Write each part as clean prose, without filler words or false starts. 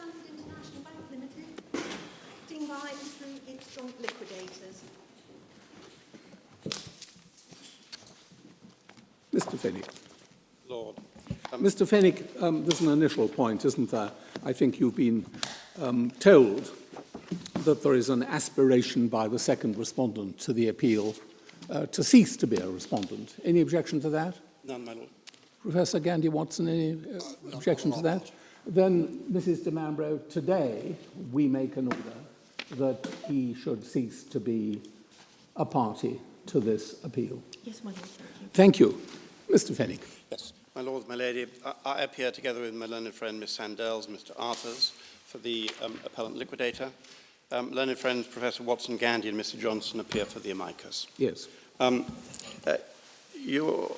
Stanford International Bank Limited, acting by and through its joint liquidators. Mr. Fenwick. Lord. Mr. Fenwick, there's an initial point, isn't there? I think you've been told that there is an aspiration by the second respondent to the appeal to cease to be a respondent. Any objection to that? None, my Lord. Professor Gandy-Watson, any objection to that? Then, Mrs. de Mambro, today we make an order that he should cease to be a party to this appeal. Yes, my Lord, thank you. Thank you. Mr. Fenwick. Yes, my Lord, my Lady, I appear together with my learned friend Miss Sandels, Mr. Arthurs, for the appellant liquidator. Learned friends Professor Watson Gandy and Mr. Johnson appear for the amicus. Yes. Your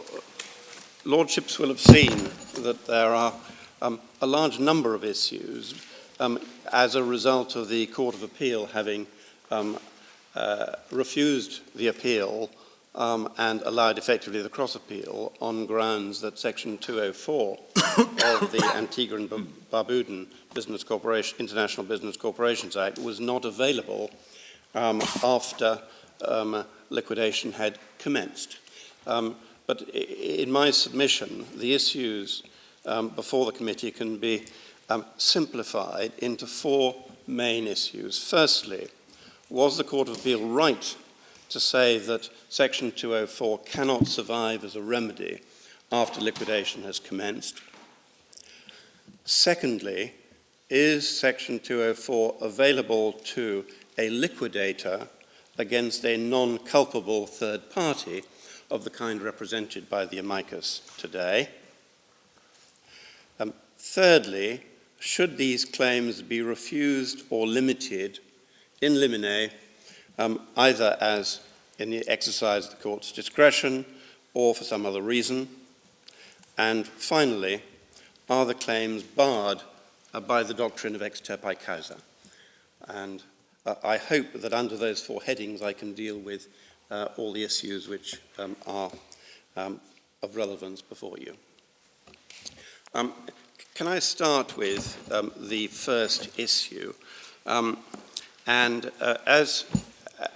Lordships will have seen that there are a large number of issues as a result of the Court of Appeal having refused the appeal and allowed effectively the cross-appeal on grounds that Section 204 of the Antigua and Barbudan International Business Corporations Act was not available after liquidation had commenced. But in my submission, the issues before the committee can be simplified into four main issues. Firstly, was the Court of Appeal right to say that Section 204 cannot survive as a remedy after liquidation has commenced? Secondly, is Section 204 available to a liquidator against a non-culpable third party of the kind represented by the amicus today? Thirdly, should these claims be refused or limited in limine, either as in the exercise of the court's discretion or for some other reason? And finally, are the claims barred by the doctrine of ex terpi causa? And I hope that under those four headings I can deal with all the issues which are of relevance before you. Can I start with the first issue?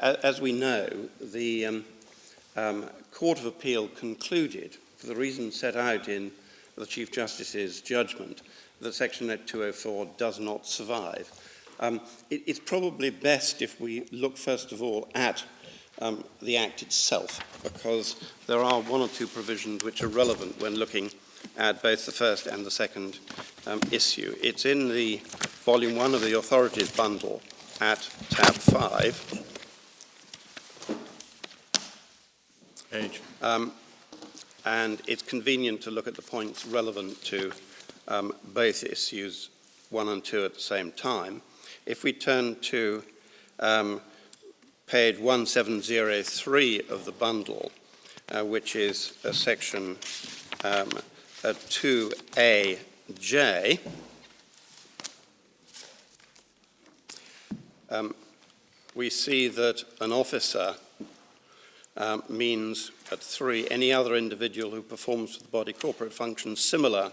As we know, the Court of Appeal concluded, for the reasons set out in the Chief Justice's judgment, that Section 204 does not survive. It's probably best if we look first of all at the Act itself, because there are one or two provisions which are relevant when looking at both the first and the second issue. It's in the Volume 1 of the Authorities Bundle at tab 5. Page. And it's convenient to look at the points relevant to both issues 1 and 2 at the same time. If we turn to page 1703 of the bundle, which is section 2AJ, we see that an officer means at 3, any other individual who performs for the body corporate functions similar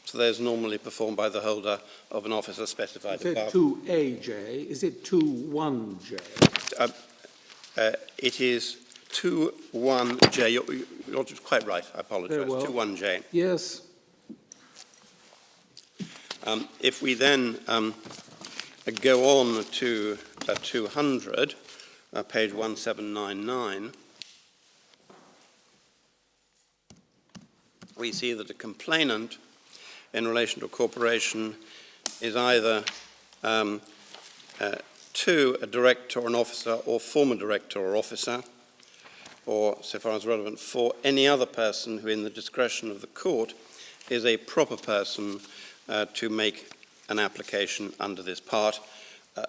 to those normally performed by the holder of an officer specified above. Is it 2AJ? Is it 21J? It is 21J. You're quite right. I apologize. Well. 21J. Yes. If we then go on to 200, page 1799, we see that a complainant in relation to a corporation is either to a director or an officer or former director or officer, or, so far as relevant, for any other person who in the discretion of the court is a proper person to make an application under this part.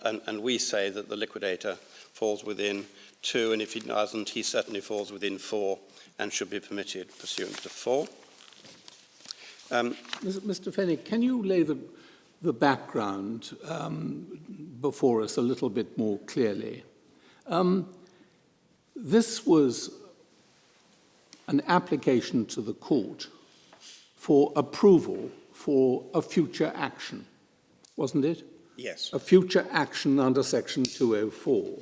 And we say that the liquidator falls within 2, and if he doesn't, he certainly falls within 4 and should be permitted pursuant to 4. Mr. Fenwick, can you lay the background before us a little bit more clearly? This was an application to the court for approval for a future action. wasn't it? Yes. A future action under Section 204.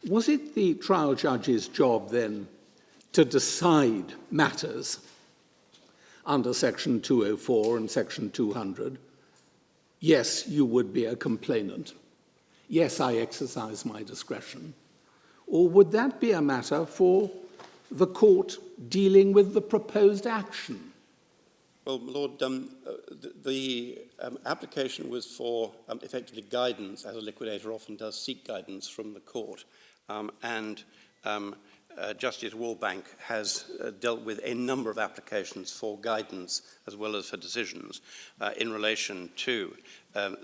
Was it the trial judge's job then to decide matters under Section 204 and Section 200? Yes, you would be a complainant. Yes, I exercise my discretion. Or would that be a matter for the court dealing with the proposed action? Well, Lord, the application was for effectively guidance, as a liquidator often does seek guidance from the court. Justice Wallbank has dealt with a number of applications for guidance as well as for decisions in relation to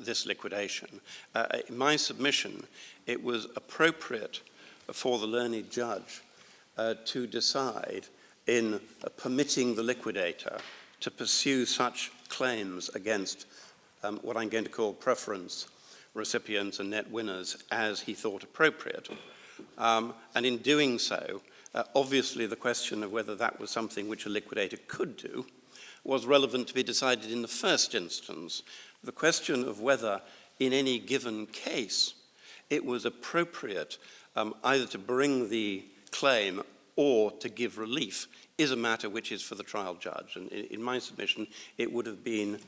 this liquidation. In my submission, it was appropriate for the learned judge to decide in permitting the liquidator to pursue such claims against what I'm going to call preference recipients and net winners as he thought appropriate. And in doing so, obviously the question of whether that was something which a liquidator could do was relevant to be decided in the first instance. The question of whether in any given case it was appropriate either to bring the claim or to give relief is a matter which is for the trial judge. And in my submission, it would have been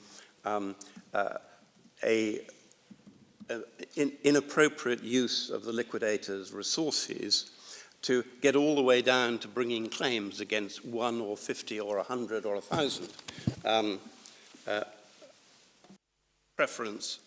inappropriate use of the liquidator's resources to get all the way down to bringing claims against 1 or 50 or 100 or 1,000 preference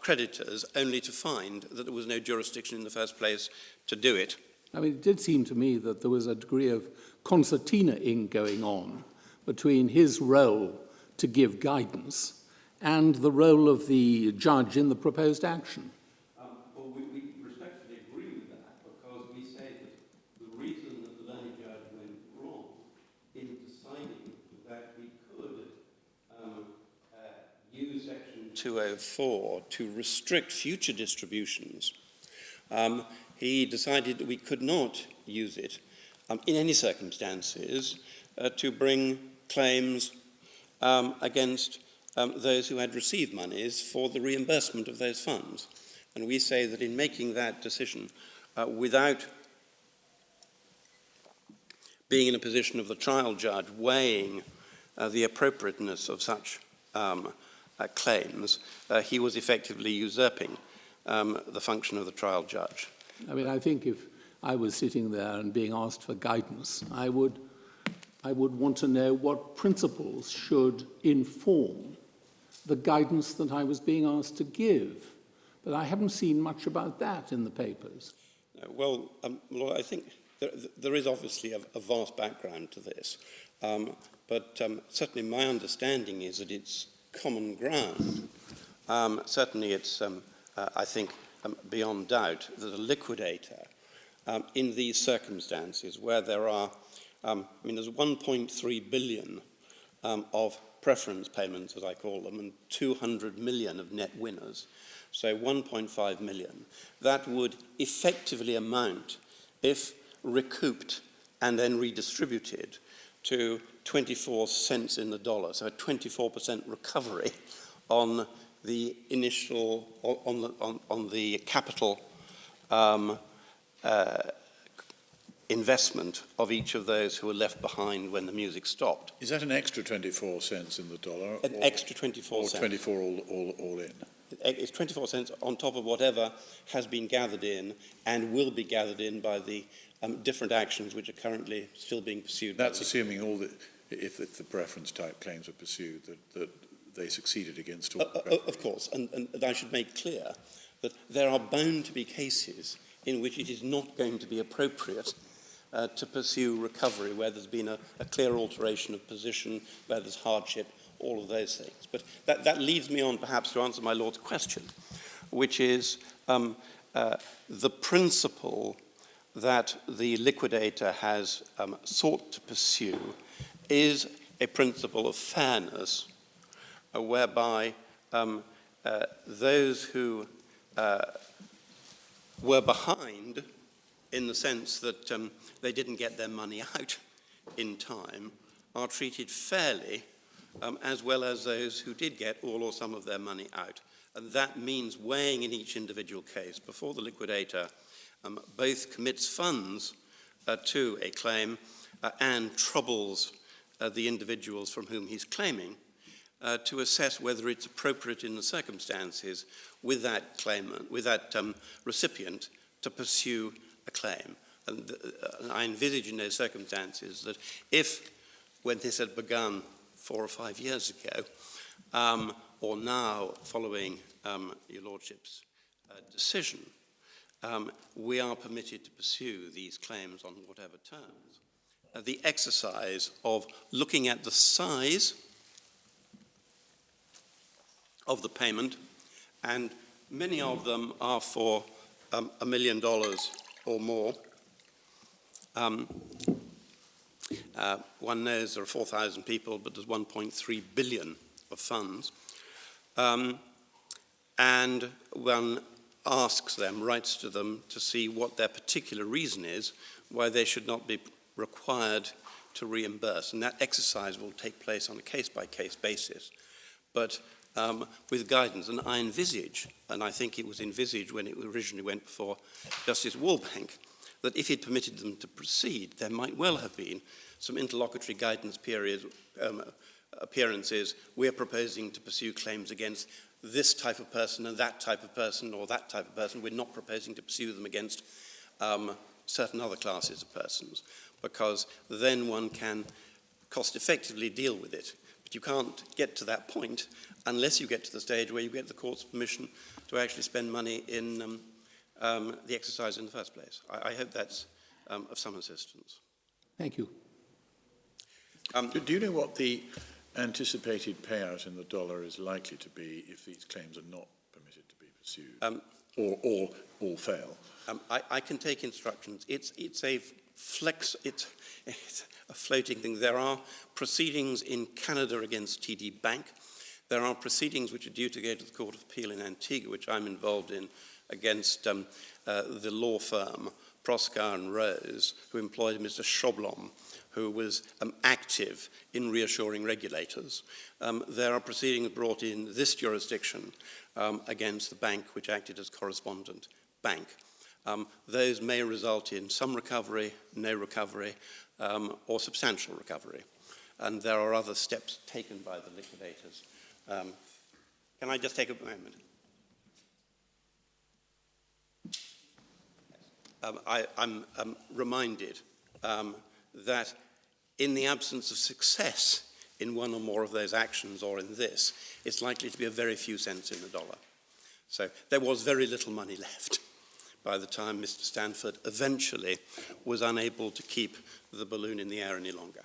creditors, only to find that there was no jurisdiction in the first place to do it. I mean, it did seem to me that there was a degree of concertina-ing going on between his role to give guidance and the role of the judge in the proposed action. Well, we respectfully agree with that, because we say that the reason that the learned judge went wrong in deciding that we could use Section 204 to restrict future distributions, he decided that we could not use it in any circumstances to bring claims against those who had received monies for the reimbursement of those funds. And we say that in making that decision, without being in a position of the trial judge weighing the appropriateness of such claims, he was effectively usurping the function of the trial judge. I mean, I think if I was sitting there and being asked for guidance, I would want to know what principles should inform the guidance that I was being asked to give. But I haven't seen much about that in the papers. Well, Lord, I think there is obviously a vast background to this, but certainly my understanding is that it's common ground. Certainly it's, I think, beyond doubt that a liquidator in these circumstances where there are, there's 1.3 billion of preference payments, as I call them, and 200 million of net winners, so 1.5 million. That would effectively amount, if recouped and then redistributed, to 24 cents in the dollar, so a 24% recovery on the initial, on the capital investment of each of those who were left behind when the music stopped. Is that an extra 24 cents in the dollar? An extra 24 cents. Or 24 all in? It's 24 cents on top of whatever has been gathered in and will be gathered in by the different actions which are currently still being pursued. That's assuming all the, if the preference type claims are pursued, that they succeeded against all the preference. Of course, and I should make clear that there are bound to be cases in which it is not going to be appropriate to pursue recovery, where there's been a clear alteration of position, where there's hardship, all of those things. But that leads me on perhaps to answer my Lord's question, which is the principle that the liquidator has sought to pursue is a principle of fairness, whereby those who were behind, in the sense that they didn't get their money out in time, are treated fairly as well as those who did get all or some of their money out. And that means weighing in each individual case before the liquidator both commits funds to a claim and troubles the individuals from whom he's claiming to assess whether it's appropriate in the circumstances with that claimant, with that recipient, to pursue a claim. And I envisage in those circumstances that if, when this had begun 4 or 5 years ago, or now following your Lordship's decision, we are permitted to pursue these claims on whatever terms. The exercise of looking at the size of the payment, and many of them are for $1 million or more. One knows there are 4,000 people, but there's 1.3 billion of funds. And one asks them, writes to them, to see what their particular reason is why they should not be required to reimburse. And that exercise will take place on a case-by-case basis, but with guidance. And I envisage, and I think it was envisaged when it originally went before Justice Walbank, that if he'd permitted them to proceed, there might well have been some interlocutory guidance periods, appearances. We're proposing to pursue claims against this type of person and that type of person or that type of person. We're not proposing to pursue them against certain other classes of persons, because then one can cost-effectively deal with it. But you can't get to that point unless you get to the stage where you get the court's permission to actually spend money in the exercise in the first place. I hope that's of some assistance. Thank you. Do you know what the anticipated payout in the dollar is likely to be if these claims are not permitted to be pursued, or all fail? I can take instructions. It's a floating thing. There are proceedings in Canada against TD Bank. There are proceedings which are due to go to the Court of Appeal in Antigua, which I'm involved in, against the law firm Proskauer and Rose, who employed Mr. Schoblom, who was active in reassuring regulators. There are proceedings brought in this jurisdiction against the bank which acted as correspondent bank. Those may result in some recovery, no recovery, or substantial recovery. And there are other steps taken by the liquidators. Can I just take a moment? I'm reminded that in the absence of success in one or more of those actions or in this, it's likely to be a very few cents in the dollar. So there was very little money left by the time Mr. Stanford eventually was unable to keep the balloon in the air any longer.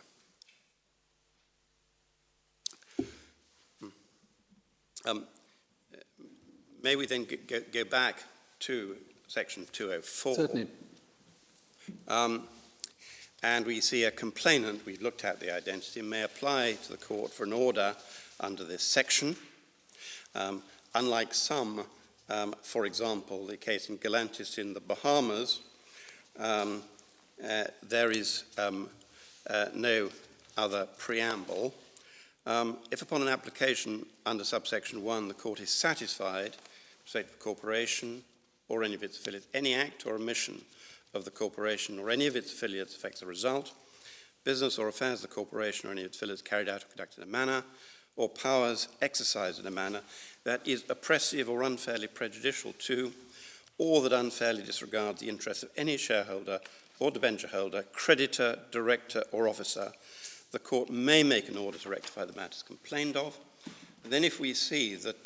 May we then go back to Section 204? Certainly. And we see a complainant, we've looked at the identity, may apply to the court for an order under this section. Unlike some, for example, the case in Galantis in the Bahamas, there is no other preamble. If upon an application under subsection 1 the court is satisfied, say the corporation or any of its affiliates, any act or omission of the corporation or any of its affiliates affects the result, business or affairs of the corporation or any of its affiliates carried out or conducted in a manner, or powers exercised in a manner that is oppressive or unfairly prejudicial to, or that unfairly disregards the interests of any shareholder or debenture holder, creditor, director, or officer, the court may make an order to rectify the matters complained of. And then if we see that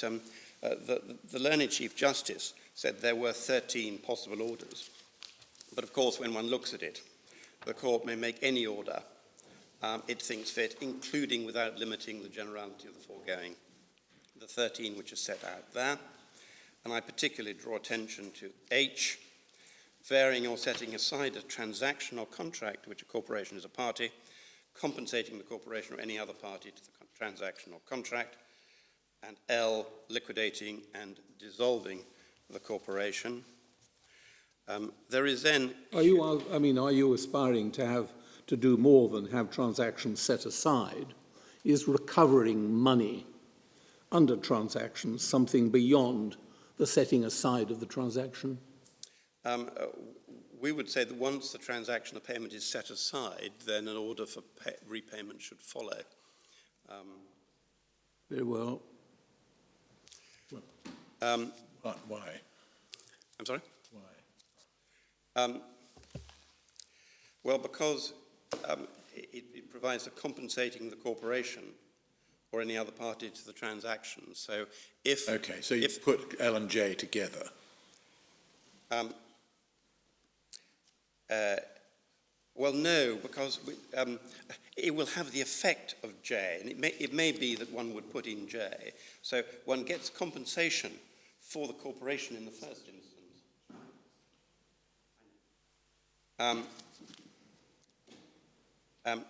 the learned Chief Justice said there were 13 possible orders, but of course when one looks at it, the court may make any order it thinks fit, including without limiting the generality of the foregoing, the 13 which are set out there. And I particularly draw attention to H, varying or setting aside a transaction or contract to which a corporation is a party, compensating the corporation or any other party to the transaction or contract, and L, liquidating and dissolving the corporation. There is then... Are you aspiring to do more than have transactions set aside is recovering money under transactions something beyond the setting aside of the transaction? We would say that once the transaction or payment is set aside, then an order for repayment should follow. Very well. Why? I'm sorry? Why? Well, because it provides for compensating the corporation or any other party to the transaction. So if... Okay, so you put L and J together. Well, no, because it will have the effect of J, and it may be that one would put in J. So one gets compensation for the corporation in the first instance.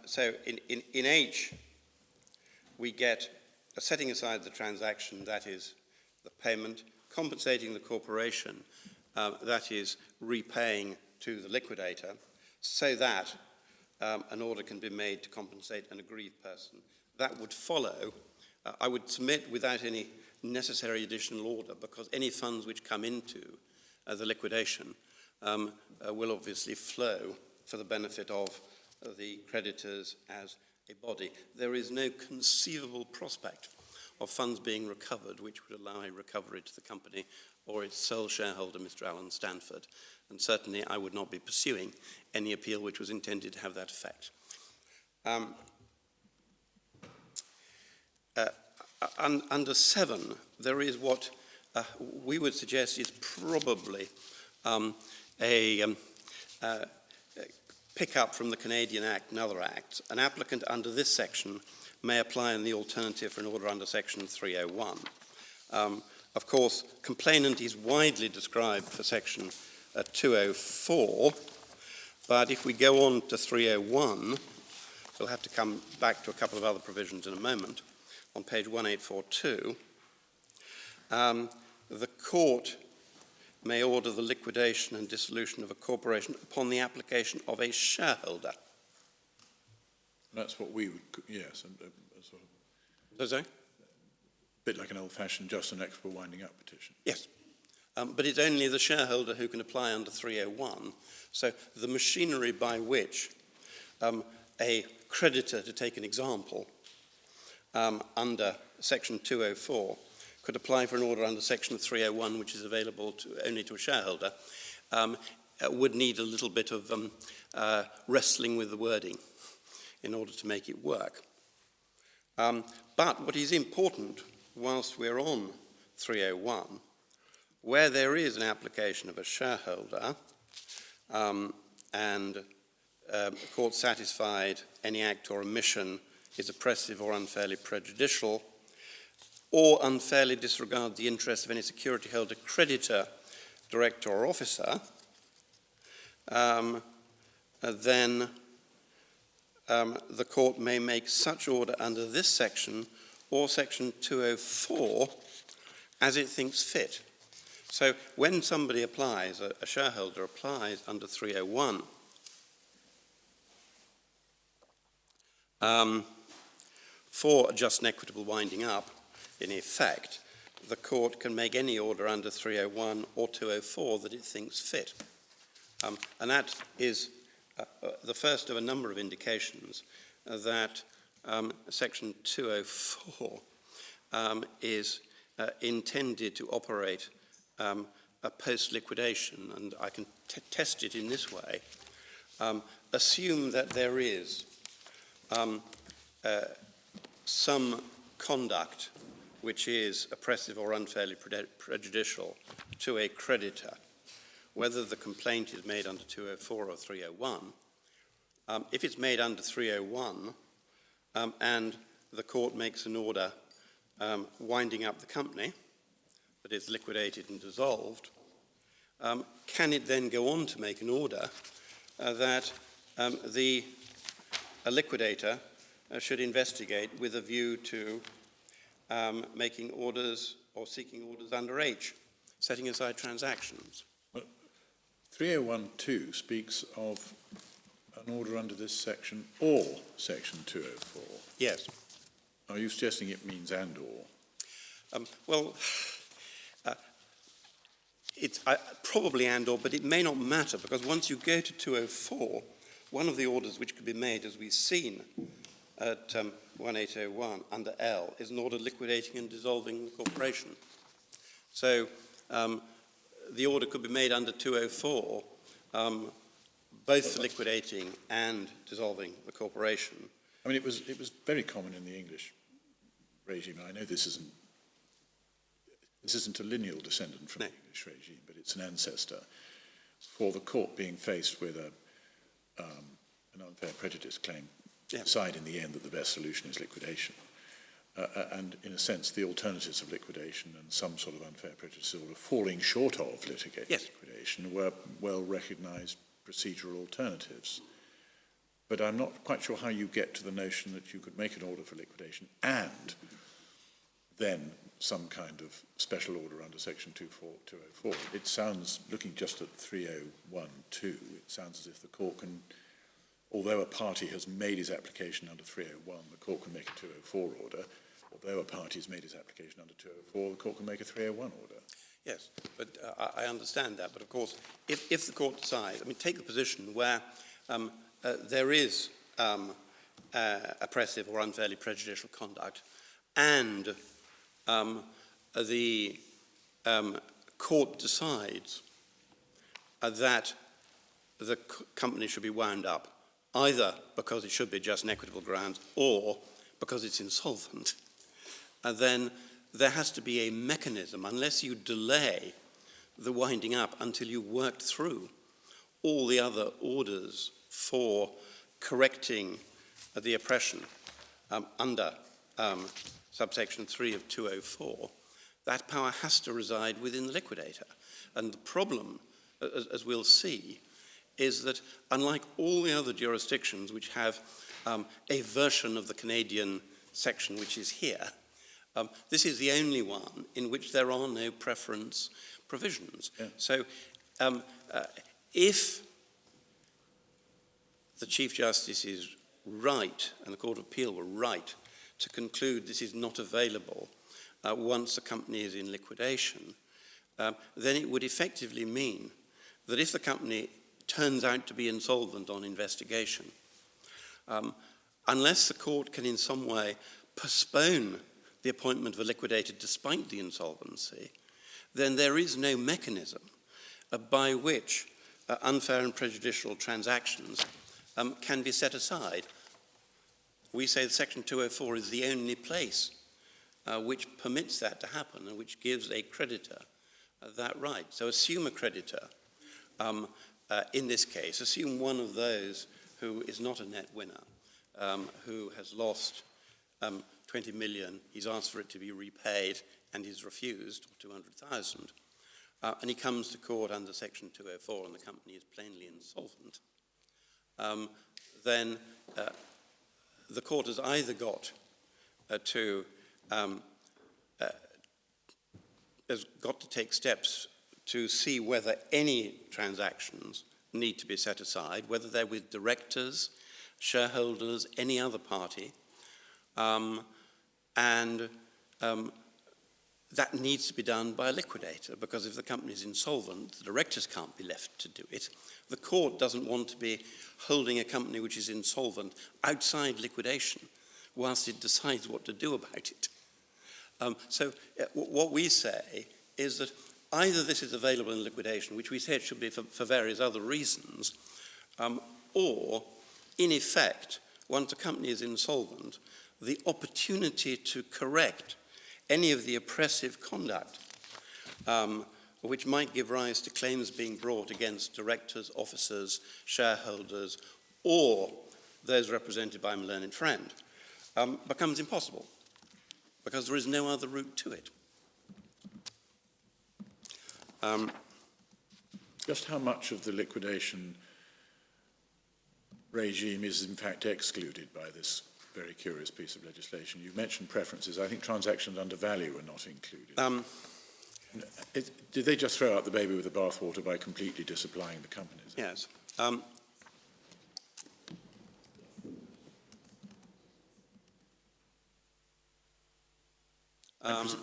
So in H, we get a setting aside the transaction, that is the payment, compensating the corporation, that is repaying to the liquidator, so that an order can be made to compensate an aggrieved person. That would follow, I would submit without any necessary additional order, because any funds which come into the liquidation will obviously flow for the benefit of the creditors as a body. There is no conceivable prospect of funds being recovered which would allow a recovery to the company or its sole shareholder, Mr. Alan Stanford. And certainly I would not be pursuing any appeal which was intended to have that effect. Under 7, there is what we would suggest is probably a pick-up from the Canadian Act and other acts. An applicant under this section may apply in the alternative for an order under Section 301. Of course, complainant is widely described for Section 204, but if we go on to 301, we'll have to come back to a couple of other provisions in a moment. On page 1842, the court may order the liquidation and dissolution of a corporation upon the application of a shareholder. That's what we would, yes, a sort of... Sorry? A bit like an old-fashioned just and equitable winding up petition. Yes. But it's only the shareholder who can apply under 301. So the machinery by which a creditor, to take an example, under Section 204, could apply for an order under Section 301, which is available only to a shareholder, would need a little bit of wrestling with the wording in order to make it work. But what is important, whilst we're on 301, where there is an application of a shareholder and the court satisfied any act or omission is oppressive or unfairly prejudicial, or unfairly disregard the interests of any security holder, creditor, director or officer, then the court may make such order under this section or Section 204 as it thinks fit. So when somebody applies, a shareholder applies under 301, for a just and equitable winding up, in effect, the court can make any order under 301 or 204 that it thinks fit. And that is the first of a number of indications that Section 204 is intended to operate a post-liquidation, and I can test it in this way. Assume that there is some conduct which is oppressive or unfairly prejudicial to a creditor, whether the complaint is made under 204 or 301. If it's made under 301 and the court makes an order winding up the company that is liquidated and dissolved, can it then go on to make an order that the liquidator should investigate with a view to making orders or seeking orders under H, setting aside transactions? 301(2) speaks of an order under this section or Section 204. Yes. Are you suggesting it means and/or? It's probably and/or, but it may not matter, because once you go to 204, one of the orders which could be made, as we've seen at 1801 under L, is an order liquidating and dissolving the corporation. So the order could be made under 204, both for liquidating and dissolving the corporation. I mean, it was very common in the English regime. I know this isn't a lineal descendant from the English regime, but it's an ancestor, for the court being faced with an unfair prejudice claim, decide in the end that the best solution is liquidation. And in a sense, the alternatives of liquidation and some sort of unfair prejudice order falling short of liquidation were well-recognised procedural alternatives. But I'm not quite sure how you get to the notion that you could make an order for liquidation and then some kind of special order under Section 204. It sounds, looking just at 301(2), it sounds as if the court can, although a party has made his application under 301, the court can make a 204 order. Although a party has made its application under 204, the court can make a 301 order. Yes, but I understand that. But of course, if the court decides, I mean, take the position where there is oppressive or unfairly prejudicial conduct, and the court decides that the company should be wound up, either because it should be just on equitable grounds or because it's insolvent, then there has to be a mechanism, unless you delay the winding up until you've worked through all the other orders for correcting the oppression under subsection 3 of 204, that power has to reside within the liquidator. And the problem, as we'll see, is that unlike all the other jurisdictions which have a version of the Canadian section which is here, this is the only one in which there are no preference provisions. Yeah. So if the Chief Justice is right, and the Court of Appeal were right, to conclude this is not available once the company is in liquidation, then it would effectively mean that if the company turns out to be insolvent on investigation, unless the court can in some way postpone the appointment of a liquidator despite the insolvency, then there is no mechanism by which unfair and prejudicial transactions can be set aside. We say that Section 204 is the only place which permits that to happen and which gives a creditor that right. So assume a creditor, in this case, assume one of those who is not a net winner, who has lost 20 million, he's asked for it to be repaid and he's refused, or 200,000, and he comes to court under Section 204 and the company is plainly insolvent, then the court has either got to take steps to see whether any transactions need to be set aside, whether they're with directors, shareholders, any other party, and that needs to be done by a liquidator, because if the company is insolvent, the directors can't be left to do it. The court doesn't want to be holding a company which is insolvent outside liquidation whilst it decides what to do about it. So what we say is that either this is available in liquidation, which we say it should be for various other reasons, or, in effect, once a company is insolvent, the opportunity to correct any of the oppressive conduct which might give rise to claims being brought against directors, officers, shareholders, or those represented by a learned friend, becomes impossible, because there is no other route to it. Just how much of the liquidation regime is in fact excluded by this very curious piece of legislation? You mentioned preferences. I think transactions under value are not included. Did they just throw out the baby with the bathwater by completely disapplying the companies? Yes.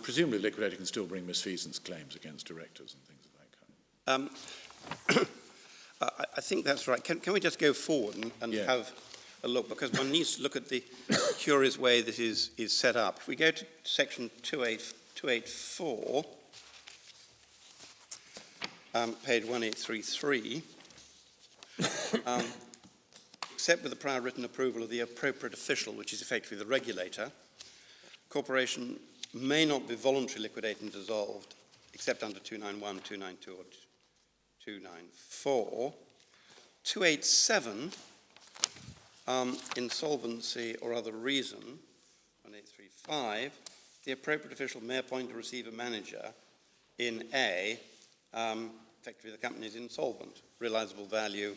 Presumably Liquidator can still bring misfeasance claims against directors and things of that kind. I think that's right. Can we just go forward and have a look? Because one needs to look at the curious way this is set up. If we go to section 284, page 1833, except with the prior written approval of the appropriate official, which is effectively the regulator, corporation may not be voluntarily liquidated and dissolved, except under 291, 292, or 294. 287, insolvency or other reason, 1835, the appropriate official may appoint or receive a manager in A, effectively the company is insolvent, realizable value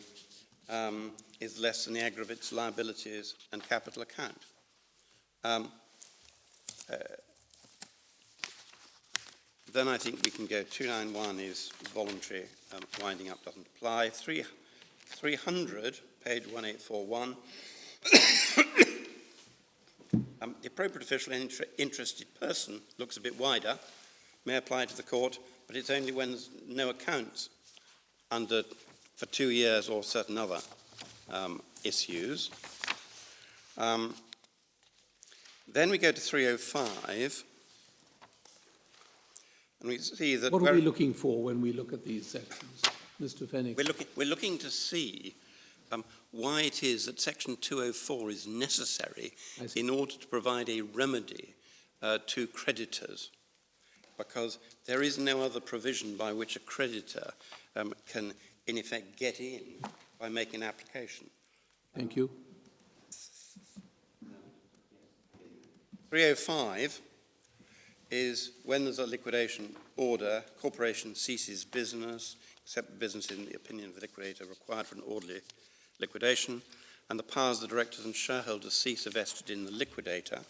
is less than the aggregate of its liabilities and capital account. Then I think we can go 291 is voluntary, winding up doesn't apply. 300, page 1841. The appropriate official and interested person looks a bit wider, may apply to the court, but it's only when there's no accounts for 2 years or certain other issues. Then we go to 305. And we see that what are we looking for when we look at these sections, Mr. Fenwick? We're looking to see why it is that Section 204 is necessary in order to provide a remedy to creditors, because there is no other provision by which a creditor can, in effect, get in by making an application. Thank you. 305 is when there's a liquidation order, corporation ceases business, except the business in the opinion of the liquidator required for an orderly liquidation, and the powers of the directors and shareholders cease are vested in the liquidator.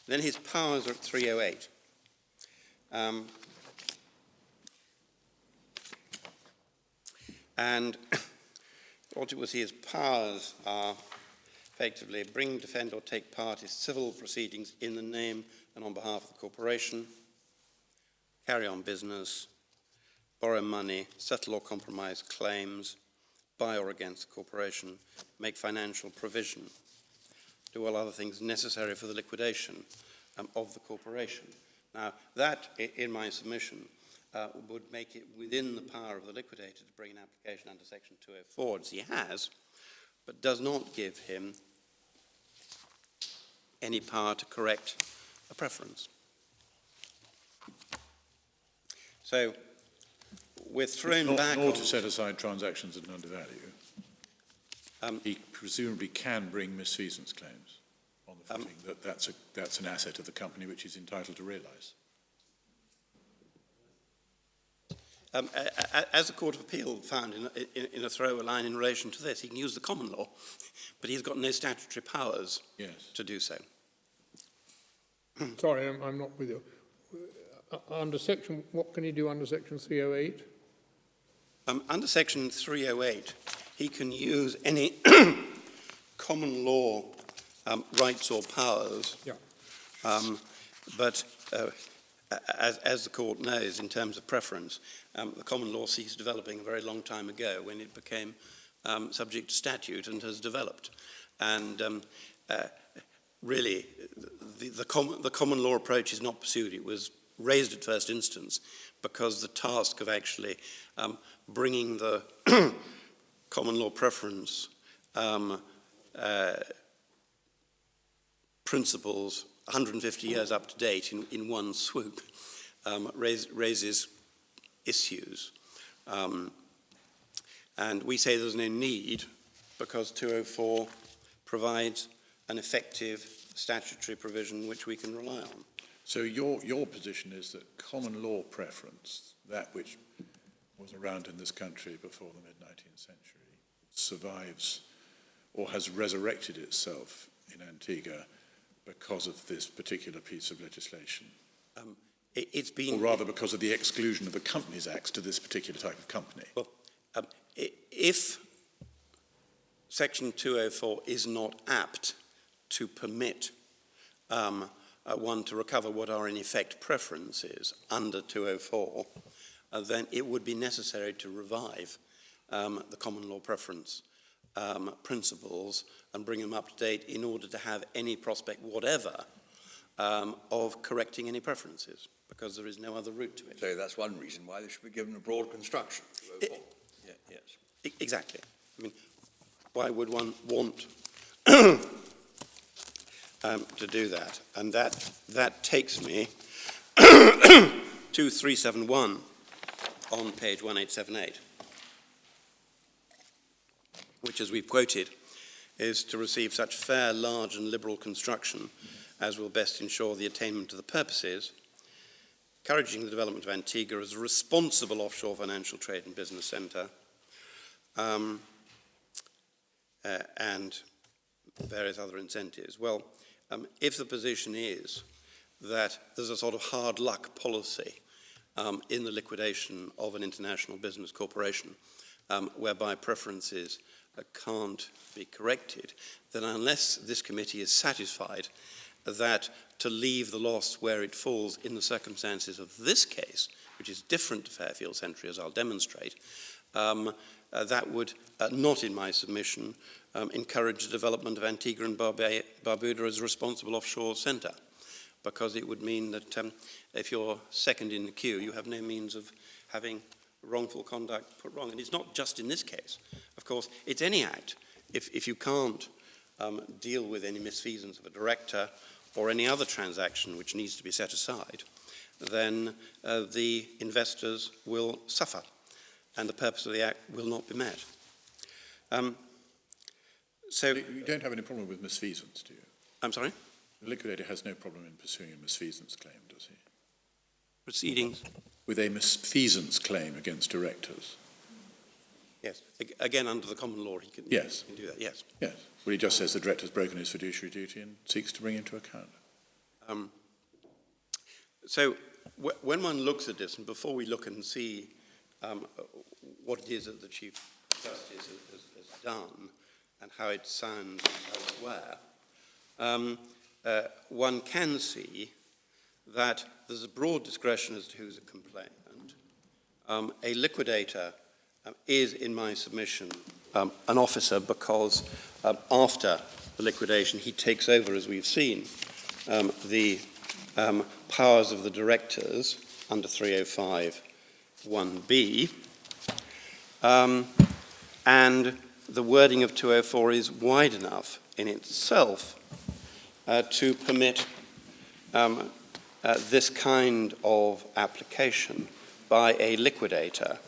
Then his powers are at 308. And what you will see his powers are effectively bring, defend, or take part in civil proceedings in the name and on behalf of the corporation, carry on business, borrow money, settle or compromise claims, by or against the corporation, make financial provision, do all other things necessary for the liquidation of the corporation. Now, that, in my submission, would make it within the power of the liquidator to bring an application under Section 204, as he has, but does not give him any power to correct a preference. So we're thrown back nor to set aside transactions at under value. He presumably can bring misfeasance claims on the footing that that's an asset of the company which he's entitled to realise. As the Court of Appeal found in a throwaway line in relation to this, he can use the common law, but he's got no statutory powers to do so. Sorry, I'm not with you. Under section, what can he do under section 308? Under section 308, he can use any common law rights or powers, but as the court knows, in terms of preference, the common law ceased developing a very long time ago when it became subject to statute and has developed. And really, the common law approach is not pursued. It was raised at first instance because the task of actually bringing the common law preference principles 150 years up to date in one swoop raises issues. And we say there's no need because 204 provides an effective statutory provision which we can rely on. So your position is that common law preference, that which was around in this country before the mid-19th century, survives or has resurrected itself in Antigua because of this particular piece of legislation? It's been... Or rather because of the exclusion of the Companies Act to this particular type of company? Well, if Section 204 is not apt to permit one to recover what are in effect preferences under 204, then it would be necessary to revive the common law preference principles and bring them up to date in order to have any prospect whatever of correcting any preferences, because there is no other route to it. So that's one reason why they should be given a broad construction. Yes. Exactly. I mean, why would one want to do that? And that takes me to 371 on page 1878, which, as we've quoted, is to receive such fair, large and liberal construction as will best ensure the attainment of the purposes, encouraging the development of Antigua as a responsible offshore financial trade and business centre, and various other incentives. Well, if the position is that there's a sort of hard luck policy in the liquidation of an international business corporation, whereby preferences can't be corrected, then unless this committee is satisfied that to leave the loss where it falls in the circumstances of this case, which is different to Fairfield Century, as I'll demonstrate, that would not, in my submission, encourage the development of Antigua and Barbuda as a responsible offshore centre, because it would mean that if you're second in the queue, you have no means of having wrongful conduct put wrong. And it's not just in this case. Of course, it's any act. If you can't deal with any misfeasance of a director or any other transaction which needs to be set aside, then the investors will suffer, and the purpose of the Act will not be met. So You don't have any problem with misfeasance, do you? I'm sorry? The liquidator has no problem in pursuing a misfeasance claim, does he? Proceedings? With a misfeasance claim against directors? Yes. Again, under the common law, he can, Yes. he can do that, yes. Yes. Well, he just says the director's broken his fiduciary duty and seeks to bring him to account. So when one looks at this, and before we look and see what it is that the Chief Justice has done and how it sounds elsewhere, one can see that there's a broad discretion as to who's a complainant. A liquidator is, in my submission, an officer because after the liquidation he takes over, as we've seen, the powers of the directors under 305 1B, and the wording of 204 is wide enough in itself to permit this kind of application by a liquidator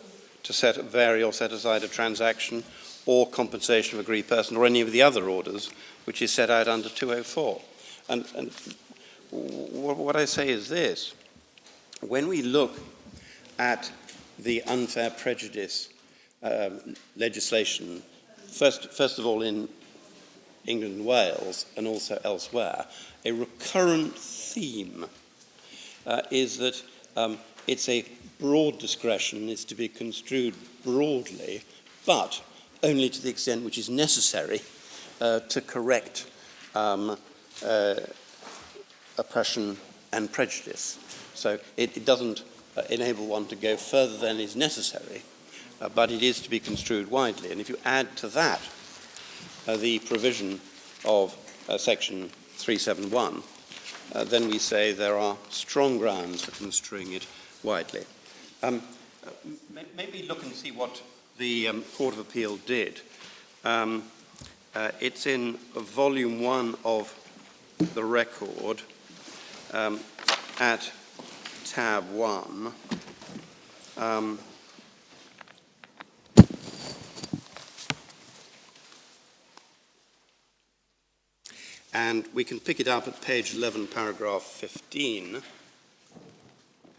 to vary or set aside a transaction or compensation of agreed person or any of the other orders which is set out under 204. And what I say is this: when we look at the unfair prejudice legislation, first of all in England and Wales and also elsewhere, a recurrent theme is that it's a broad discretion, is to be construed broadly, but only to the extent which is necessary to correct oppression and prejudice. So it doesn't enable one to go further than is necessary, but it is to be construed widely. And if you add to that the provision of section 371, then we say there are strong grounds for construing it widely. Maybe look and see what the Court of Appeal did. It's in volume 1 of the record at tab 1. And we can pick it up at page 11, paragraph 15.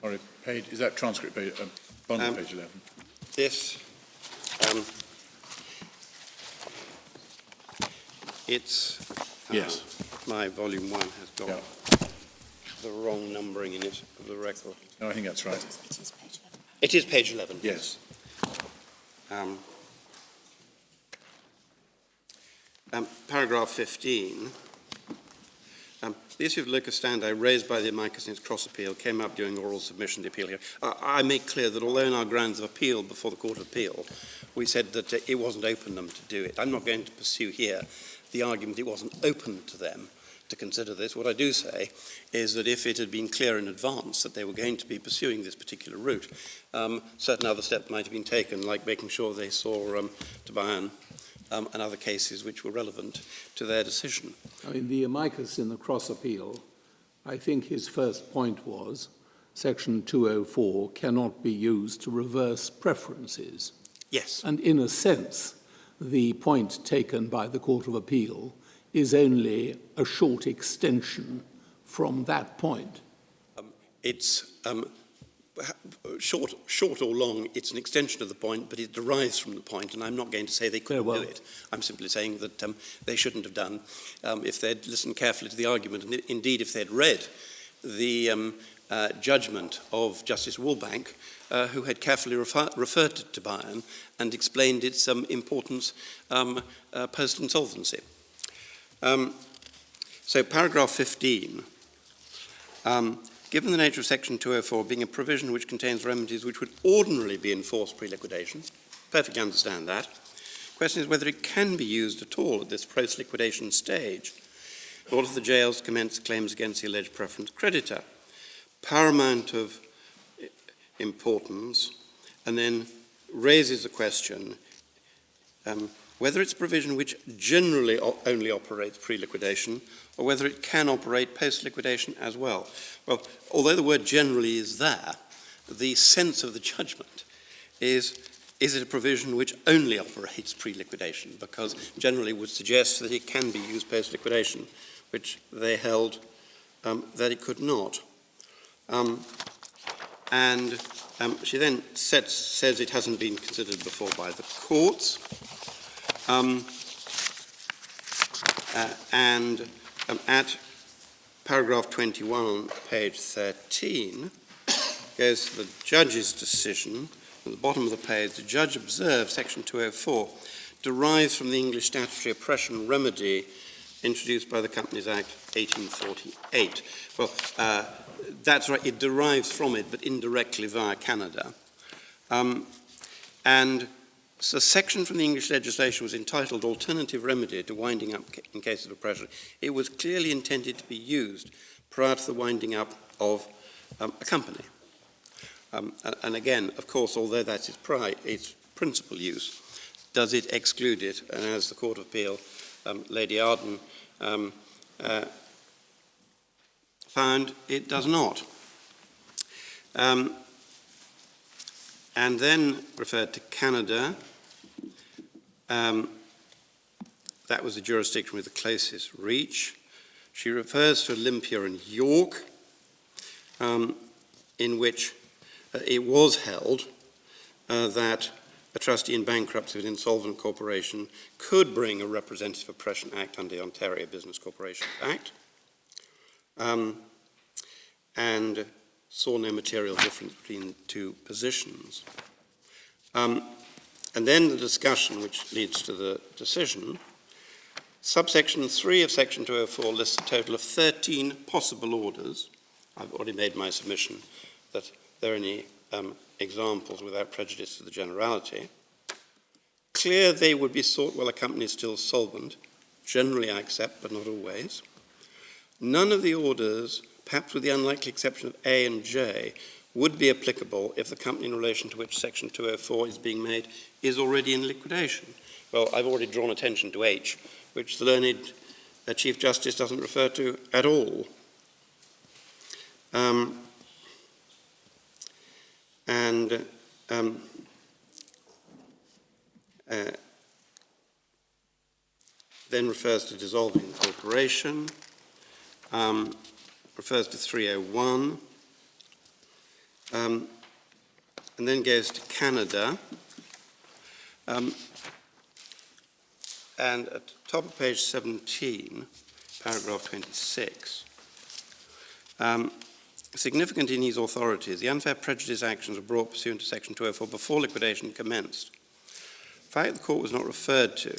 Sorry, page, is that transcript page, bottom of page 11? This, it's, yes. My volume 1 has got the wrong numbering in it of the record. No, I think that's right. It is page 11. It is page 11. Yes. Paragraph 15 The issue of locus standi raised by the amicus in its cross-appeal came up during oral submission of the appeal here. I make clear that although in our grounds of appeal before the Court of Appeal, we said that it wasn't open to them to do it. I'm not going to pursue here the argument it wasn't open to them to consider this. What I do say is that if it had been clear in advance that they were going to be pursuing this particular route, certain other steps might have been taken, like making sure they saw Tabayan and other cases which were relevant to their decision. I mean, the amicus in the cross-appeal, I think his first point was Section 204 cannot be used to reverse preferences. Yes. And in a sense, the point taken by the Court of Appeal is only a short extension from that point. It's short or long, it's an extension of the point, but it derives from the point, and I'm not going to say they couldn't do it. I'm simply saying that they shouldn't have done if they'd listened carefully to the argument, and indeed if they'd read the judgment of Justice Woolbank, who had carefully referred to Tabayan and explained its importance post-insolvency. So paragraph 15. Given the nature of Section 204 being a provision which contains remedies which would ordinarily be enforced pre-liquidation, perfectly understand that. The question is whether it can be used at all at this post-liquidation stage in order for the jails to commence claims against the alleged preference creditor. Paramount of importance, and then raises the question whether it's a provision which generally only operates pre-liquidation or whether it can operate post-liquidation as well. Well, although the word generally is there, the sense of the judgment is it a provision which only operates pre-liquidation? Because generally would suggest that it can be used post-liquidation, which they held that it could not. She then says it hasn't been considered before by the courts. At paragraph 21, page 13, goes to the judge's decision. At the bottom of the page, the judge observes Section 204 derives from the English statutory oppression remedy introduced by the Companies Act 1848. Well, that's right, it derives from it, but indirectly via Canada. And so a section from the English legislation was entitled Alternative Remedy to Winding Up in Cases of Oppression. It was clearly intended to be used prior to the winding up of a company. And again, of course, although that's its principal use, does it exclude it? And as the Court of Appeal, Lady Arden, found, it does not. And then referred to Canada. That was the jurisdiction with the closest reach. She refers to Olympia and York, in which it was held that a trustee in bankruptcy of an insolvent corporation could bring a representative oppression act under the Ontario Business Corporations Act, and saw no material difference between the two positions. And then the discussion which leads to the decision. Subsection 3 of Section 204 lists a total of 13 possible orders. I've already made my submission that there are any examples without prejudice to the generality. Clear they would be sought while a company is still solvent. Generally I accept, but not always. None of the orders, perhaps with the unlikely exception of A and J, would be applicable if the company in relation to which Section 204 is being made is already in liquidation. Well, I've already drawn attention to H, which the learned Chief Justice doesn't refer to at all. Then refers to dissolving the corporation, refers to 301, and then goes to Canada. And at the top of page 17, paragraph 26, significant in his authorities, the unfair prejudice actions were brought pursuant to Section 204 before liquidation commenced. The fact the court was not referred to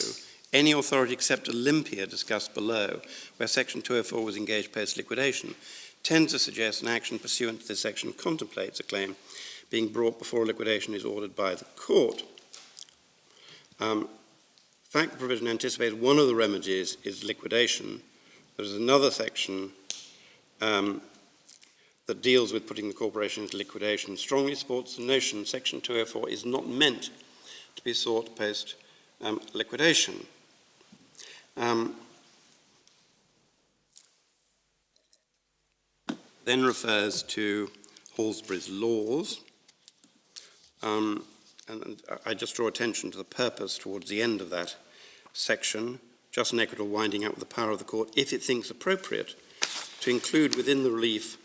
any authority except Olympia discussed below, where Section 204 was engaged post-liquidation, tends to suggest an action pursuant to this section contemplates a claim being brought before liquidation is ordered by the court. Fact, the provision anticipates one of the remedies is liquidation. There is another section that deals with putting the corporation into liquidation, strongly supports the notion Section 204 is not meant to be sought post-liquidation. Then refers to Halsbury's laws, and I just draw attention to the purpose towards the end of that section, just and equitable winding up with the power of the court, if it thinks appropriate, to include within the relief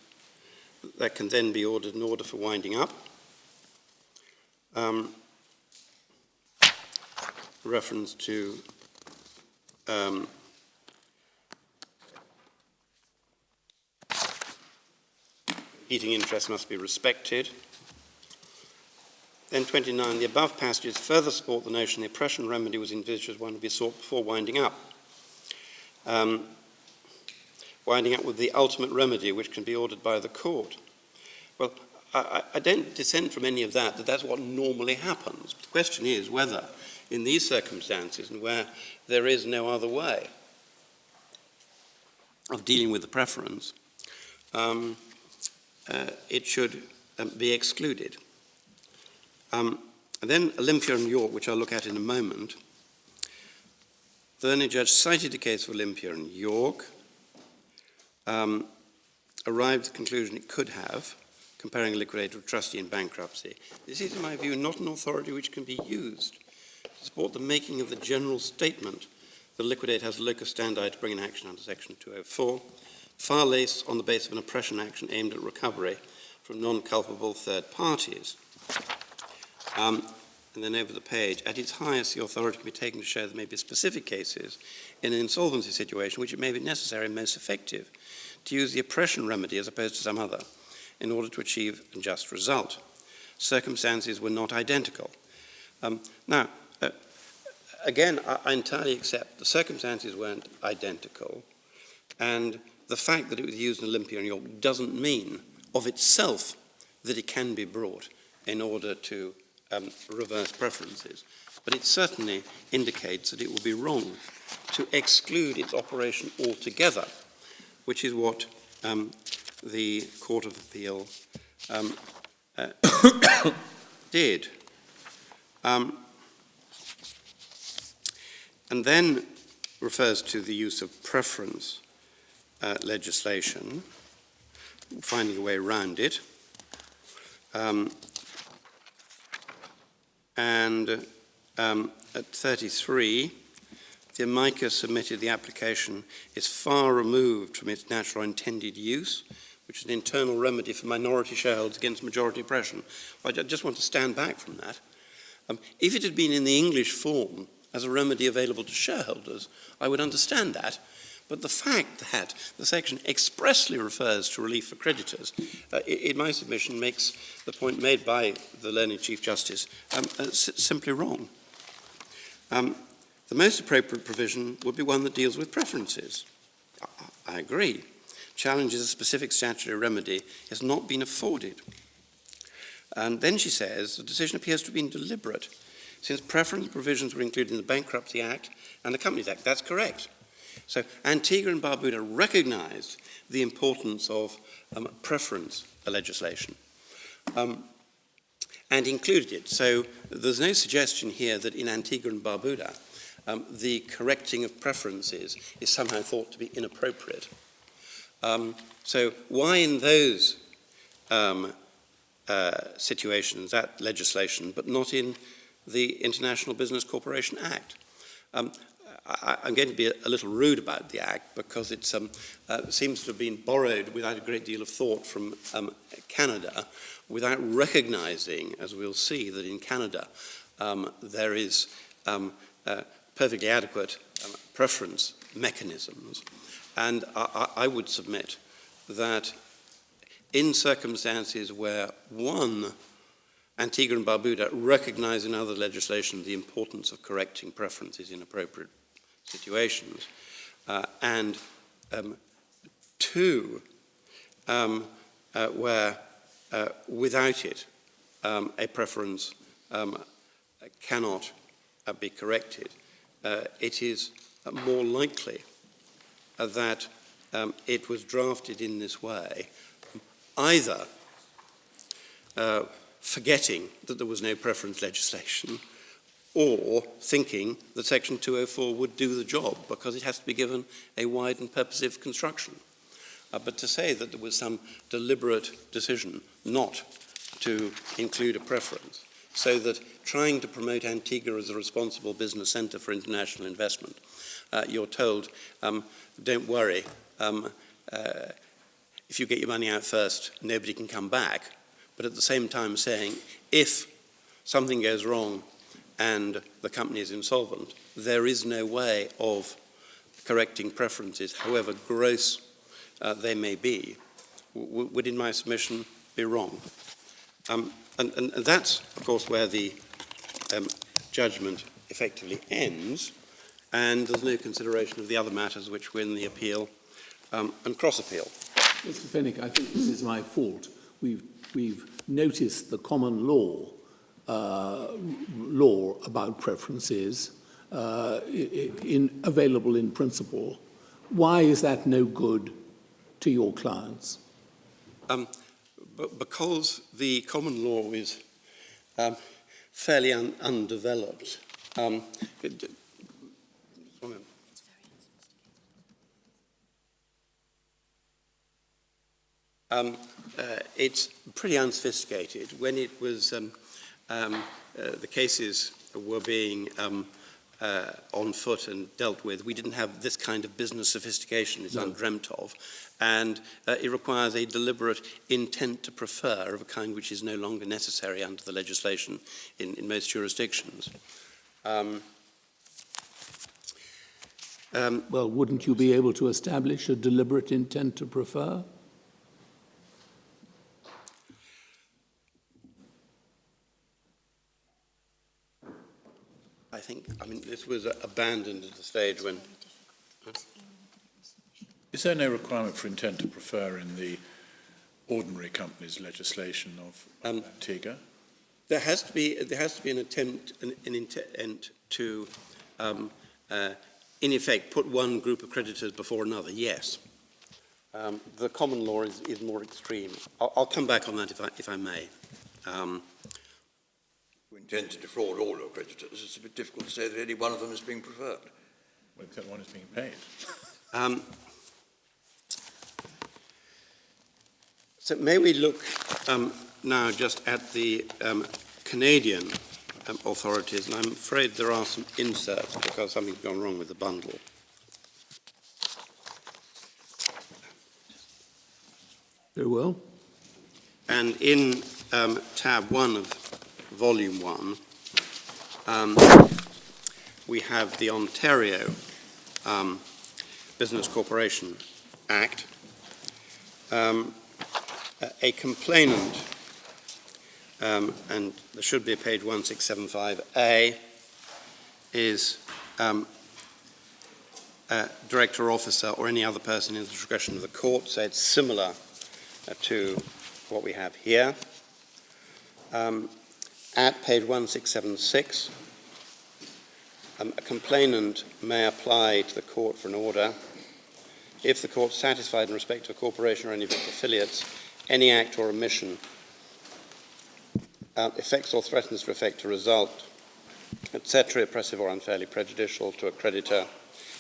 that can then be ordered an order for winding up. Reference to competing interests must be respected. Then 29, the above passages further support the notion the oppression remedy was envisaged as one to be sought before winding up. Winding up with the ultimate remedy which can be ordered by the court. Well, I don't dissent from any of that, that's what normally happens. The question is whether, in these circumstances and where there is no other way of dealing with the preference, it should be excluded. And then Olympia and York, which I'll look at in a moment. The learned judge cited a case of Olympia and York, arrived at the conclusion it could have, comparing a liquidator with trustee in bankruptcy. This is, in my view, not an authority which can be used to support the making of the general statement that a liquidator has locus standi to bring an action under Section 204, far less on the basis of an oppression action aimed at recovery from non-culpable third parties. And then over the page, at its highest, the authority can be taken to show there may be specific cases in an insolvency situation which it may be necessary and most effective to use the oppression remedy as opposed to some other in order to achieve a just result. Circumstances were not identical. Now, again, I entirely accept the circumstances weren't identical, and the fact that it was used in Olympia and York doesn't mean of itself that it can be brought in order to reverse preferences. But it certainly indicates that it would be wrong to exclude its operation altogether, which is what the Court of Appeal did. And then refers to the use of preference legislation, finding a way around it. And at 33, the amicus submitted the application is far removed from its natural intended use, which is an internal remedy for minority shareholders against majority oppression. I just want to stand back from that. If it had been in the English form as a remedy available to shareholders, I would understand that. But the fact that the section expressly refers to relief for creditors, in my submission, makes the point made by the learned Chief Justice simply wrong. The most appropriate provision would be one that deals with preferences. I agree. Challenges a specific statutory remedy has not been afforded. And then she says the decision appears to have been deliberate, since preference provisions were included in the Bankruptcy Act and the Companies Act. That's correct. So Antigua and Barbuda recognized the importance of preference legislation and included it. So there's no suggestion here that in Antigua and Barbuda the correcting of preferences is somehow thought to be inappropriate. So why in those situations, that legislation, but not in the International Business Corporation Act? I'm going to be a little rude about the Act because it seems to have been borrowed without a great deal of thought from Canada, without recognizing, as we'll see, that in Canada there is perfectly adequate preference mechanisms. And I would submit that in circumstances where one, Antigua and Barbuda, recognize in other legislation the importance of correcting preferences in appropriate situations, and two, where without it a preference cannot be corrected, it is more likely that it was drafted in this way, either forgetting that there was no preference legislation, or thinking that Section 204 would do the job because it has to be given a wide and purposive construction. But to say that there was some deliberate decision not to include a preference, so that trying to promote Antigua as a responsible business centre for international investment, you're told, don't worry, if you get your money out first, nobody can come back. But at the same time saying, if something goes wrong and the company is insolvent, there is no way of correcting preferences, however gross they may be, would, in my submission, be wrong. And that's, of course, where the judgment effectively ends, and there's no consideration of the other matters which were in the appeal and cross-appeal. Mr. Fenwick, I think this is my fault. We've noticed the common law about preferences available in principle. Why is that no good to your clients? Because the common law is fairly undeveloped. It's pretty unsophisticated. When it was, the cases were being on foot and dealt with, we didn't have this kind of business sophistication. It's undreamt of. And it requires a deliberate intent to prefer of a kind which is no longer necessary under the legislation in most jurisdictions. Well, wouldn't you be able to establish a deliberate intent to prefer? I mean, this was abandoned at the stage when... Is there no requirement for intent to prefer in the ordinary company's legislation of Antigua? There has to be an attempt, an intent to, in effect, put one group of creditors before another, yes. The common law is more extreme. I'll come back on that if I may. We intend to defraud all your creditors. It's a bit difficult to say that any one of them is being preferred. Well, except one is being paid. So may we look now just at the Canadian authorities, and I'm afraid there are some inserts because something's gone wrong with the bundle. Very well. And in tab 1 of volume 1, we have the Ontario Business Corporation Act. A complainant, and there should be a page 1675A, is director or officer or any other person in the discretion of the court, so it's similar to what we have here. At page 1676, a complainant may apply to the court for an order if the court is satisfied in respect to a corporation or any of its affiliates, any act or omission affects or threatens to affect a result, etc., oppressive or unfairly prejudicial to a creditor,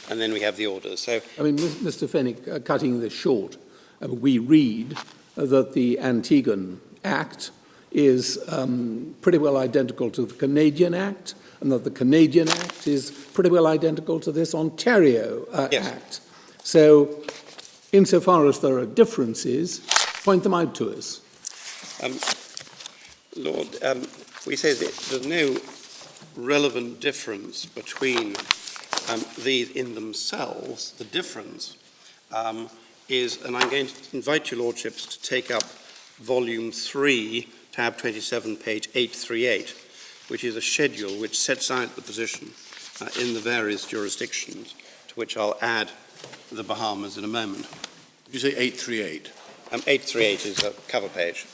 and then we have the orders. So, I mean, Mr. Fenwick, cutting this short, we read that the Antiguan Act is pretty well identical to the Canadian Act, and that the Canadian Act is pretty well identical to this Ontario Act. So, insofar as there are differences, point them out to us. Lord, we say that there's no relevant difference between these in themselves. The difference is, and I'm going to invite your lordships to take up volume 3, tab 27, page 838, which is a schedule which sets out the position in the various jurisdictions, to which I'll add the Bahamas in a moment. Did you say 838? 838 is a cover page.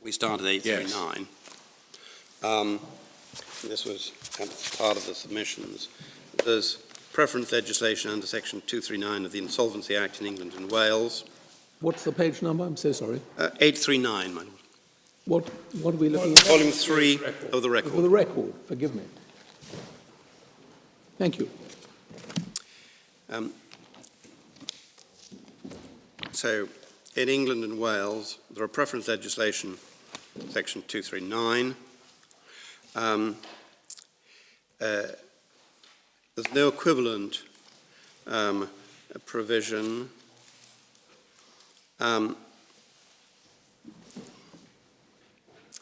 We started 839. This was part of the submissions. There's preference legislation under Section 239 of the Insolvency Act in England and Wales. What's the page number? I'm so sorry. 839, my lord. What are we looking at? Volume 3 of the record. For the record, forgive me. Thank you. So, in England and Wales, there are preference legislation, Section 239. There's no equivalent provision.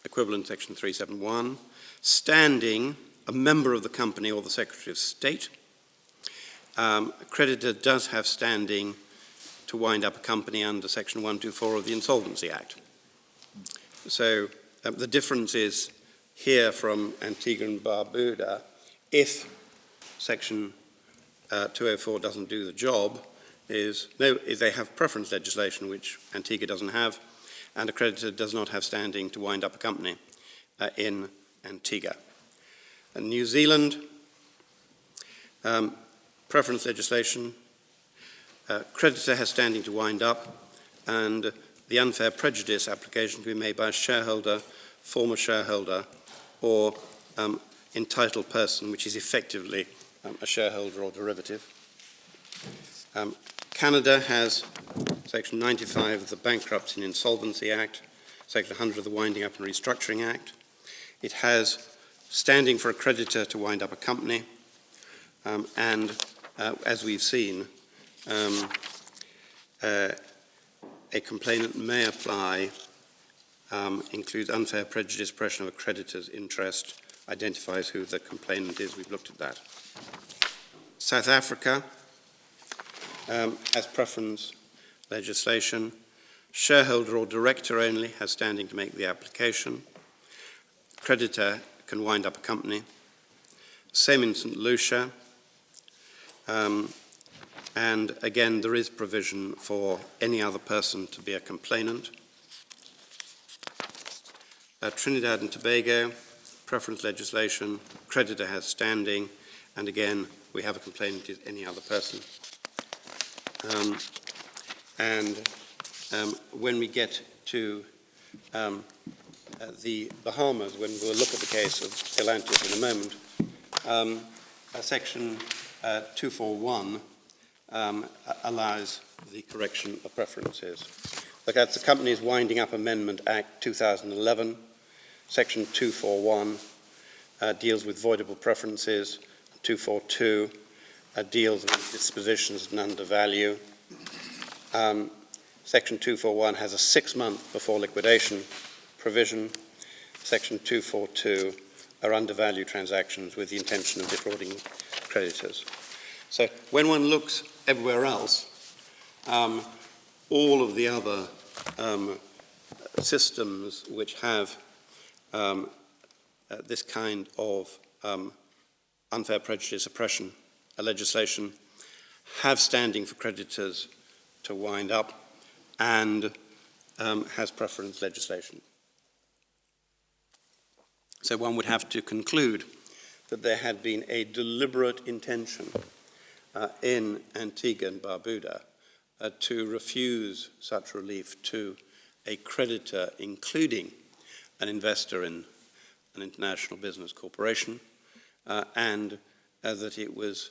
Equivalent Section 371. Standing, a member of the company or the Secretary of State. A creditor does have standing to wind up a company under Section 124 of the Insolvency Act. So the difference is here from Antigua and Barbuda, if Section 204 doesn't do the job, is they have preference legislation, which Antigua doesn't have, and a creditor does not have standing to wind up a company in Antigua. In New Zealand, preference legislation, creditor has standing to wind up, and the unfair prejudice application can be made by a shareholder, former shareholder, or entitled person, which is effectively a shareholder or derivative. Canada has Section 95 of the Bankruptcy and Insolvency Act, Section 100 of the Winding Up and Restructuring Act. It has standing for a creditor to wind up a company, and as we've seen, a complainant may apply, includes unfair prejudice, suppression of a creditor's interest, identifies who the complainant is. We've looked at that. South Africa has preference legislation. Shareholder or director only has standing to make the application. Creditor can wind up a company. Same in St. Lucia. And again, there is provision for any other person to be a complainant. Trinidad and Tobago, preference legislation, creditor has standing, and again, we have a complainant is any other person. When we get to the Bahamas, when we'll look at the case of Stellantis in a moment, Section 241 allows the correction of preferences. Look at the Companies Winding Up Amendment Act 2011. Section 241 deals with voidable preferences. 242 deals with dispositions and undervalue. Section 241 has a 6-month before liquidation provision. Section 242 are undervalue transactions with the intention of defrauding creditors. So when one looks everywhere else, all of the other systems which have this kind of unfair prejudice suppression legislation have standing for creditors to wind up and has preference legislation. So one would have to conclude that there had been a deliberate intention in Antigua and Barbuda to refuse such relief to a creditor, including an investor in an international business corporation, and that it was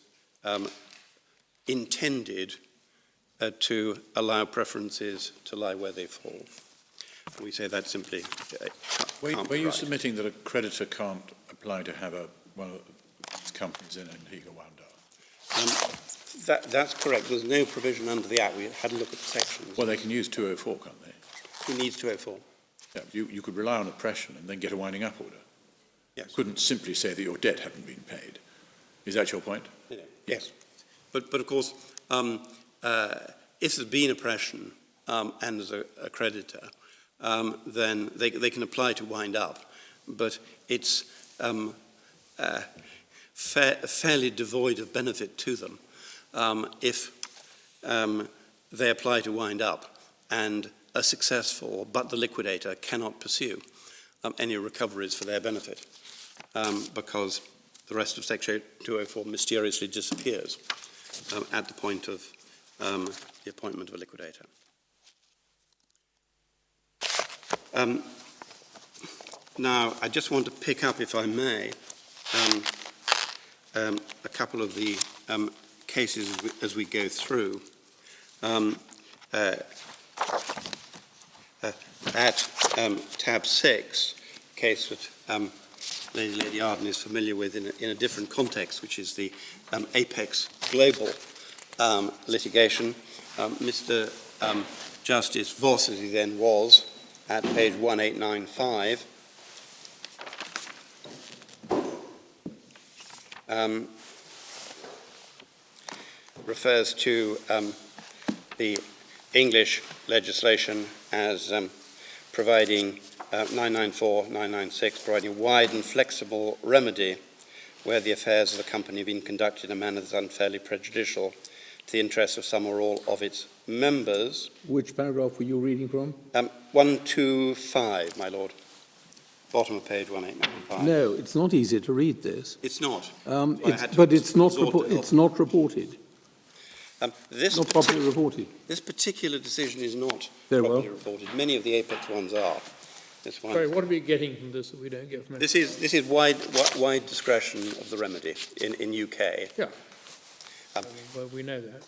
intended to allow preferences to lie where they fall. We say that simply Were you submitting that a creditor can't apply to have one of these companies in Antigua wound up? That's correct. There's no provision under the Act. We had a look at the sections. Well, they can use 204, can't they? Who needs 204? Yeah, you could rely on oppression and then get a winding up order. Yes. You couldn't simply say that your debt hadn't been paid. Is that your point? Yes. But of course, if there's been oppression and there's a creditor, then they can apply to wind up. But it's fairly devoid of benefit to them if they apply to wind up and are successful, but the liquidator cannot pursue any recoveries for their benefit because the rest of Section 204 mysteriously disappears at the point of the appointment of a liquidator. Now, I just want to pick up, if I may, a couple of the cases as we go through. At tab 6, a case that Lady Arden is familiar with in a different context, which is the Apex Global litigation. Mr. Justice Voss, as he then was, at page 1895, refers to the English legislation as providing 994-996, providing wide and flexible remedy where the affairs of the company have been conducted in a manner that is unfairly prejudicial to the interests of some or all of its members. Which paragraph were you reading from? 125, my lord. Bottom of page 1895. No, it's not easy to read this. It's not. It's not reported. This Not properly reported. This particular decision is not Very properly well. reported. Many of the Apex ones are. This one. Sorry, what are we getting from this that we don't get from it? This is wide discretion of the remedy in UK. Yeah. Well, we know that.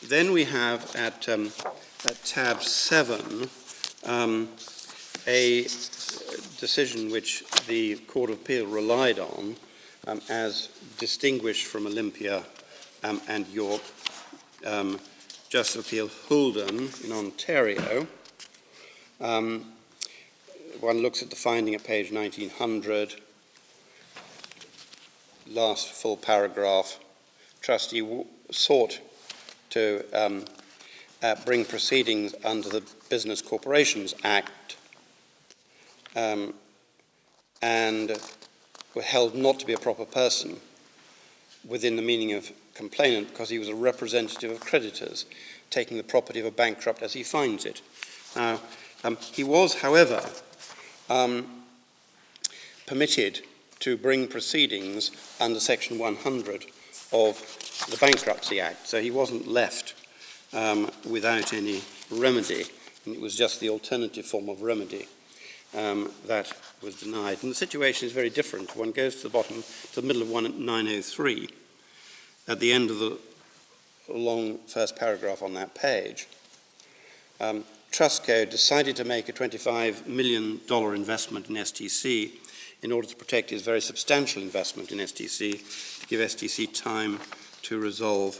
Then we have at tab 7 a decision which the Court of Appeal relied on as distinguished from Olympia and York. Justice of Appeal Hulden in Ontario. One looks at the finding at page 1900, last full paragraph. Trustee sought to bring proceedings under the Business Corporations Act and were held not to be a proper person within the meaning of complainant because he was a representative of creditors taking the property of a bankrupt as he finds it. Now, he was, however, permitted to bring proceedings under Section 100 of the Bankruptcy Act, so he wasn't left without any remedy, and it was just the alternative form of remedy that was denied. And the situation is very different. One goes to the bottom, to the middle of 1903, at the end of the long first paragraph on that page. Trustco decided to make a $25 million investment in STC in order to protect his very substantial investment in STC, to give STC time to resolve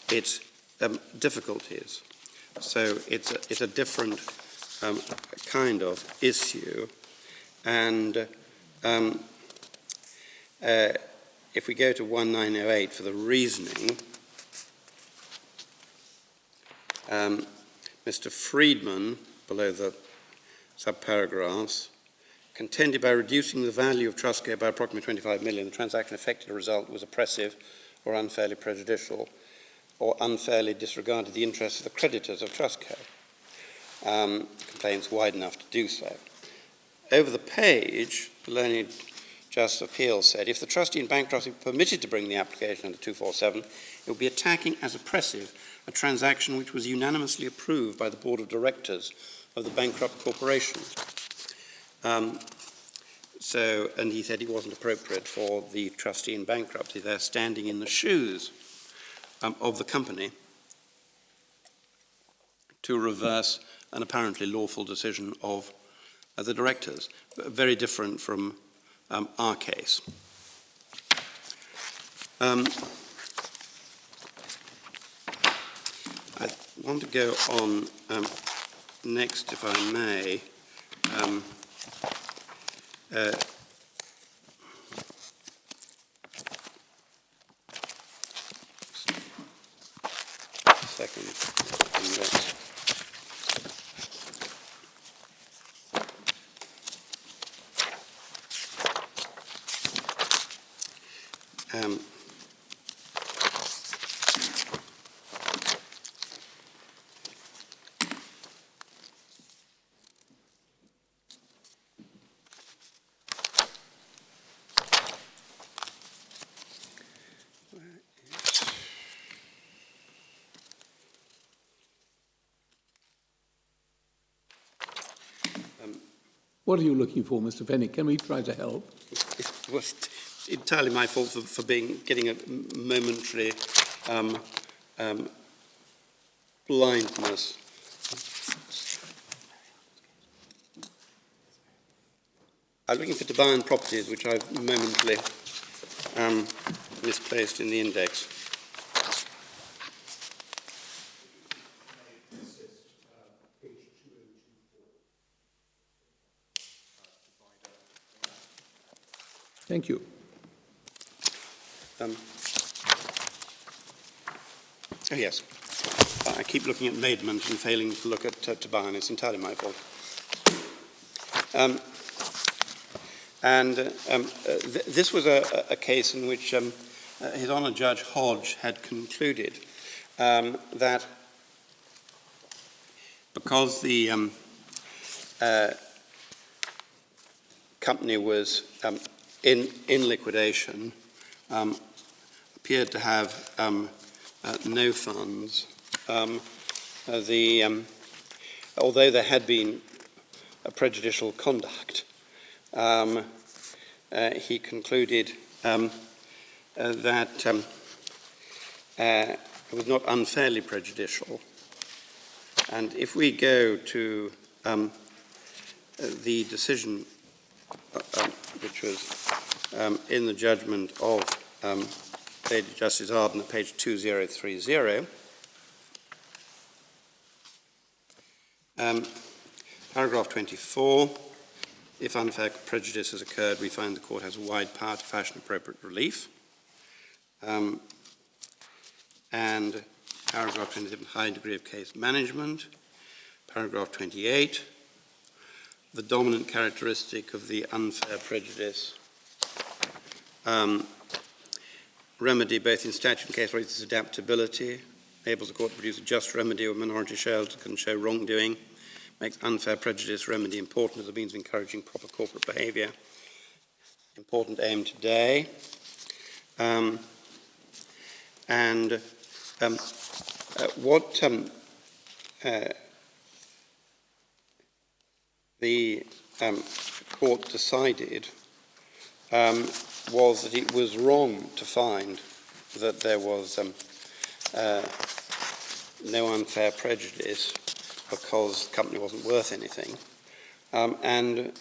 its difficulties. So it's a different kind of issue. And if we go to 1908 for the reasoning, Mr. Friedman, below the subparagraphs, contended by reducing the value of Trustco by approximately 25 million, the transaction affected a result was oppressive or unfairly prejudicial or unfairly disregarded the interests of the creditors of Trustco. Complaints wide enough to do so. Over the page, the learned Justice of Appeal said, if the trustee in bankruptcy were permitted to bring the application under 247, it would be attacking as oppressive a transaction which was unanimously approved by the Board of Directors of the bankrupt corporation. And he said it wasn't appropriate for the trustee in bankruptcy there standing in the shoes of the company to reverse an apparently lawful decision of the directors. Very different from our case. I want to go on next, if I may, second. What are you looking for, Mr. Fennick? Can we try to help? It was entirely my fault for getting a momentary blindness. I'm looking for Dubai properties, which I've momentarily misplaced in the index. Thank you. Oh, yes. I keep looking at Maidment and failing to look at Dubai. It's entirely my fault. This was a case in which His Honour Judge Hodge had concluded that because the company was in liquidation, appeared to have no funds, although there had been a prejudicial conduct, he concluded that it was not unfairly prejudicial. And if we go to the decision which was in the judgment of Lady Justice Arden at page 2030, paragraph 24, if unfair prejudice has occurred, we find the court has wide power to fashion appropriate relief. And paragraph 27, high degree of case management. Paragraph 28, the dominant characteristic of the unfair prejudice remedy, both in statute and case law, is adaptability, enables the court to produce a just remedy where minority shareholders can show wrongdoing, makes unfair prejudice remedy important as a means of encouraging proper corporate behaviour. Important aim today. What the court decided was that it was wrong to find that there was no unfair prejudice because the company wasn't worth anything, and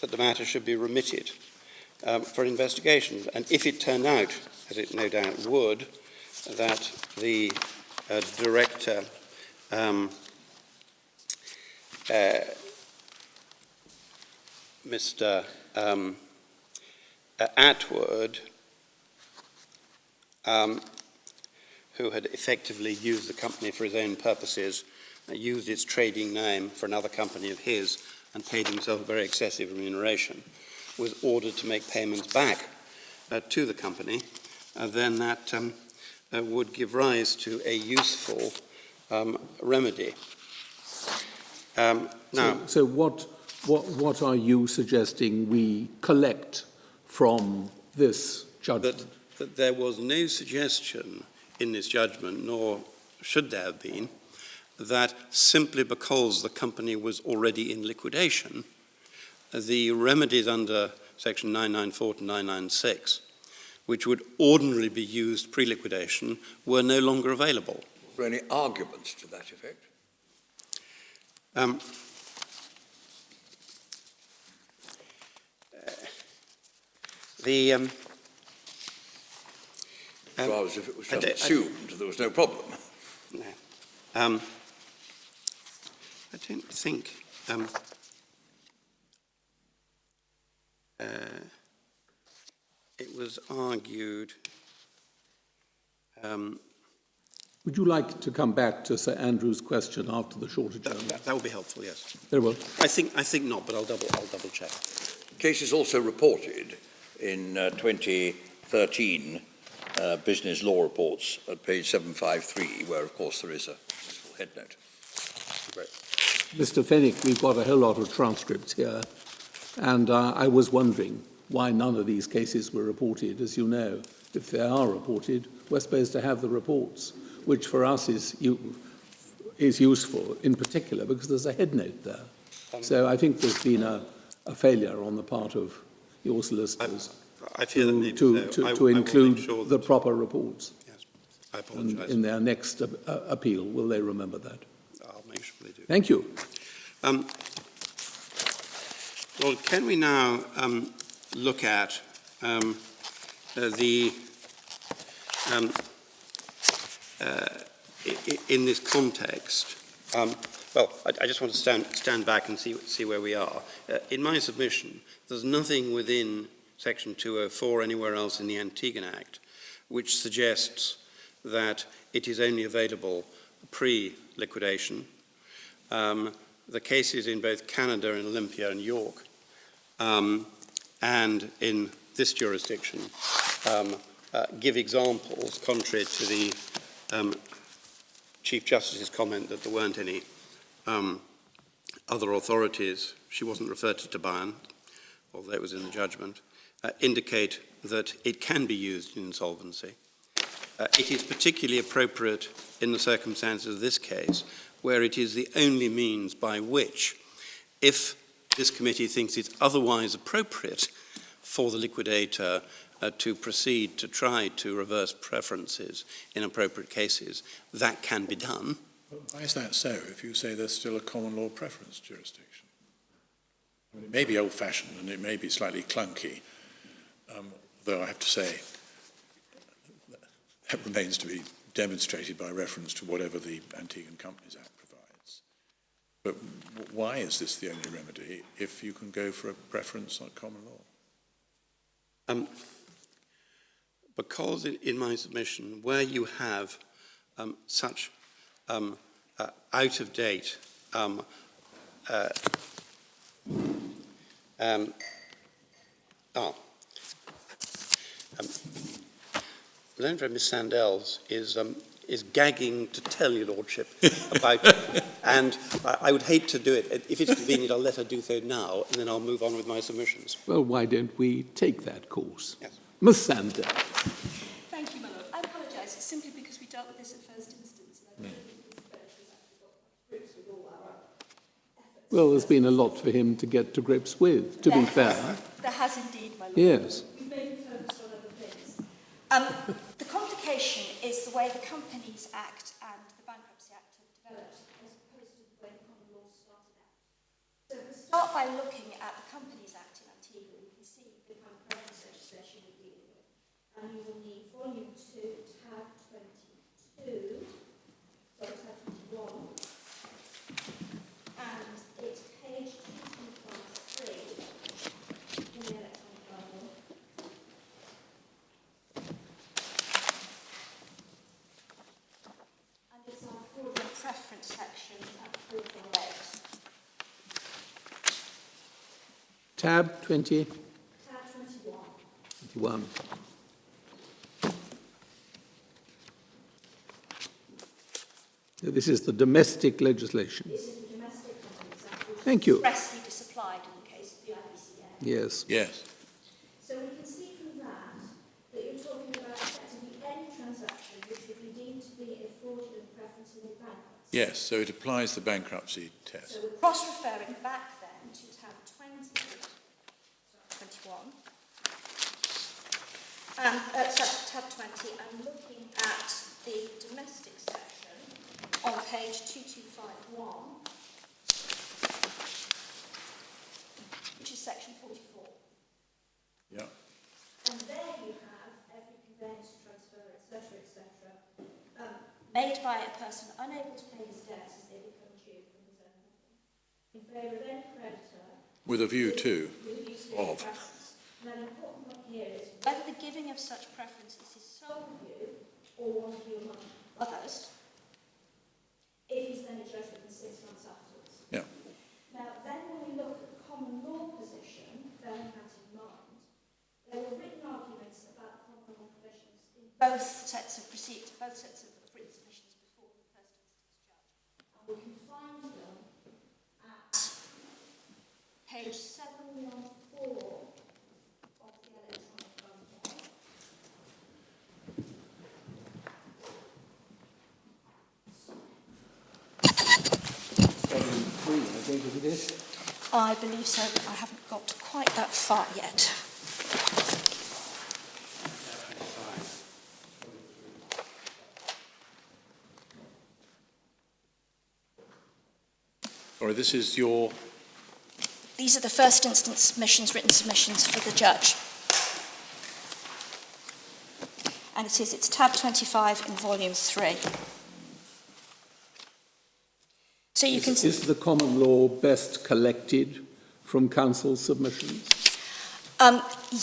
that the matter should be remitted for investigation. And if it turned out, as it no doubt would, that the director Mr. Atwood, who had effectively used the company for his own purposes, used its trading name for another company of his and paid himself a very excessive remuneration, was ordered to make payments back to the company, then that would give rise to a useful remedy. So what are you suggesting we collect from this judgment? That there was no suggestion in this judgment, nor should there have been, that simply because the company was already in liquidation, the remedies under section 994 to 996, which would ordinarily be used pre-liquidation, were no longer available. Were there any arguments to that effect? Well, as if it was just assumed there was no problem. No. I don't think it was argued. Would you like to come back to Sir Andrew's question after the short adjournment? That would be helpful, yes. Very well. I think not, but I'll double check. The case is also reported in 2013 business law reports at page 753, where, of course, there is a useful headnote. Great. Mr. Fennick, we've got a whole lot of transcripts here, and I was wondering why none of these cases were reported. As you know, if they are reported, we're supposed to have the reports, which for us is useful, in particular, because there's a headnote there. So I think there's been a failure on the part of your solicitors I fear that maybe to so. I will include make sure the that- proper reports. Yes, I And apologise. in their next appeal, will they remember that? I'll make sure they do. Thank you. Well, can we now look at in this context? Well, I just want to stand back and see where we are. In my submission, there's nothing within Section 204 anywhere else in the Antigone Act which suggests that it is only available pre-liquidation. The cases in both Canada and Olympia and York and in this jurisdiction give examples, contrary to the Chief Justice's comment that there weren't any other authorities, she wasn't referred to Bayern, although it was in the judgment, indicate that it can be used in insolvency. It is particularly appropriate in the circumstances of this case, where it is the only means by which, if this committee thinks it's otherwise appropriate for the liquidator to proceed to try to reverse preferences in appropriate cases, that can be done. Why is that so, if you say there's still a common law preference jurisdiction? I mean, it may be old-fashioned and it may be slightly clunky, though I have to say that remains to be demonstrated by reference to whatever the Antigone Companies Act provides. But why is this the only remedy if you can go for a preference on common law? Because in my submission, where you have such out-of-date Miss Sandels is gagging to tell your lordship about it, and I would hate to do it. If it's convenient, I'll let her do so now, and then I'll move on with my submissions. Well, why don't we take that course? Yes. Ms. Sanders. Thank you, my lord. I apologise. It's simply because we dealt with this at first instance. And I don't think this has actually got grips with all our efforts. Well, there's been a lot for him to get to grips with, to be fair. There has indeed, my lord. Yes. We've made him focus on other things. The complication is the way the Companies Act and the Bankruptcy Act have developed, as opposed to the way the common law started out. So if we start by looking at the Companies Act in Antigua, we can see the kind of preference legislation we're dealing with. And you will need Volume 2, Tab 22, sorry, Tab 21, and it's page 253 in the electronic Bible. And it's our fraudulent preference section at 448. Tab 20, Tab 21. 21. This is the domestic legislation. This is the Domestic Companies Act, which Thank is you. expressly disapplied in the case of the IBCA. Yes. Yes. So we can see from that that you're talking about effectively any transaction which would be deemed to be a fraudulent preference in the bankruptcy. Yes, so it applies the bankruptcy test. So we're cross-referring back then to tab 21, and tab 20, and looking at the domestic section on page 2251, which is section 44. Yeah. And there you have every conveyance, transfer, etc., made by a person unable to pay his debts as they become due from his own company, in favour of any creditor. With a view to With a view to of. preference. Now, the important point here is whether the giving of such preference is his sole view or one view among others, if he's then adjudged within 6 months afterwards. Yeah. Now, then when we look at the common law position, bearing that in mind, there were written arguments about the common law provisions in both sets of proceedings, both sets of written submissions before the first instance judge. And we can find them at page 714 of the electronic Bible. I think it is. I believe so, but I haven't got quite that far yet. Sorry, this is your... These are the first instance submissions, written submissions for the judge. And it's tab 25 in volume 3. So you can... Is the common law best collected from council submissions?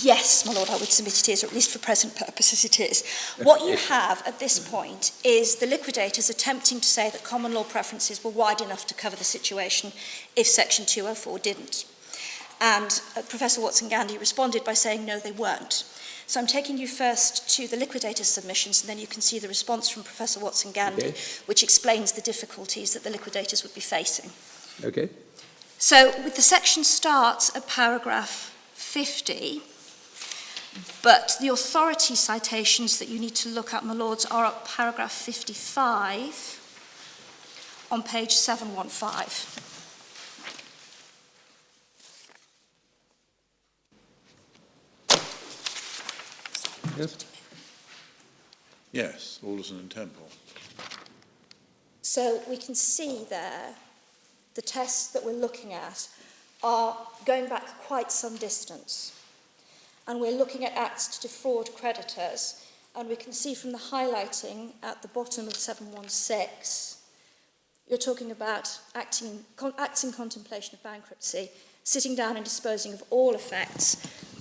Yes, my lord, I would submit it is, or at least for present purposes it is. What you have at this point is the liquidators attempting to say that common law preferences were wide enough to cover the situation if Section 204 didn't. And Professor Watson-Gandy responded by saying no, they weren't. So I'm taking you first to the liquidators' submissions, and then you can see the response from Professor Watson-Gandy, which explains the difficulties that the liquidators would be facing. Okay. So with the section starts at paragraph 50, but the authority citations that you need to look at, my lords, are at paragraph 55 on page 715. Yes. Yes, Alderson and Temple. So we can see there the tests that we're looking at are going back quite some distance. And we're looking at acts to defraud creditors, and we can see from the highlighting at the bottom of 716, you're talking about acts in contemplation of bankruptcy, sitting down and disposing of all effects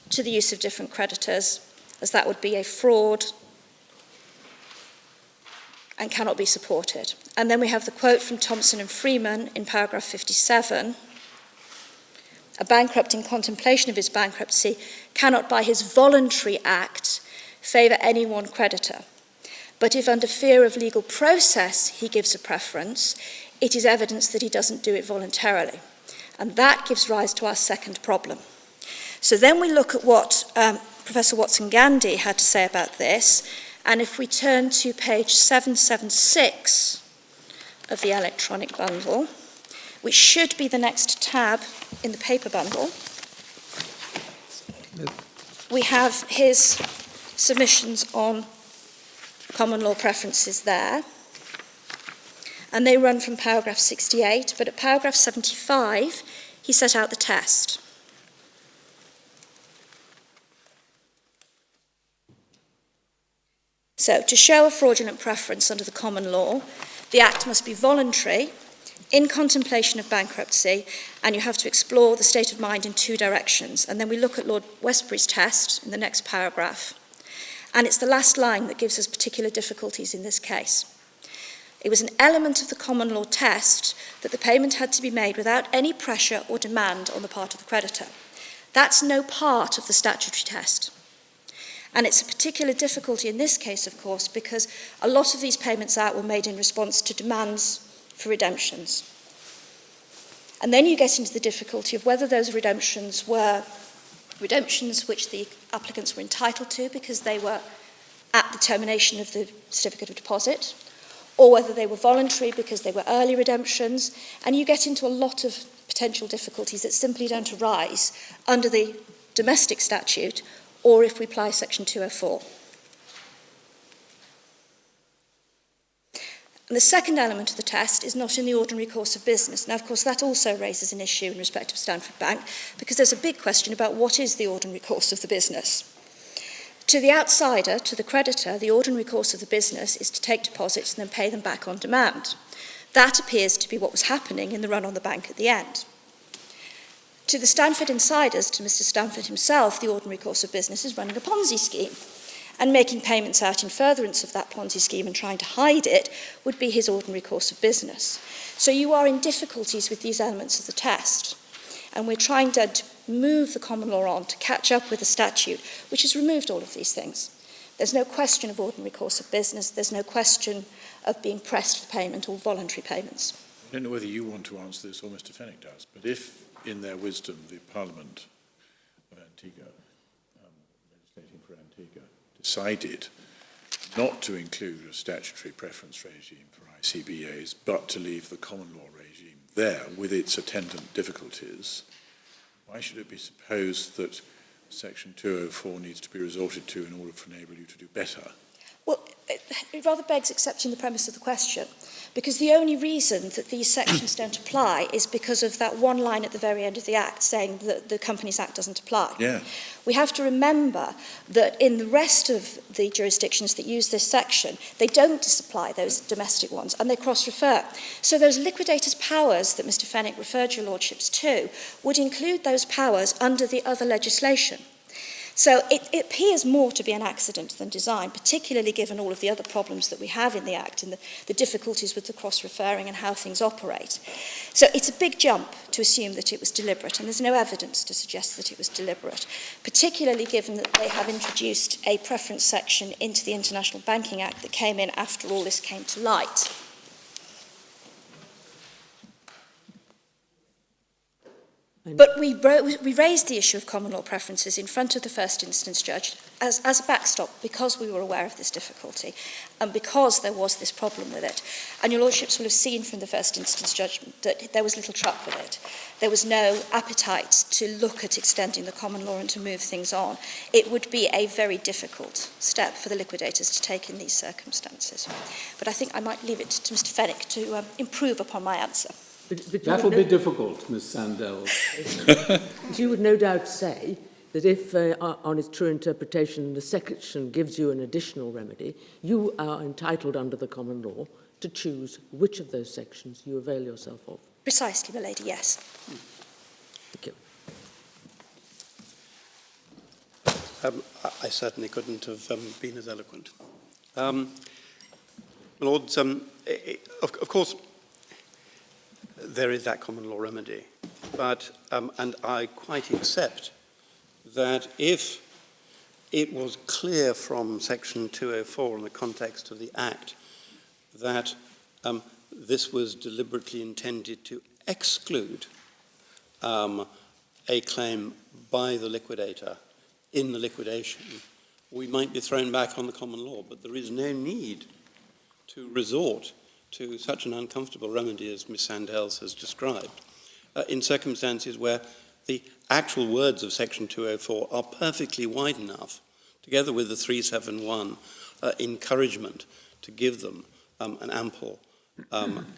to the use of different creditors, as that would be a fraud and cannot be supported. And then we have the quote from Thompson and Freeman in paragraph 57. A bankrupt in contemplation of his bankruptcy cannot by his voluntary act favour any one creditor. But if under fear of legal process he gives a preference, it is evidence that he doesn't do it voluntarily. And that gives rise to our second problem. So then we look at what Professor Watson-Gandy had to say about this, and if we turn to page 776 of the electronic bundle, which should be the next tab in the paper bundle, we have his submissions on common law preferences there, and they run from paragraph 68, but at paragraph 75 he set out the test. So, to show a fraudulent preference under the common law, the act must be voluntary, in contemplation of bankruptcy, and you have to explore the state of mind in two directions. And then we look at Lord Westbury's test in the next paragraph. And it's the last line that gives us particular difficulties in this case. It was an element of the common law test that the payment had to be made without any pressure or demand on the part of the creditor. That's no part of the statutory test. And it's a particular difficulty in this case, of course, because a lot of these payments out were made in response to demands for redemptions. And then you get into the difficulty of whether those redemptions were redemptions which the applicants were entitled to because they were at the termination of the certificate of deposit, or whether they were voluntary because they were early redemptions. And you get into a lot of potential difficulties that simply don't arise under the domestic statute or if we apply Section 204. And the second element of the test is not in the ordinary course of business. Now, of course, that also raises an issue in respect of Stanford Bank, because there's a big question about what is the ordinary course of the business. To the outsider, to the creditor, the ordinary course of the business is to take deposits and then pay them back on demand. That appears to be what was happening in the run on the bank at the end. To the Stanford insiders, to Mr. Stanford himself, the ordinary course of business is running a Ponzi scheme. And making payments out in furtherance of that Ponzi scheme and trying to hide it would be his ordinary course of business. So you are in difficulties with these elements of the test. And we're trying to move the common law on to catch up with the statute, which has removed all of these things. There's no question of ordinary course of business. There's no question of being pressed for payment or voluntary payments. I don't know whether you want to answer this or Mr. Fenwick does, but if, in their wisdom, the Parliament of Antigua, legislating for Antigua, decided not to include a statutory preference regime for ICBAs, but to leave the common law regime there with its attendant difficulties, Why should it be supposed that Section 204 needs to be resorted to in order to enable you to do better? Well, it rather begs accepting the premise of the question, because the only reason that these sections don't apply is because of that one line at the very end of the Act saying that the Companies Act doesn't apply. Yeah. We have to remember that in the rest of the jurisdictions that use this section, they don't disapply those domestic ones, and they cross-refer. So those liquidators' powers that Mr. Fenwick referred your lordships to would include those powers under the other legislation. So it appears more to be an accident than design, particularly given all of the other problems that we have in the Act and the difficulties with the cross-referring and how things operate. So it's a big jump to assume that it was deliberate, and there's no evidence to suggest that it was deliberate, particularly given that they have introduced a preference section into the International Banking Act that came in after all this came to light. But we raised the issue of common law preferences in front of the first instance judge as a backstop because we were aware of this difficulty and because there was this problem with it. And your lordships will have seen from the first instance judgment that there was little truck with it. There was no appetite to look at extending the common law and to move things on. It would be a very difficult step for the liquidators to take in these circumstances. But I think I might leave it to Mr. Fenwick to improve upon my answer. But that will be difficult, Ms. Sandell. But you would no doubt say that if, on its true interpretation, the section gives you an additional remedy, you are entitled under the common law to choose which of those sections you avail yourself of. Precisely, my lady, yes. Thank you. I certainly couldn't have been as eloquent. Lords, of course, there is that common law remedy, but, and I quite accept that if it was clear from Section 204 in the context of the Act that this was deliberately intended to exclude a claim by the liquidator in the liquidation, we might be thrown back on the common law, but there is no need to resort to such an uncomfortable remedy as Ms. Sandels has described, in circumstances where the actual words of Section 204 are perfectly wide enough, together with the 371 encouragement to give them an ample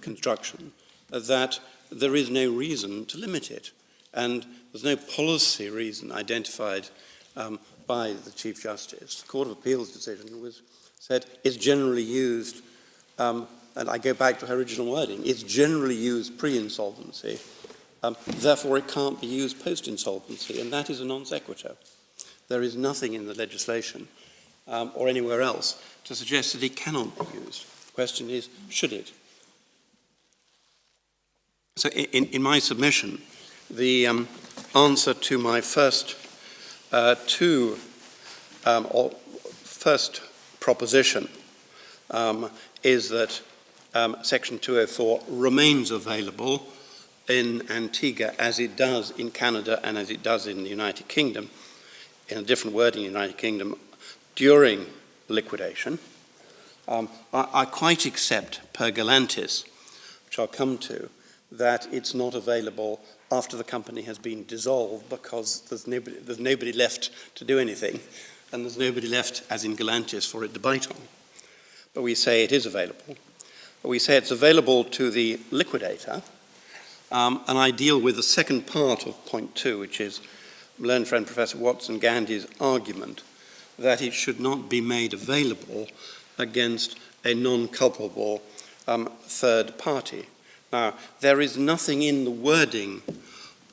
construction, that there is no reason to limit it. And there's no policy reason identified by the Chief Justice. The Court of Appeal's decision was said it's generally used, and I go back to her original wording, it's generally used pre-insolvency, therefore it can't be used post-insolvency, and that is a non sequitur. There is nothing in the legislation or anywhere else to suggest that it cannot be used. The question is, should it? So in my submission, the answer to my first first proposition is that Section 204 remains available in Antigua as it does in Canada and as it does in the United Kingdom, in a different wording in the United Kingdom, during liquidation. I quite accept per galantis, which I'll come to, that it's not available after the company has been dissolved because there's nobody left to do anything, and there's nobody left, as in galantis, for it to bite on. But we say it is available. We say it's available to the liquidator, and I deal with the second part of point 2, which is my learned friend Professor Watson-Gandy's argument that it should not be made available against a non-culpable third party. Now, there is nothing in the wording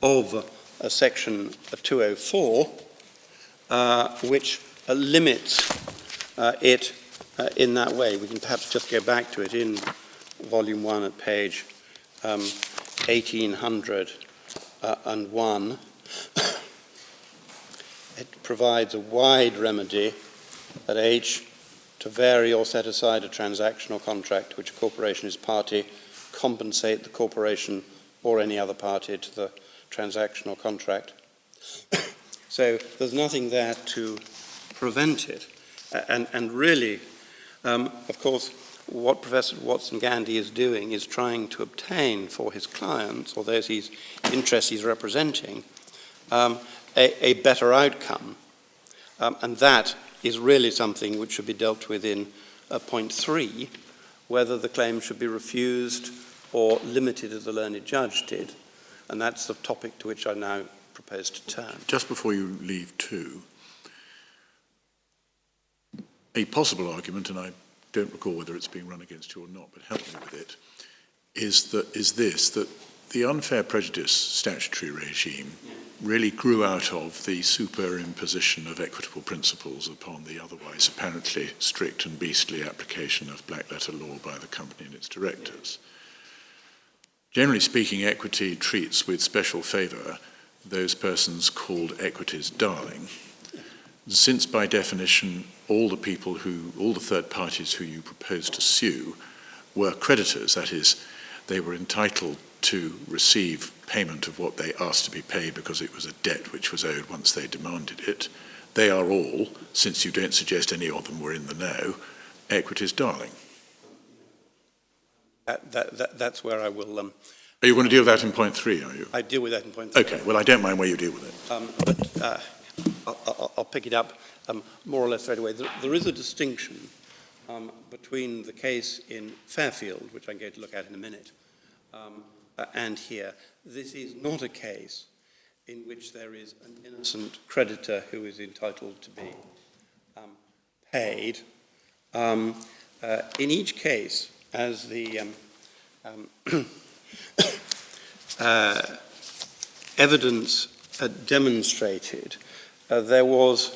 of Section 204 which limits it in that way. We can perhaps just go back to it in Volume 1 at page 1801. It provides a wide remedy at H to vary or set aside a transaction or contract to which a corporation is party, compensate the corporation or any other party to the transaction or contract. So there's nothing there to prevent it. And really, of course, what Professor Watson-Gandy is doing is trying to obtain for his clients, or those interests he's representing, a better outcome. And that is really something which should be dealt with in point 3, whether the claim should be refused or limited as the learned judge did. And that's the topic to which I now propose to turn. Just before you leave 2, a possible argument, and I don't recall whether it's being run against you or not, but help me with it, is that the unfair prejudice statutory regime really grew out of the superimposition of equitable principles upon the otherwise apparently strict and beastly application of black letter law by the company and its directors. Generally speaking, equity treats with special favour those persons called equity's darling, since by definition all the third parties who you propose to sue were creditors, that is, they were entitled to receive payment of what they asked to be paid because it was a debt which was owed once they demanded it. They are all, since you don't suggest any of them were in the know, equity's darling. That's where I will... Are you going to deal with that in point 3, are you? I deal with that in point 3. Okay, well, I don't mind where you deal with it. But I'll pick it up more or less straight away. There is a distinction between the case in Fairfield, which I'm going to look at in a minute, and here. This is not a case in which there is an innocent creditor who is entitled to be paid. In each case, as the evidence demonstrated, there was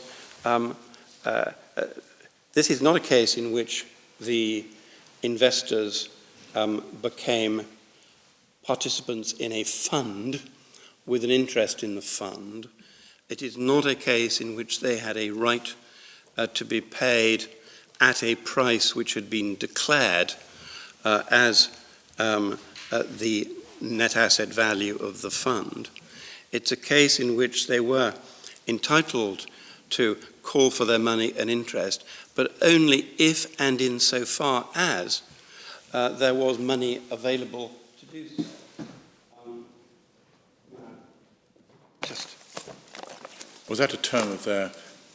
this is not a case in which the investors became participants in a fund with an interest in the fund. It is not a case in which they had a right to be paid at a price which had been declared as the net asset value of the fund. It's a case in which they were entitled to call for their money and interest, but only if and insofar as there was money available to do so. Was that a term of their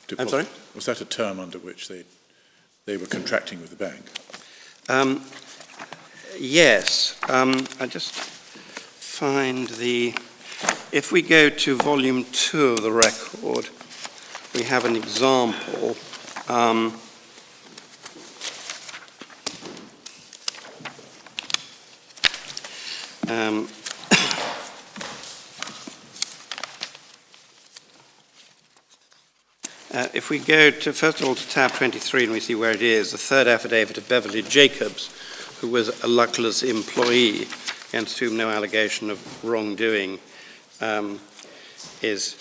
deposit? I'm sorry? Was that a term under which they were contracting with the bank? Yes. I just find if we go to volume 2 of the record, we have an example. If we go to, first of all, to tab 23 and we see where it is, the third affidavit of Beverly Jacobs, who was a luckless employee against whom no allegation of wrongdoing is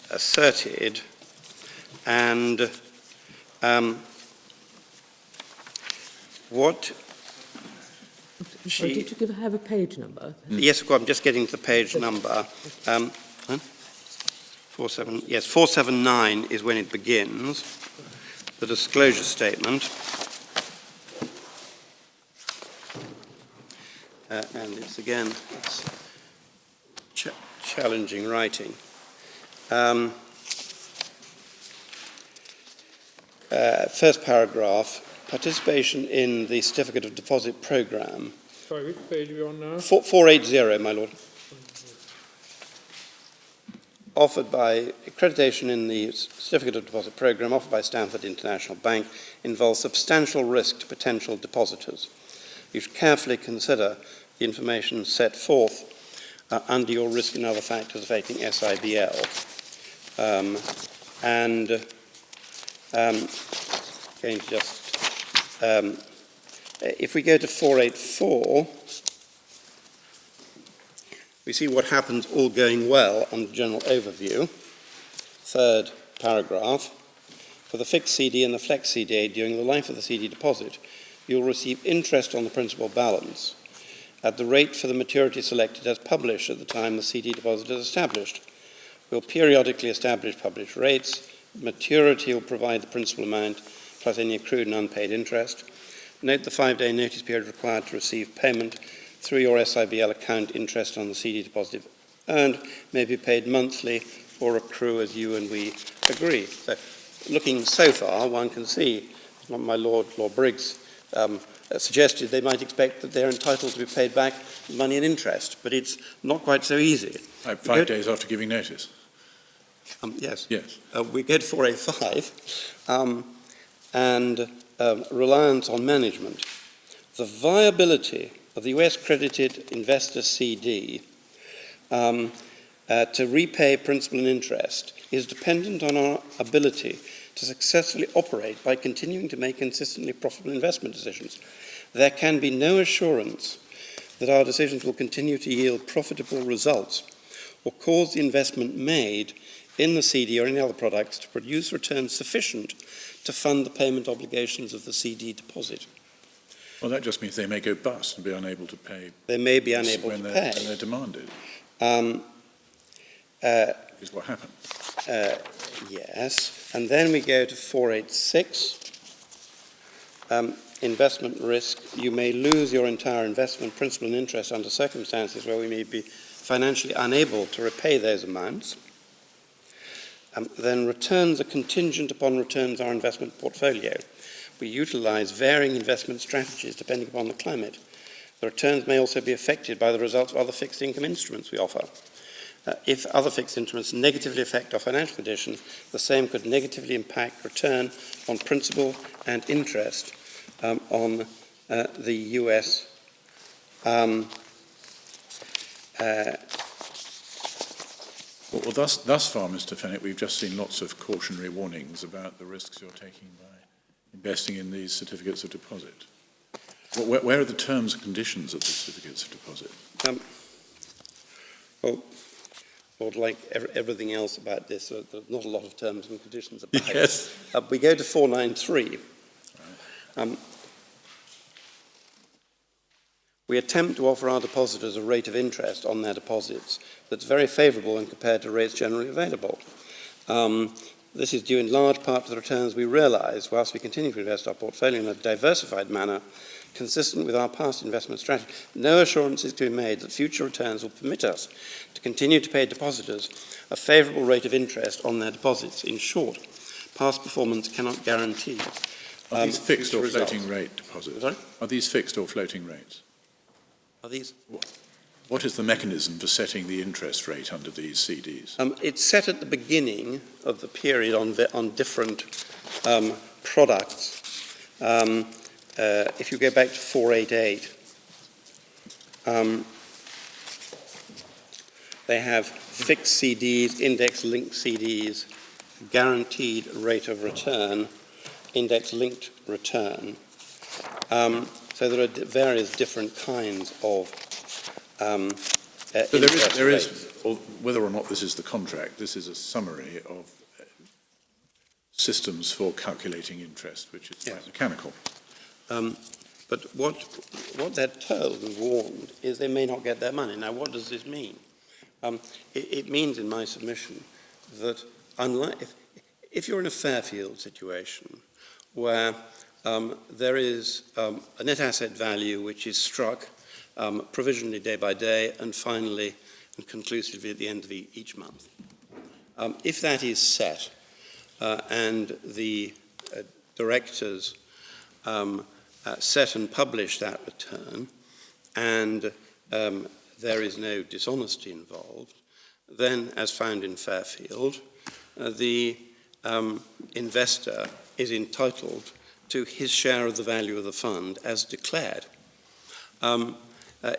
asserted, and what Did you have a page number? Yes, of course, I'm just getting to the page number. 479 is when it begins, the disclosure statement. And it's challenging writing. First paragraph, participation in the certificate of deposit program. Sorry, which page are we on now? 480, my lord. Offered by accreditation in the certificate of deposit program offered by Stanford International Bank involves substantial risk to potential depositors. You should carefully consider the information set forth under your risk and other factors affecting SIBL. Going to just, if we go to 484, we see what happens all going well on the general overview. Third paragraph. For the fixed CD and the flex CD during the life of the CD deposit, you will receive interest on the principal balance at the rate for the maturity selected as published at the time the CD deposit is established. We'll periodically establish published rates. Maturity will provide the principal amount plus any accrued and unpaid interest. Note the 5-day notice period required to receive payment through your SIBL account interest on the CD deposit earned may be paid monthly or accrue as you and we agree. So looking so far, one can see, my Lord Briggs suggested they might expect that they're entitled to be paid back money and interest, but it's not quite so easy. 5 days after giving notice? Yes. Yes. We go to 4A5, and reliance on management. The viability of the US-credited investor CD to repay principal and interest is dependent on our ability to successfully operate by continuing to make consistently profitable investment decisions. There can be no assurance that our decisions will continue to yield profitable results or cause the investment made in the CD or any other products to produce returns sufficient to fund the payment obligations of the CD deposit. Well, that just means they may go bust and be unable to pay. They may be unable to pay. When they're demanded. Is what happened. Yes. And then we go to 486. Investment risk. You may lose your entire investment principal and interest under circumstances where we may be financially unable to repay those amounts. Then returns are contingent upon returns our investment portfolio. We utilize varying investment strategies depending upon the climate. The returns may also be affected by the results of other fixed income instruments we offer. If other fixed instruments negatively affect our financial condition, the same could negatively impact return on principal and interest on the US Well, thus far, Mr. Fenwick, we've just seen lots of cautionary warnings about the risks you're taking by investing in these certificates of deposit. Where are the terms and conditions of the certificates of deposit? Well, like everything else about this, there's not a lot of terms and conditions about it. Yes. We go to 493. Right. We attempt to offer our depositors a rate of interest on their deposits that's very favourable when compared to rates generally available. This is due in large part to the returns we realise whilst we continue to invest our portfolio in a diversified manner consistent with our past investment strategy. No assurance is to be made that future returns will permit us to continue to pay depositors a favourable rate of interest on their deposits. In short, past performance cannot guarantee. Are these fixed or results. floating rate deposits? Sorry? Are these fixed or floating rates? Are these? What is the mechanism for setting the interest rate under these CDs? It's set at the beginning of the period on different products. If you go back to 488, they have fixed CDs, index-linked CDs, guaranteed rate of return, index-linked return. So there are various different kinds of So there is, whether or not this is the contract, this is a summary of systems for calculating interest, which is quite mechanical. But what they're told and warned is they may not get their money. Now, what does this mean? It means, in my submission, that unlike if you're in a Fairfield situation where there is a net asset value which is struck provisionally day by day and finally and conclusively at the end of each month. If that is set and the directors set and publish that return and there is no dishonesty involved, then, as found in Fairfield, the investor is entitled to his share of the value of the fund as declared.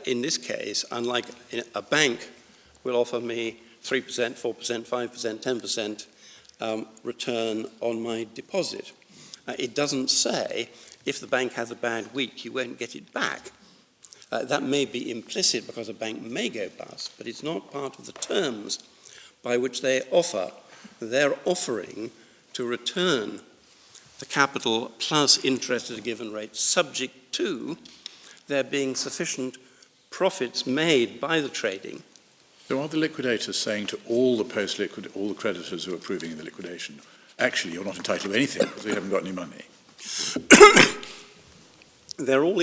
In this case, unlike a bank will offer me 3%, 4%, 5%, 10% return on my deposit. It doesn't say if the bank has a bad week, you won't get it back. That may be implicit because a bank may go bust, but it's not part of the terms by which they offer. They're offering to return the capital plus interest at a given rate, subject to there being sufficient profits made by the trading. So are the liquidators saying to all the creditors who are approving in the liquidation, actually you're not entitled to anything because we haven't got any money? They're all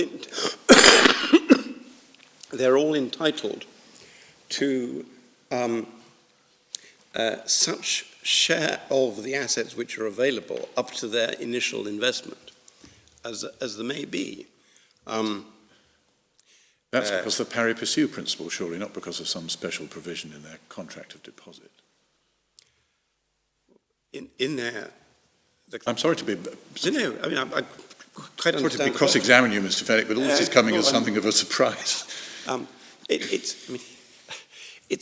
they're all entitled to such share of the assets which are available up to their initial investment as there may be. That's because of the pari passu principle, surely, not because of some special provision in their contract of deposit. In their... I'm sorry to be... No, I mean, I quite understand... Sorry to be cross-examining you, Mr. Fenwick, but all this is coming as something of a surprise. It's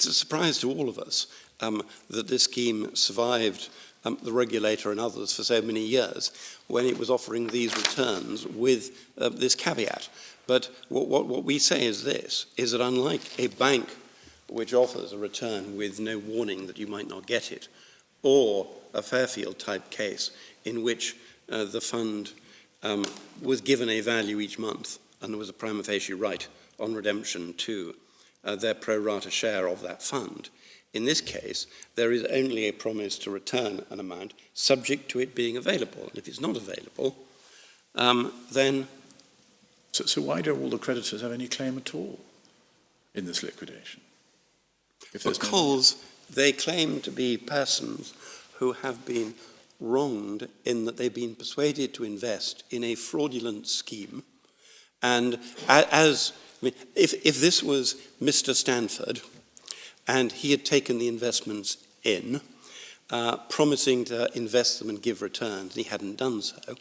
a surprise to all of us that this scheme survived the regulator and others for so many years when it was offering these returns with this caveat. But what we say is this, is that unlike a bank which offers a return with no warning that you might not get it, or a Fairfield type case in which the fund was given a value each month and there was a prima facie right on redemption to their pro rata share of that fund. In this case, there is only a promise to return an amount subject to it being available. And if it's not available, then... So why don't all the creditors have any claim at all in this liquidation? Because they claim to be persons who have been wronged in that they've been persuaded to invest in a fraudulent scheme. And if this was Mr. Stanford and he had taken the investments in, promising to invest them and give returns, and he hadn't done so,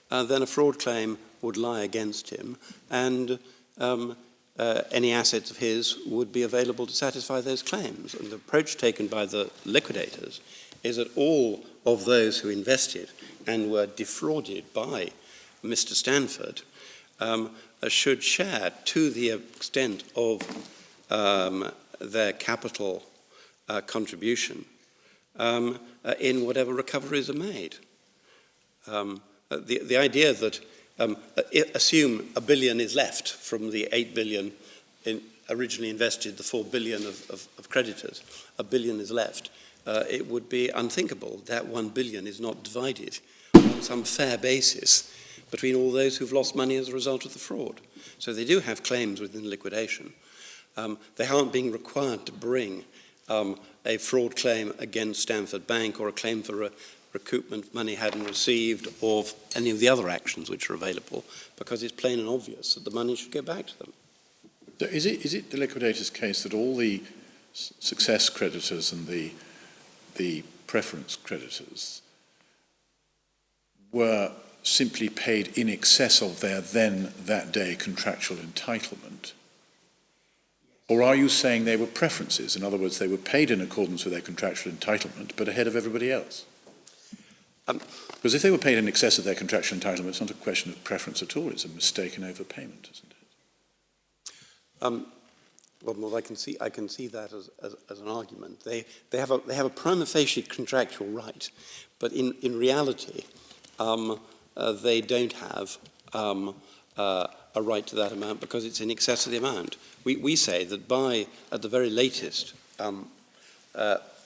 then a fraud claim would lie against him, and any assets of his would be available to satisfy those claims. And the approach taken by the liquidators is that all of those who invested and were defrauded by Mr. Stanford should share to the extent of their capital contribution in whatever recoveries are made. The idea that assume $1 billion is left from the 8 billion originally invested, the 4 billion of creditors, $1 billion is left. It would be unthinkable that 1 billion is not divided on some fair basis between all those who've lost money as a result of the fraud. So they do have claims within liquidation. They aren't being required to bring a fraud claim against Stanford Bank or a claim for recoupment money hadn't received, or any of the other actions which are available, because it's plain and obvious that the money should go back to them. So is it the liquidator's case that all the success creditors and the preference creditors were simply paid in excess of their then, that day, contractual entitlement? Or are you saying they were preferences? In other words, they were paid in accordance with their contractual entitlement, but ahead of everybody else? Because if they were paid in excess of their contractual entitlement, it's not a question of preference at all. It's a mistaken overpayment, isn't it? Well, I can see that as an argument. They have a prima facie contractual right, but in reality, they don't have a right to that amount because it's in excess of the amount. We say that at the very latest,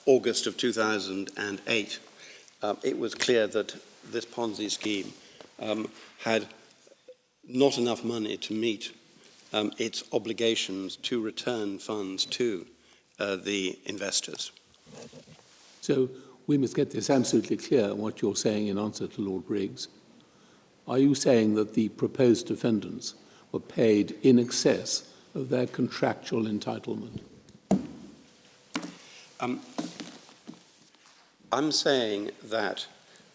August of 2008, it was clear that this Ponzi scheme had not enough money to meet its obligations to return funds to the investors. So we must get this absolutely clear, what you're saying in answer to Lord Briggs. Are you saying that the proposed defendants were paid in excess of their contractual entitlement? I'm saying that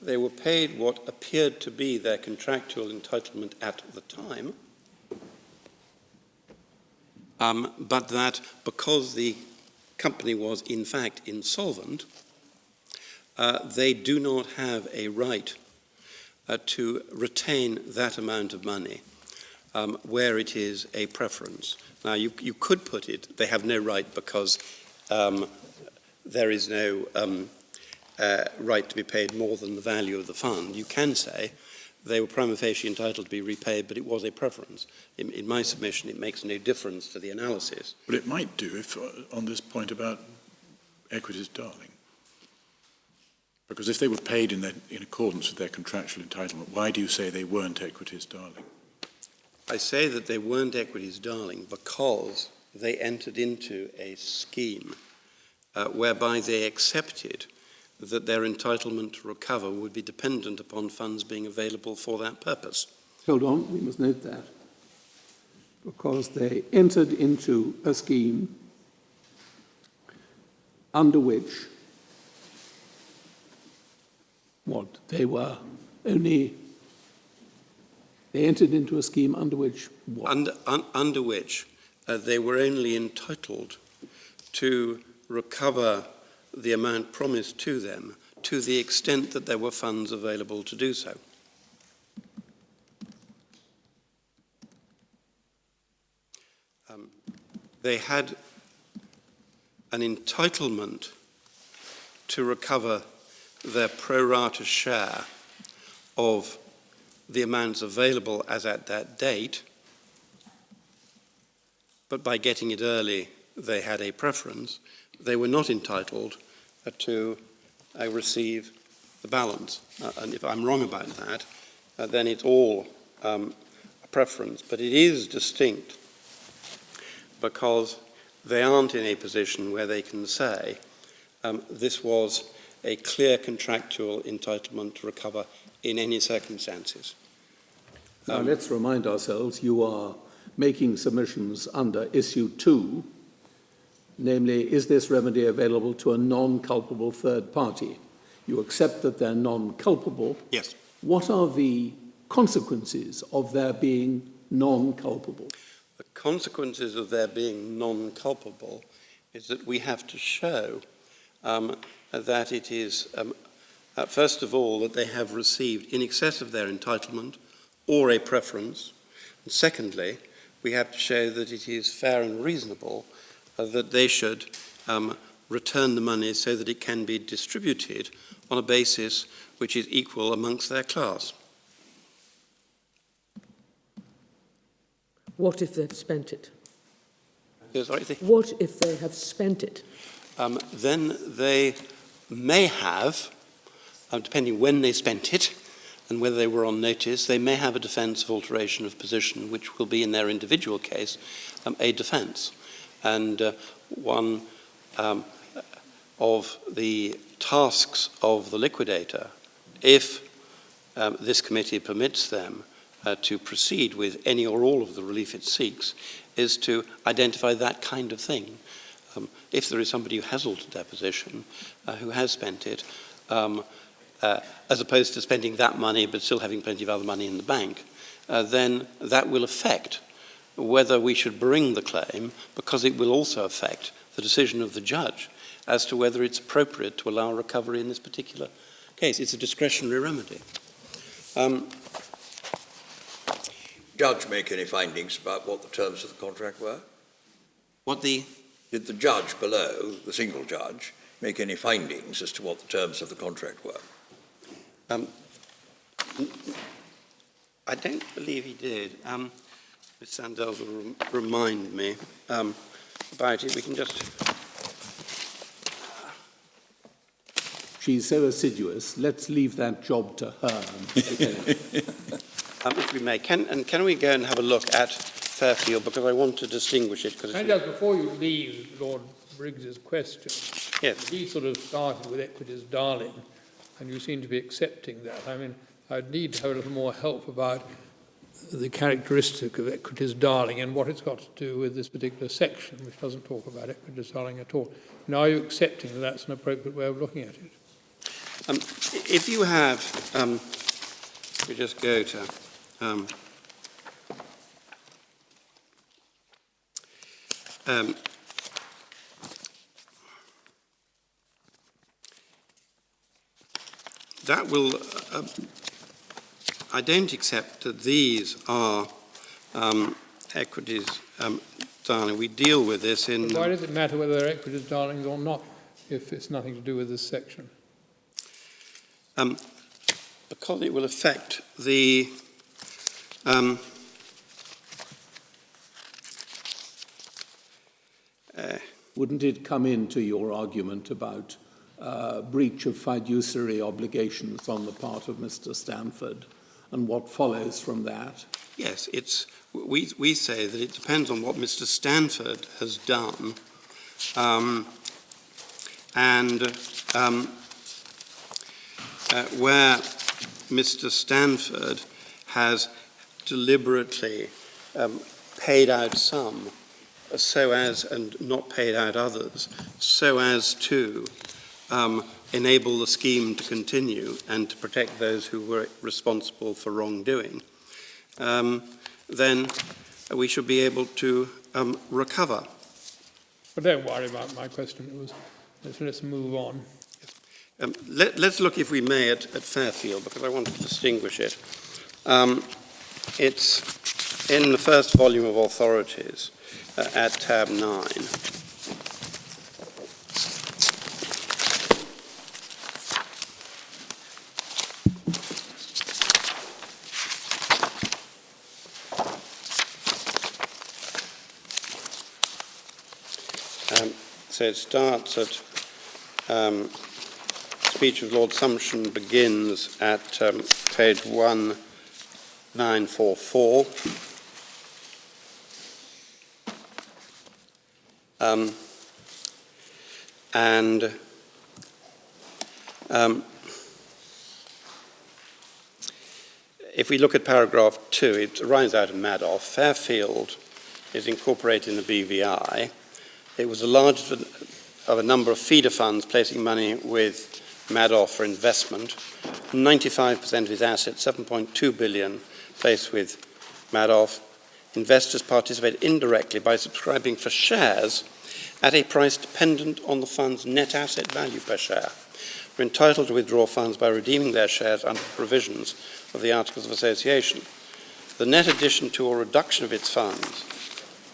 they were paid what appeared to be their contractual entitlement at the time, but that because the company was in fact insolvent, they do not have a right to retain that amount of money where it is a preference. Now, you could put it, they have no right because there is no right to be paid more than the value of the fund. You can say they were prima facie entitled to be repaid, but it was a preference. In my submission, it makes no difference to the analysis. But it might do if, on this point about equities darling. Because if they were paid in accordance with their contractual entitlement, why do you say they weren't equities darling? I say that they weren't equities darling because they entered into a scheme whereby they accepted that their entitlement to recover would be dependent upon funds being available for that purpose. Hold on, we must note that. Because they entered into a scheme under which they entered into a scheme under which what? Under which they were only entitled to recover the amount promised to them to the extent that there were funds available to do so. They had an entitlement to recover their pro rata share of the amounts available as at that date, but by getting it early, they had a preference. They were not entitled to receive the balance. And if I'm wrong about that, then it's all a preference. But it is distinct because they aren't in a position where they can say this was a clear contractual entitlement to recover in any circumstances. Now, let's remind ourselves you are making submissions under issue 2, namely, is this remedy available to a non-culpable third party? You accept that they're non-culpable. Yes. What are the consequences of their being non-culpable? The consequences of their being non-culpable is that we have to show that it is, first of all, that they have received in excess of their entitlement or a preference. And secondly, we have to show that it is fair and reasonable that they should return the money so that it can be distributed on a basis which is equal amongst their class. What if they've spent it? Sorry, What if they have spent it? then they may have, depending when they spent it and whether they were on notice, they may have a defence of alteration of position, which will be in their individual case a defence. And one of the tasks of the liquidator, if this committee permits them to proceed with any or all of the relief it seeks, is to identify that kind of thing. If there is somebody who has altered their position, who has spent it, as opposed to spending that money but still having plenty of other money in the bank, then that will affect whether we should bring the claim, because it will also affect the decision of the judge as to whether it's appropriate to allow recovery in this particular case. It's a discretionary remedy. Judge make any findings about what the terms of the contract were? Did the judge below, the single judge, make any findings as to what the terms of the contract were? I don't believe he did. Ms. Sandels will remind me about it. We can just... She's so assiduous. Let's leave that job to her. if we may. Can we go and have a look at Fairfield, because I want to distinguish it. And just before you leave Lord Briggs's question, yes. He sort of started with equities darling, and you seem to be accepting that. I mean, I'd need to have a little more help about the characteristic of equities darling and what it's got to do with this particular section, which doesn't talk about equities darling at all. Now, are you accepting that that's an appropriate way of looking at it? If you have, we just go to that will, I don't accept that these are equities darling. We deal with this in... Why does it matter whether they're equities darlings or not, if it's nothing to do with this section? Because it will affect the... Wouldn't it come into your argument about breach of fiduciary obligations on the part of Mr. Stanford and what follows from that? Yes, we say that it depends on what Mr. Stanford has done, where Mr. Stanford has deliberately paid out some and not paid out others, so as to enable the scheme to continue and to protect those who were responsible for wrongdoing, then we should be able to recover. But don't worry about my question. Let's move on. Let's look, if we may, at Fairfield, because I want to distinguish it. It's in the first volume of Authorities at tab 9. So it starts at speech of Lord Sumption begins at page 1944. If we look at paragraph 2, it arises out of Madoff. Fairfield is incorporated in the BVI. It was the largest of a number of feeder funds placing money with Madoff for investment. 95% of his assets, 7.2 billion, placed with Madoff. Investors participate indirectly by subscribing for shares at a price dependent on the fund's net asset value per share. Were entitled to withdraw funds by redeeming their shares under the provisions of the Articles of Association. The net addition to or reduction of its funds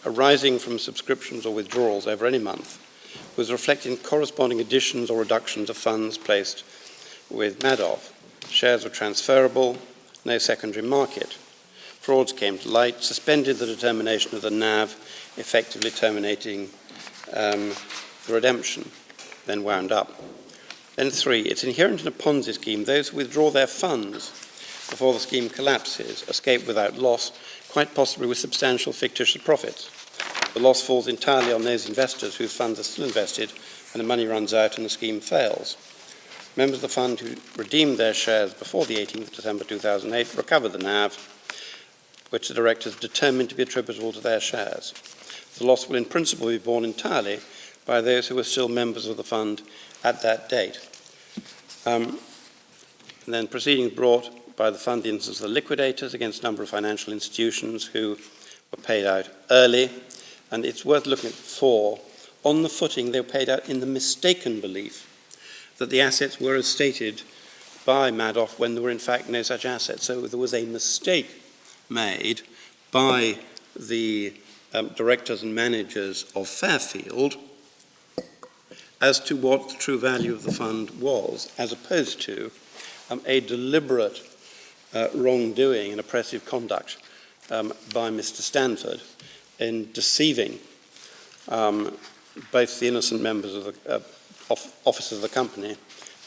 arising from subscriptions or withdrawals over any month was reflected in corresponding additions or reductions of funds placed with Madoff. Shares were transferable, no secondary market. Frauds came to light, suspended the determination of the NAV, effectively terminating the redemption, then wound up. Then 3, it's inherent in a Ponzi scheme. Those who withdraw their funds before the scheme collapses escape without loss, quite possibly with substantial fictitious profits. The loss falls entirely on those investors whose funds are still invested when the money runs out and the scheme fails. Members of the fund who redeemed their shares before the 18th of December 2008 recover the NAV, which the directors determined to be attributable to their shares. The loss will in principle be borne entirely by those who were still members of the fund at that date. And then proceedings brought by the fund, the instance of the liquidators against a number of financial institutions who were paid out early. And it's worth looking at 4. On the footing, they were paid out in the mistaken belief that the assets were as stated by Madoff when there were in fact no such assets. So there was a mistake made by the directors and managers of Fairfield as to what the true value of the fund was, as opposed to a deliberate wrongdoing and oppressive conduct by Mr. Stanford in deceiving both the innocent members of the officers of the company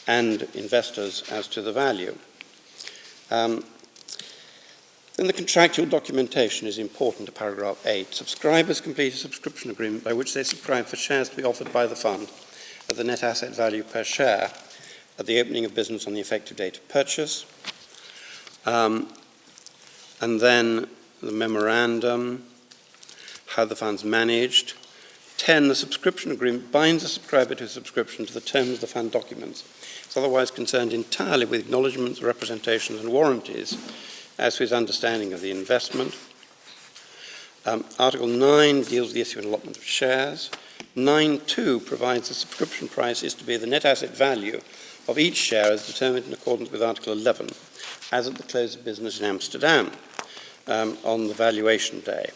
and investors as to the value. Then the contractual documentation is important to paragraph 8. Subscribers complete a subscription agreement by which they subscribe for shares to be offered by the fund at the net asset value per share at the opening of business on the effective date of purchase. And then the memorandum, how the fund's managed. 10, the subscription agreement binds the subscriber to a subscription to the terms of the fund documents. It's otherwise concerned entirely with acknowledgements, representations, and warranties as to his understanding of the investment. Article 9 deals with the issue and allotment of shares. 9.2 provides the subscription price is to be the net asset value of each share as determined in accordance with Article 11, as at the close of business in Amsterdam on the valuation day.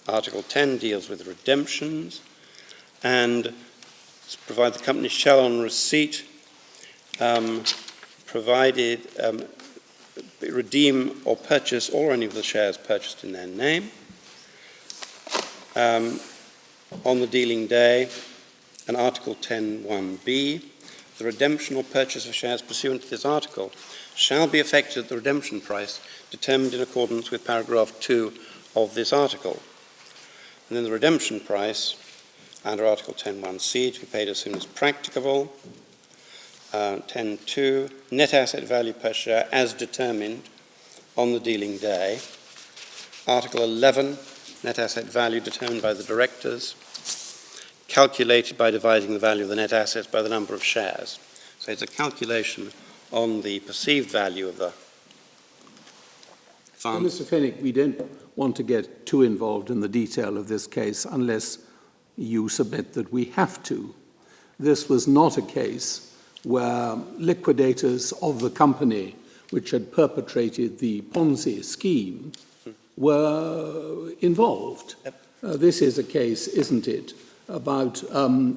Article 10 deals with redemptions and provides the company shall on receipt provided redeem or purchase all or any of the shares purchased in their name on the dealing day. And Article 10.1b, the redemption or purchase of shares pursuant to this article shall be effected at the redemption price determined in accordance with paragraph 2 of this article. And then the redemption price under Article 10.1c to be paid as soon as practicable. 10.2, net asset value per share as determined on the dealing day. Article 11, net asset value determined by the directors, calculated by dividing the value of the net assets by the number of shares. So it's a calculation on the perceived value of the fund. Well, Mr. Fenwick, we don't want to get too involved in the detail of this case unless you submit that we have to. This was not a case where liquidators of the company which had perpetrated the Ponzi scheme were involved. This is a case, isn't it, about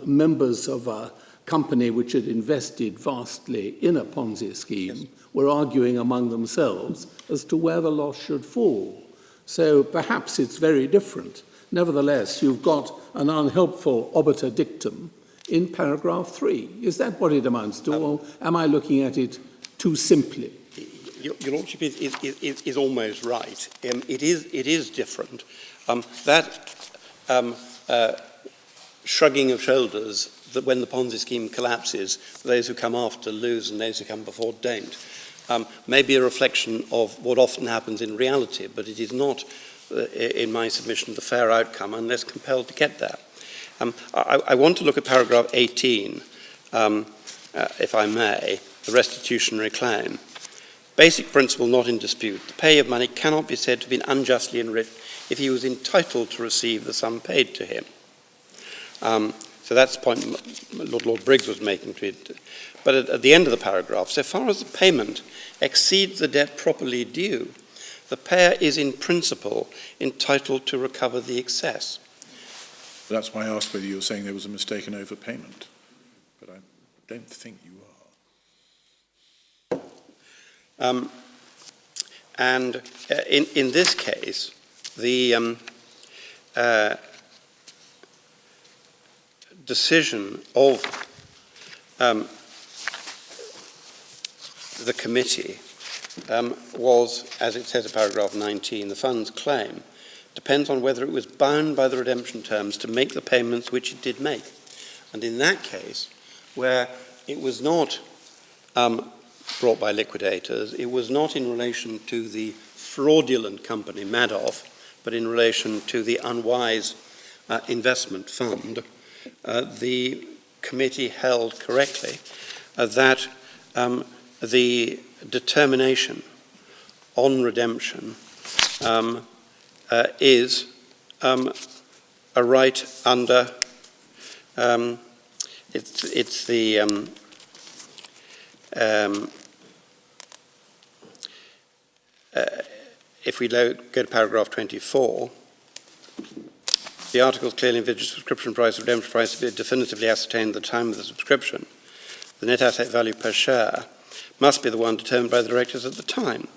members of a company which had invested vastly in a Ponzi scheme were arguing among themselves as to where the loss should fall. So perhaps it's very different. Nevertheless, you've got an unhelpful obiter dictum in paragraph 3. Is that what it amounts to, or am I looking at it too simply? Your Lordship is almost right. It is different. Shrugging of shoulders that when the Ponzi scheme collapses, those who come after lose and those who come before don't, may be a reflection of what often happens in reality, but it is not, in my submission, the fair outcome unless compelled to get there. I want to look at paragraph 18, if I may, the restitutionary claim. Basic principle not in dispute. The payer of money cannot be said to have been unjustly enriched if he was entitled to receive the sum paid to him. So that's the point Lord Briggs was making to it. But at the end of the paragraph, so far as the payment exceeds the debt properly due, the payer is in principle entitled to recover the excess. That's why I asked whether you were saying there was a mistaken overpayment. But I don't think you are. And in this case, the decision of the committee was, as it says in paragraph 19, the fund's claim depends on whether it was bound by the redemption terms to make the payments which it did make. And in that case, where it was not brought by liquidators, it was not in relation to the fraudulent company, Madoff, but in relation to the unwise investment fund, the committee held correctly that the determination on redemption is a right under it's the if we go to paragraph 24, the articles clearly envisage subscription price, redemption price to be definitively ascertained at the time of the subscription. The net asset value per share must be the one determined by the directors at the time.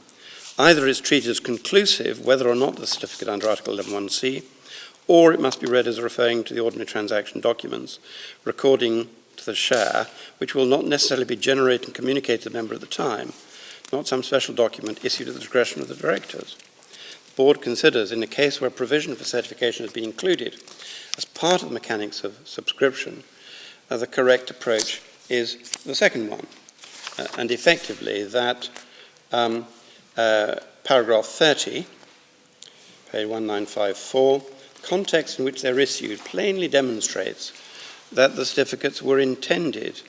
Either it's treated as conclusive whether or not the certificate under Article 11.1c, or it must be read as referring to the ordinary transaction documents recording to the share, which will not necessarily be generated and communicated to the member at the time, not some special document issued at the discretion of the directors. The board considers, in a case where provision for certification has been included as part of the mechanics of subscription, the correct approach is the second one, and effectively that paragraph 30, page 1954, context in which they're issued plainly demonstrates that the certificates were intended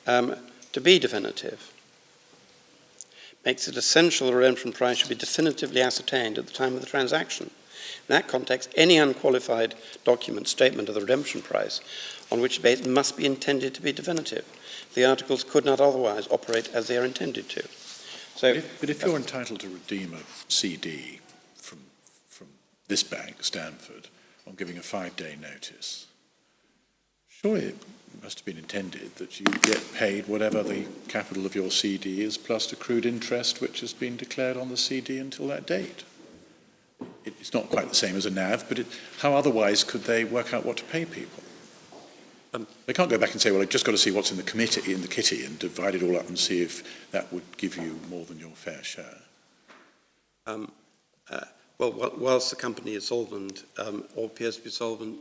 to be definitive. Makes it essential the redemption price should be definitively ascertained at the time of the transaction. In that context, any unqualified document statement of the redemption price on which based must be intended to be definitive. The articles could not otherwise operate as they are intended to. So, but if you're entitled to redeem a CD from this bank, Stanford, on giving a 5-day notice, surely it must have been intended that you get paid whatever the capital of your CD is plus accrued interest which has been declared on the CD until that date. It's not quite the same as a NAV, but how otherwise could they work out what to pay people? They can't go back and say, well, I've just got to see what's in the kitty, and divide it all up and see if that would give you more than your fair share. Well, whilst the company is solvent or appears to be solvent,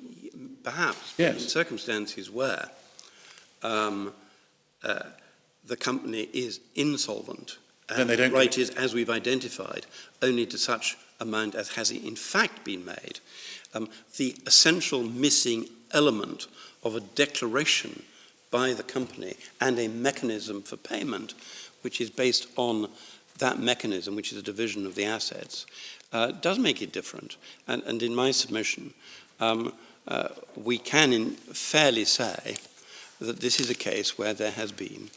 perhaps yes, in circumstances where the company is insolvent, and the right is, as we've identified, only to such amount as has in fact been made, the essential missing element of a declaration by the company and a mechanism for payment, which is based on that mechanism, which is a division of the assets, does make it different. And in my submission, we can fairly say that this is a case where there has been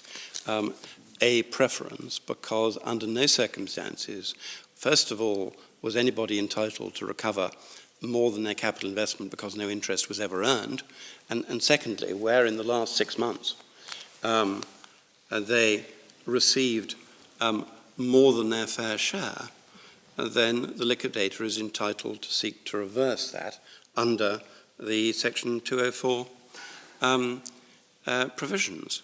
a preference, because under no circumstances, first of all, was anybody entitled to recover more than their capital investment because no interest was ever earned, and secondly, where in the last 6 months they received more than their fair share, then the liquidator is entitled to seek to reverse that under the Section 204 provisions.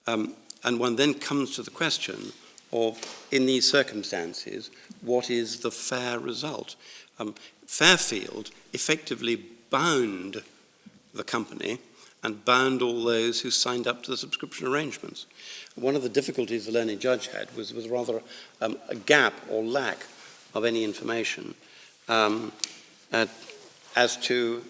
And one then comes to the question of, in these circumstances, what is the fair result? Fairfield effectively bound the company and bound all those who signed up to the subscription arrangements. One of the difficulties the learned judge had was rather a gap or lack of any information as to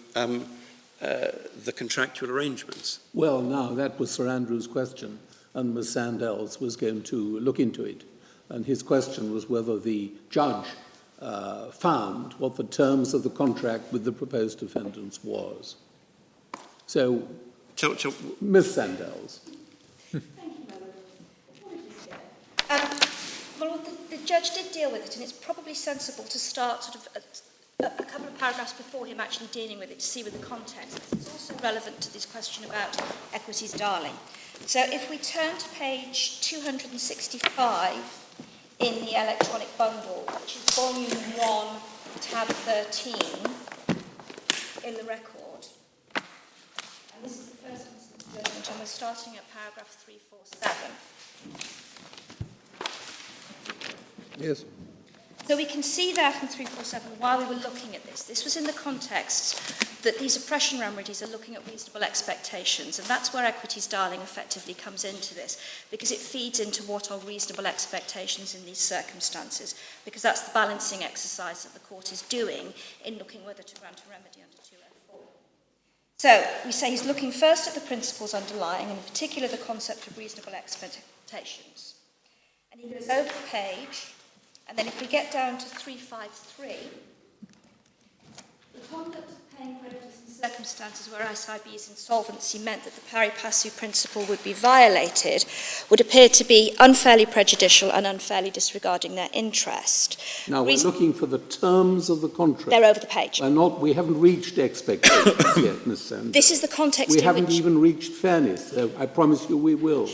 the contractual arrangements. Well, now, that was Sir Andrew's question, and Ms. Sandels was going to look into it. And his question was whether the judge found what the terms of the contract with the proposed defendants was. So, Ms. Sandels. Thank you, Madam. Well, the judge did deal with it, and it's probably sensible to start sort of a couple of paragraphs before him actually dealing with it to see with the context. It's also relevant to this question about equities darling. So if we turn to page 265 in the electronic bundle, which is volume 1, tab 13 in the record, and this is the first instance of judgment, and we're starting at paragraph 347. Yes. So we can see there from 347, while we were looking at this was in the context that these oppression remedies are looking at reasonable expectations, and that's where equities darling effectively comes into this, because it feeds into what are reasonable expectations in these circumstances, because that's the balancing exercise that the court is doing in looking whether to grant a remedy under 204. So we say he's looking first at the principles underlying, and in particular the concept of reasonable expectations. And he goes over the page, and then if we get down to 353, the conduct of paying creditors in circumstances where SIB's insolvency meant that the pari passu principle would be violated would appear to be unfairly prejudicial and unfairly disregarding their interest. Now, we're looking for the terms of the contract. They're over the page. We haven't reached expectations yet, Ms. Sanders. This is the context We in haven't which... even reached fairness, so I promise you we will.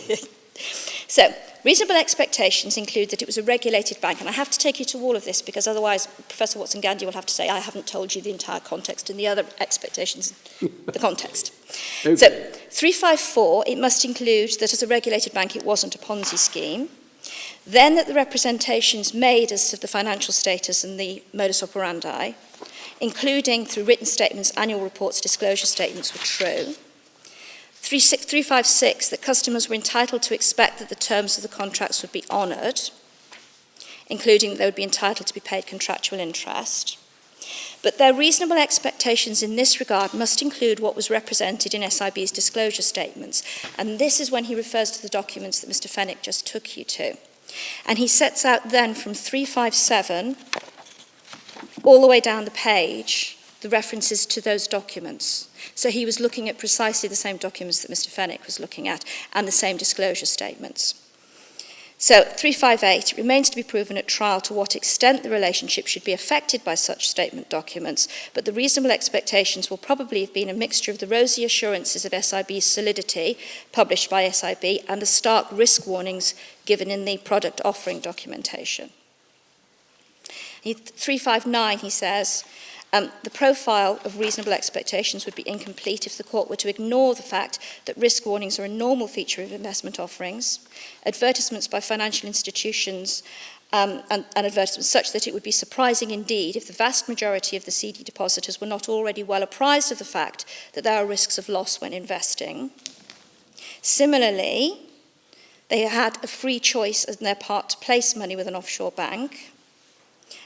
So, reasonable expectations include that it was a regulated bank, and I have to take you to all of this because otherwise Professor Watson-Gandhi will have to say I haven't told you the entire context and the other expectations, the context. Okay. So, 354, it must include that as a regulated bank it wasn't a Ponzi scheme, then that the representations made as to the financial status and the modus operandi, including through written statements, annual reports, disclosure statements, were true. 356, that customers were entitled to expect that the terms of the contracts would be honoured, including that they would be entitled to be paid contractual interest. But their reasonable expectations in this regard must include what was represented in SIB's disclosure statements. And this is when he refers to the documents that Mr. Fenwick just took you to. And he sets out then from 357 all the way down the page the references to those documents. So he was looking at precisely the same documents that Mr. Fenwick was looking at and the same disclosure statements. So 358, it remains to be proven at trial to what extent the relationship should be affected by such statement documents, but the reasonable expectations will probably have been a mixture of the rosy assurances of SIB's solidity published by SIB and the stark risk warnings given in the product offering documentation. 359, he says, The profile of reasonable expectations would be incomplete if the court were to ignore the fact that risk warnings are a normal feature of investment offerings, advertisements by financial institutions and advertisements such that it would be surprising indeed if the vast majority of the CD depositors were not already well apprised of the fact that there are risks of loss when investing. Similarly, they had a free choice on their part to place money with an offshore bank.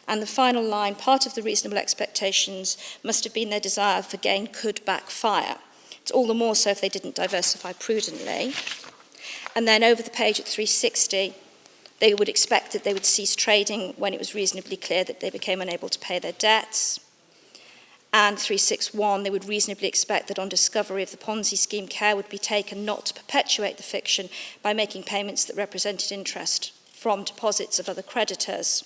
And the final line, part of the reasonable expectations must have been their desire for gain could backfire. It's all the more so if they didn't diversify prudently. And then over the page at 360, they would expect that they would cease trading when it was reasonably clear that they became unable to pay their debts. And 361, they would reasonably expect that on discovery of the Ponzi scheme, care would be taken not to perpetuate the fiction by making payments that represented interest from deposits of other creditors,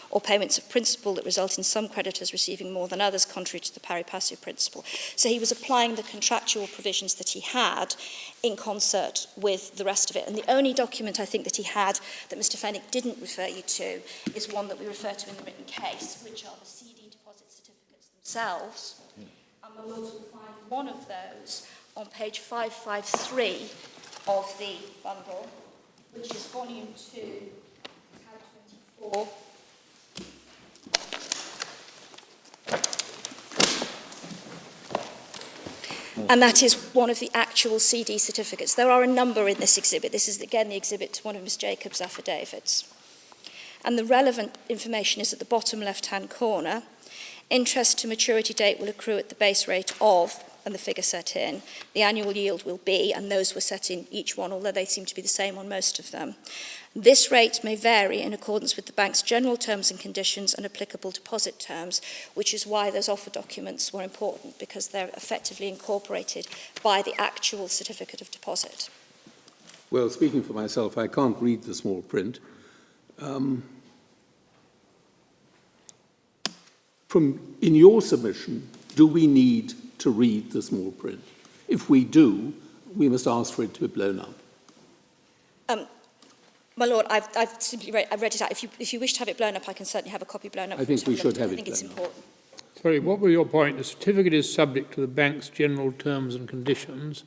or payments of principal that result in some creditors receiving more than others, contrary to the pari passu principle. So he was applying the contractual provisions that he had in concert with the rest of it. And the only document I think that he had that Mr. Fenwick didn't refer you to is one that we refer to in the written case, which are the CD deposit certificates themselves. And we'll also find one of those on page 553 of the bundle, which is volume 2, tab 24. And that is one of the actual CD certificates. There are a number in this exhibit. This is, again, the exhibit to one of Ms. Jacobs' affidavits. And the relevant information is at the bottom left-hand corner. Interest to maturity date will accrue at the base rate of, and the figure set in. The annual yield will be, and those were set in each one, although they seem to be the same on most of them. This rate may vary in accordance with the bank's general terms and conditions and applicable deposit terms, which is why those offer documents were important, because they're effectively incorporated by the actual certificate of deposit. Well, speaking for myself, I can't read the small print. In your submission, do we need to read the small print? If we do, we must ask for it to be blown up. My Lord, I've simply read it out. If you wish to have it blown up, I can certainly have a copy blown up. I think we should have it blown up. I think it's important. Sorry, what was your point? The certificate is subject to the bank's general terms and conditions.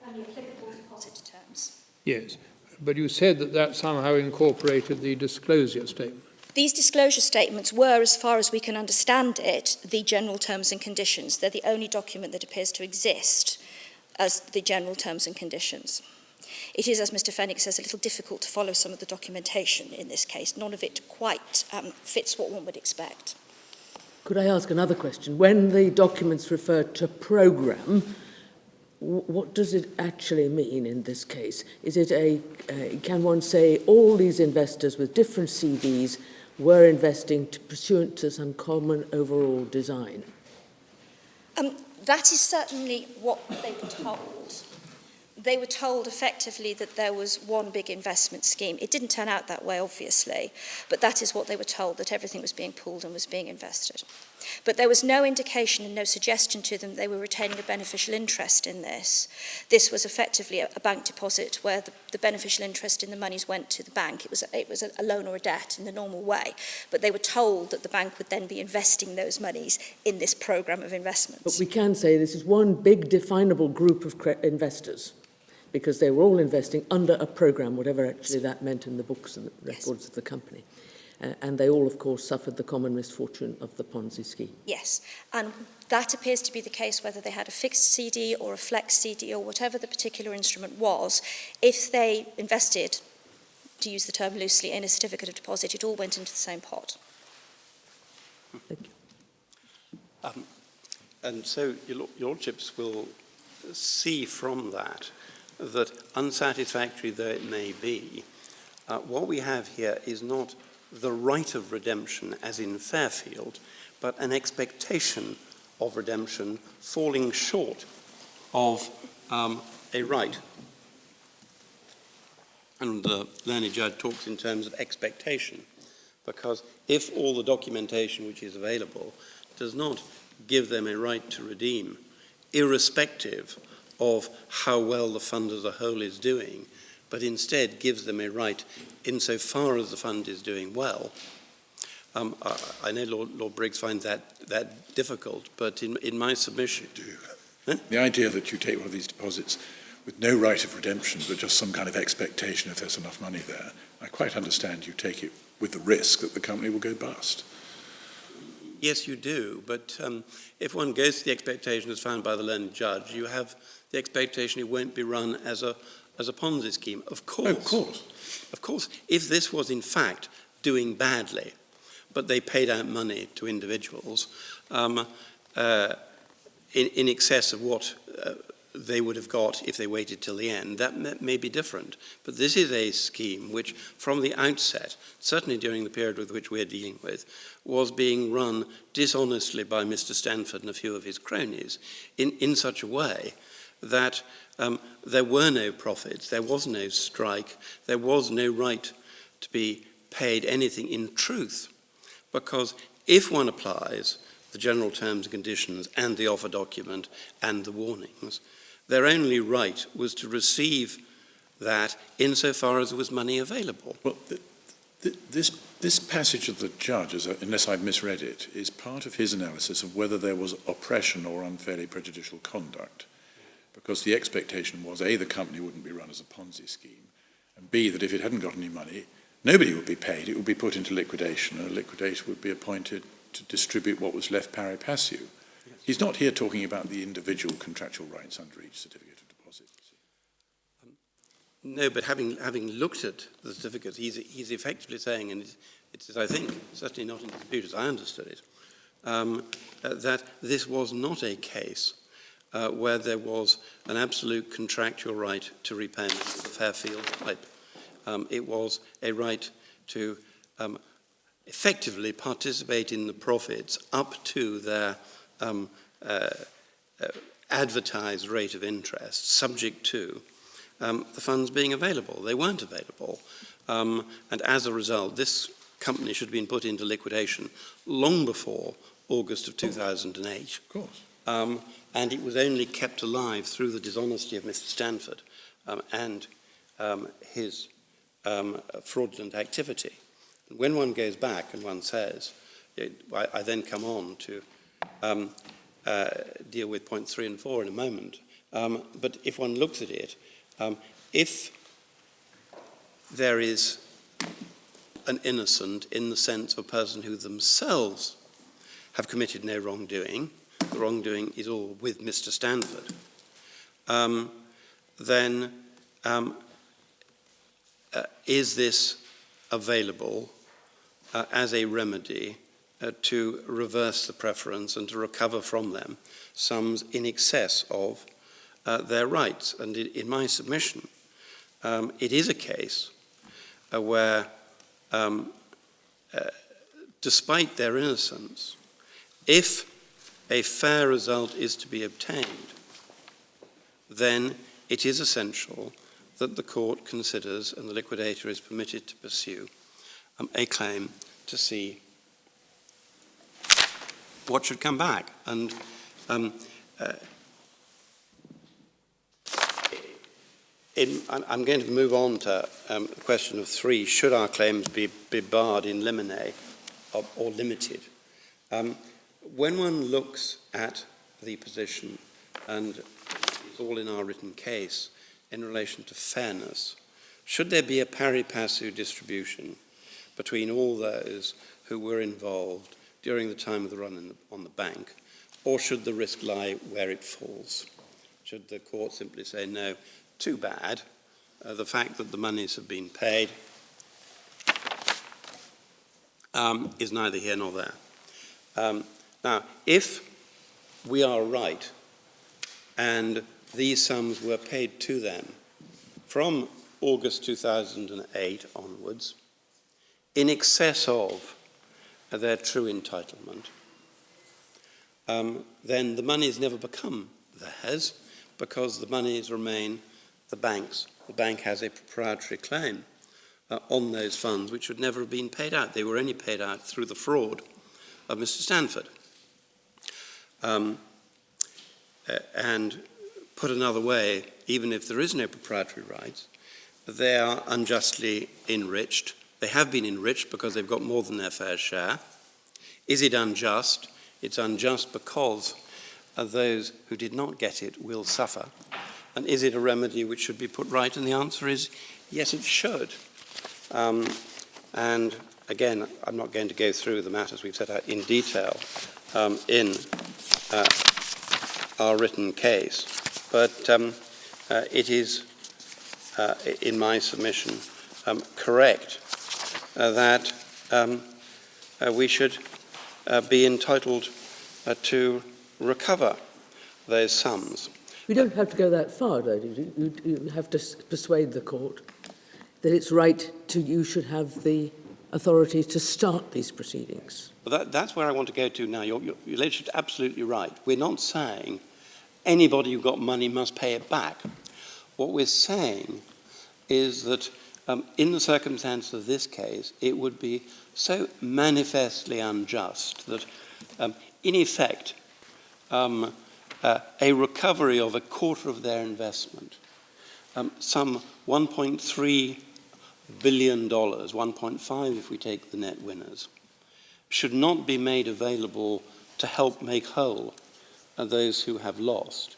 And the applicable deposit terms. Yes, but you said that that somehow incorporated the disclosure statement. These disclosure statements were, as far as we can understand it, the general terms and conditions. They're the only document that appears to exist as the general terms and conditions. It is, as Mr. Fenwick says, a little difficult to follow some of the documentation in this case. None of it quite fits what one would expect. Could I ask another question? When the documents refer to programme, what does it actually mean in this case? Is it can one say all these investors with different CDs were investing pursuant to some common overall design? That is certainly what they were told. They were told effectively that there was one big investment scheme. It didn't turn out that way, obviously, but that is what they were told, that everything was being pooled and was being invested. But there was no indication and no suggestion to them they were retaining a beneficial interest in this. This was effectively a bank deposit where the beneficial interest in the monies went to the bank. It was a loan or a debt in the normal way, but they were told that the bank would then be investing those monies in this programme of investments. But we can say this is one big definable group of investors, because they were all investing under a programme, whatever actually that meant in the books and the records of the company. And they all, of course, suffered the common misfortune of the Ponzi scheme. Yes, and that appears to be the case whether they had a fixed CD or a flex CD or whatever the particular instrument was. If they invested, to use the term loosely, in a certificate of deposit, it all went into the same pot. Thank you. And so your lordships will see from that unsatisfactory though it may be, what we have here is not the right of redemption as in Fairfield, but an expectation of redemption falling short of a right. And the learned judge talks in terms of expectation, because if all the documentation which is available does not give them a right to redeem, irrespective of how well the fund as a whole is doing, but instead gives them a right insofar as the fund is doing well. I know Lord Briggs finds that that difficult, but in my submission... The idea that you take one of these deposits with no right of redemption, but just some kind of expectation if there's enough money there, I quite understand you take it with the risk that the company will go bust. Yes, you do, but if one goes to the expectation as found by the learned judge, you have the expectation it won't be run as a Ponzi scheme. Of course. Oh, of course. Of course, if this was in fact doing badly, but they paid out money to individuals in excess of what they would have got if they waited till the end, that may be different. But this is a scheme which, from the outset, certainly during the period with which we're dealing with, was being run dishonestly by Mr. Stanford and a few of his cronies in such a way that there were no profits, there was no strike, there was no right to be paid anything in truth. Because if one applies the general terms and conditions and the offer document and the warnings, their only right was to receive that insofar as there was money available. Well, this passage of the judge, unless I've misread it, is part of his analysis of whether there was oppression or unfairly prejudicial conduct. Because the expectation was, A, the company wouldn't be run as a Ponzi scheme, and B, that if it hadn't got any money, nobody would be paid. It would be put into liquidation, and a liquidator would be appointed to distribute what was left pari passu. Yes. He's not here talking about the individual contractual rights under each certificate of deposit. No, but having looked at the certificates, he's effectively saying, and it's I think, certainly not in dispute as I understood it, that this was not a case where there was an absolute contractual right to repayment of the Fairfield type. It was a right to effectively participate in the profits up to their advertised rate of interest, subject to the funds being available. They weren't available. And as a result, this company should have been put into liquidation long before August of 2008. Of course. And it was only kept alive through the dishonesty of Mr. Stanford and his fraudulent activity. And when one goes back and one says, I then come on to deal with points 3 and 4 in a moment, but if one looks at it, if there is an innocent in the sense of a person who themselves have committed no wrongdoing, the wrongdoing is all with Mr. Stanford, then is this available as a remedy to reverse the preference and to recover from them sums in excess of their rights? And in my submission, it is a case where, despite their innocence, if a fair result is to be obtained, then it is essential that the court considers and the liquidator is permitted to pursue a claim to see what should come back. And I'm going to move on to the question of 3. Should our claims be barred in limine or limited? When one looks at the position, and it's all in our written case, in relation to fairness, should there be a pari passu distribution between all those who were involved during the time of the run on the bank, or should the risk lie where it falls? Should the court simply say, no, too bad, the fact that the monies have been paid is neither here nor there. Now, if we are right, and these sums were paid to them from August 2008 onwards, in excess of their true entitlement, then the monies never become theirs, because the monies remain the bank's. The bank has a proprietary claim on those funds which would never have been paid out. They were only paid out through the fraud of Mr. Stanford. And put another way, even if there is no proprietary rights, they are unjustly enriched. They have been enriched because they've got more than their fair share. Is it unjust it's unjust because those who did not get it will suffer. And is it a remedy which should be put right? And the answer is yes, it should. And again, I'm not going to go through the matters we've set out in detail in our written case, but it is, in my submission, correct that we should be entitled to recover those sums. We don't have to go that far, though. You have to persuade the court that it's right you should have the authority to start these proceedings. Well, that's where I want to go to now. Your ladyship's absolutely right. We're not saying anybody who got money must pay it back. What we're saying is that in the circumstance of this case, it would be so manifestly unjust that, in effect, a recovery of a quarter of their investment, some $1.3 billion, 1.5 if we take the net winners, should not be made available to help make whole those who have lost,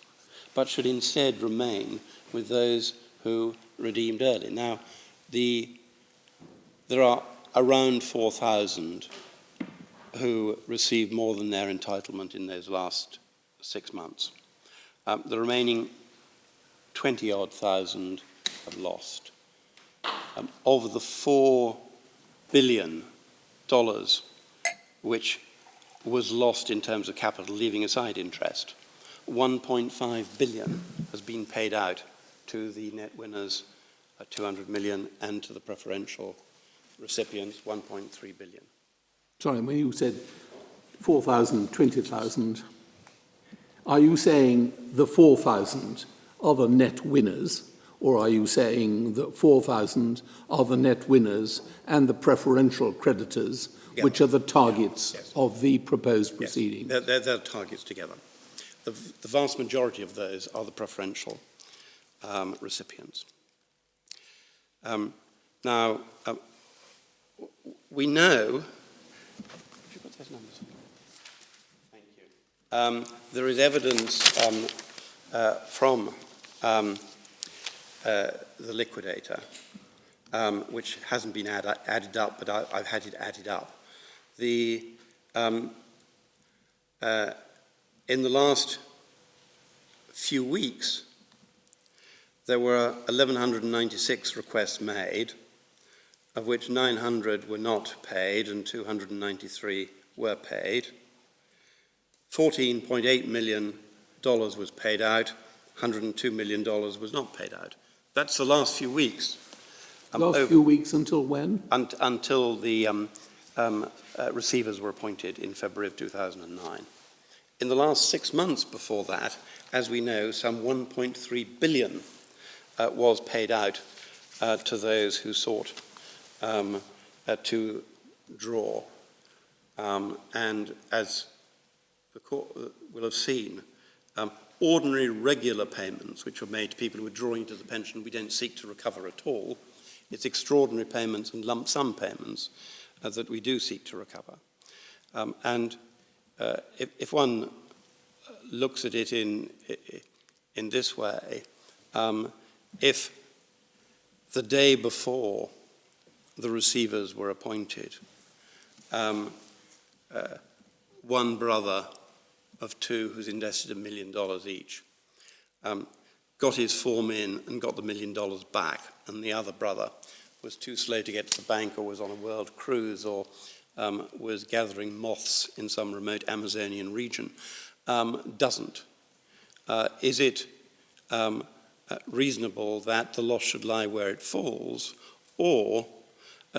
but should instead remain with those who redeemed early. Now, there are around 4,000 who received more than their entitlement in those last 6 months. The remaining 20-odd thousand have lost. Of the $4 billion which was lost in terms of capital, leaving aside interest, 1.5 billion has been paid out to the net winners, 200 million, and to the preferential recipients, 1.3 billion. Sorry, when you said 4,000, 20,000, are you saying the 4,000 are the net winners, or are you saying that 4,000 are the net winners and the preferential creditors, which are the targets of the proposed proceeding? Yes, they're targets together. The vast majority of those are the preferential recipients. Now, we know... Have you got those numbers? Thank you. There is evidence from the liquidator, which hasn't been added up, but I've had it added up. In the last few weeks, there were 1,196 requests made, of which 900 were not paid and 293 were paid. $14.8 million was paid out, $102 million was not paid out. That's the last few weeks. Last few weeks until when? Until the receivers were appointed in February of 2009. In the last 6 months before that, as we know, some 1.3 billion was paid out to those who sought to draw. And as the court will have seen, ordinary regular payments which were made to people who were drawing into the pension we don't seek to recover at all. It's extraordinary payments and lump sum payments that we do seek to recover. If one looks at it in this way, if the day before the receivers were appointed, one brother of two who's invested $1 million each got his form in and got the $1 million back, and the other brother was too slow to get to the bank, or was on a world cruise, or was gathering moths in some remote Amazonian region, doesn't. Is it reasonable that the loss should lie where it falls, or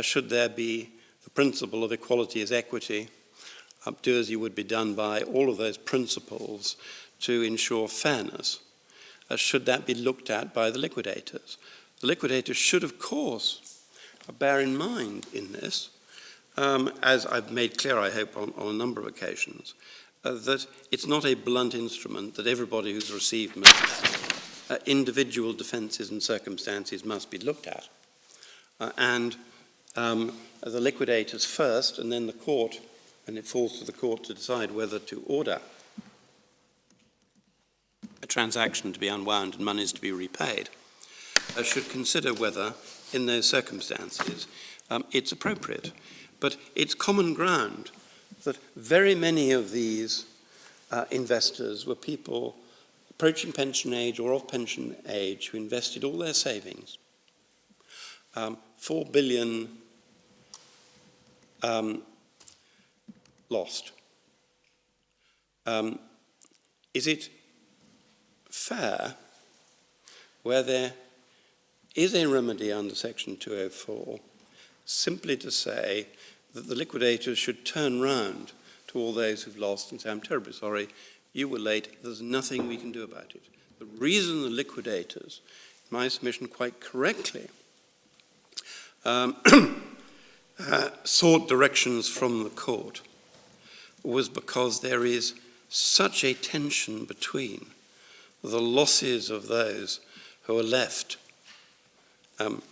should there be the principle of equality as equity, do as you would be done by all of those principles to ensure fairness? Should that be looked at by the liquidators? The liquidators should, of course, bear in mind in this, as I've made clear, I hope, on a number of occasions, that it's not a blunt instrument that everybody who's received money, individual defences and circumstances must be looked at. The liquidators first, and then the court and it falls to the court to decide whether to order a transaction to be unwound and monies to be repaid, should consider whether, in those circumstances, it's appropriate. But it's common ground that very many of these investors were people approaching pension age or of pension age who invested all their savings. 4 billion lost. Is it fair, where there is a remedy under Section 204, simply to say that the liquidators should turn round to all those who've lost and say, I'm terribly sorry, you were late, there's nothing we can do about it? The reason the liquidators, in my submission quite correctly, sought directions from the court was because there is such a tension between the losses of those who are left,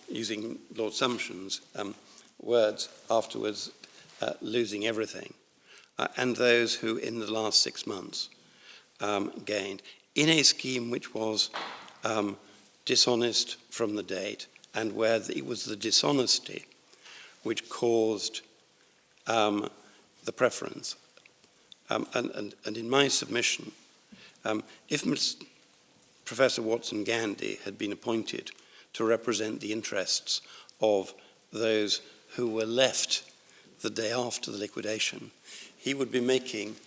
using Lord Sumption's words afterwards, losing everything, and those who in the last 6 months gained, in a scheme which was dishonest from the date, and where it was the dishonesty which caused the preference. And in my submission, if Professor Watson-Gandy had been appointed to represent the interests of those who were left the day after the liquidation, he would be making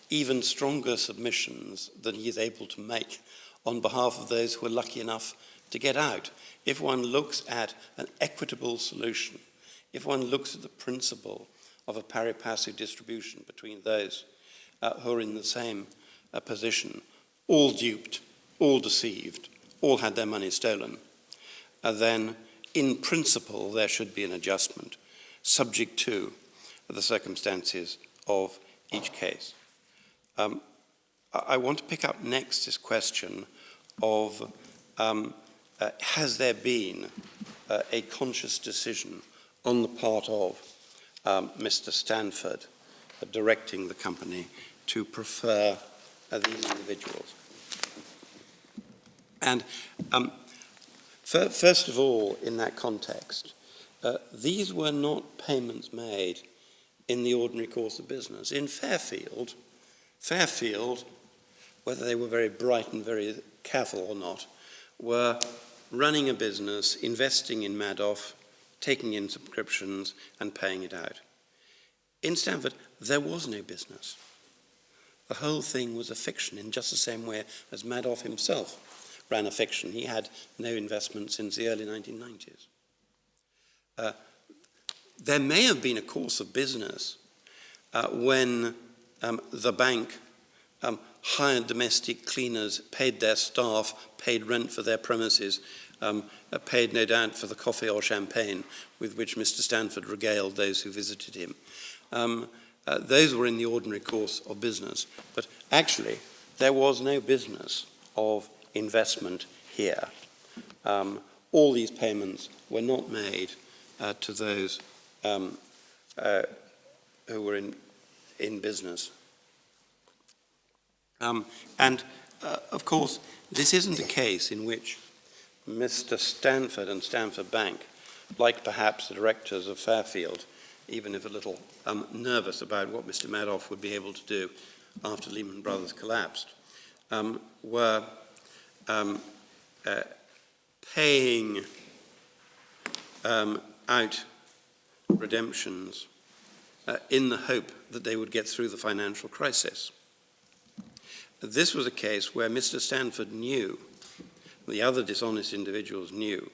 even stronger submissions than he is able to make on behalf of those who are lucky enough to get out. If one looks at an equitable solution, if one looks at the principle of a pari passu distribution between those who are in the same position, all duped, all deceived, all had their money stolen, then in principle there should be an adjustment subject to the circumstances of each case. I want to pick up next this question of has there been a conscious decision on the part of Mr. Stanford directing the company to prefer these individuals? And first of all, in that context, these were not payments made in the ordinary course of business. In Fairfield, whether they were very bright and very careful or not, were running a business, investing in Madoff, taking in subscriptions and paying it out. In Stanford, there was no business. The whole thing was a fiction, in just the same way as Madoff himself ran a fiction. He had no investment since the early 1990s. There may have been a course of business when the bank hired domestic cleaners, paid their staff, paid rent for their premises, paid no doubt for the coffee or champagne with which Mr. Stanford regaled those who visited him. Those were in the ordinary course of business. But actually, there was no business of investment here. All these payments were not made to those who were in business. Of course, this isn't a case in which Mr. Stanford and Stanford Bank, like perhaps the directors of Fairfield, even if a little nervous about what Mr. Madoff would be able to do after Lehman Brothers collapsed, were paying out redemptions in the hope that they would get through the financial crisis. This was a case where Mr. Stanford knew, the other dishonest individuals knew,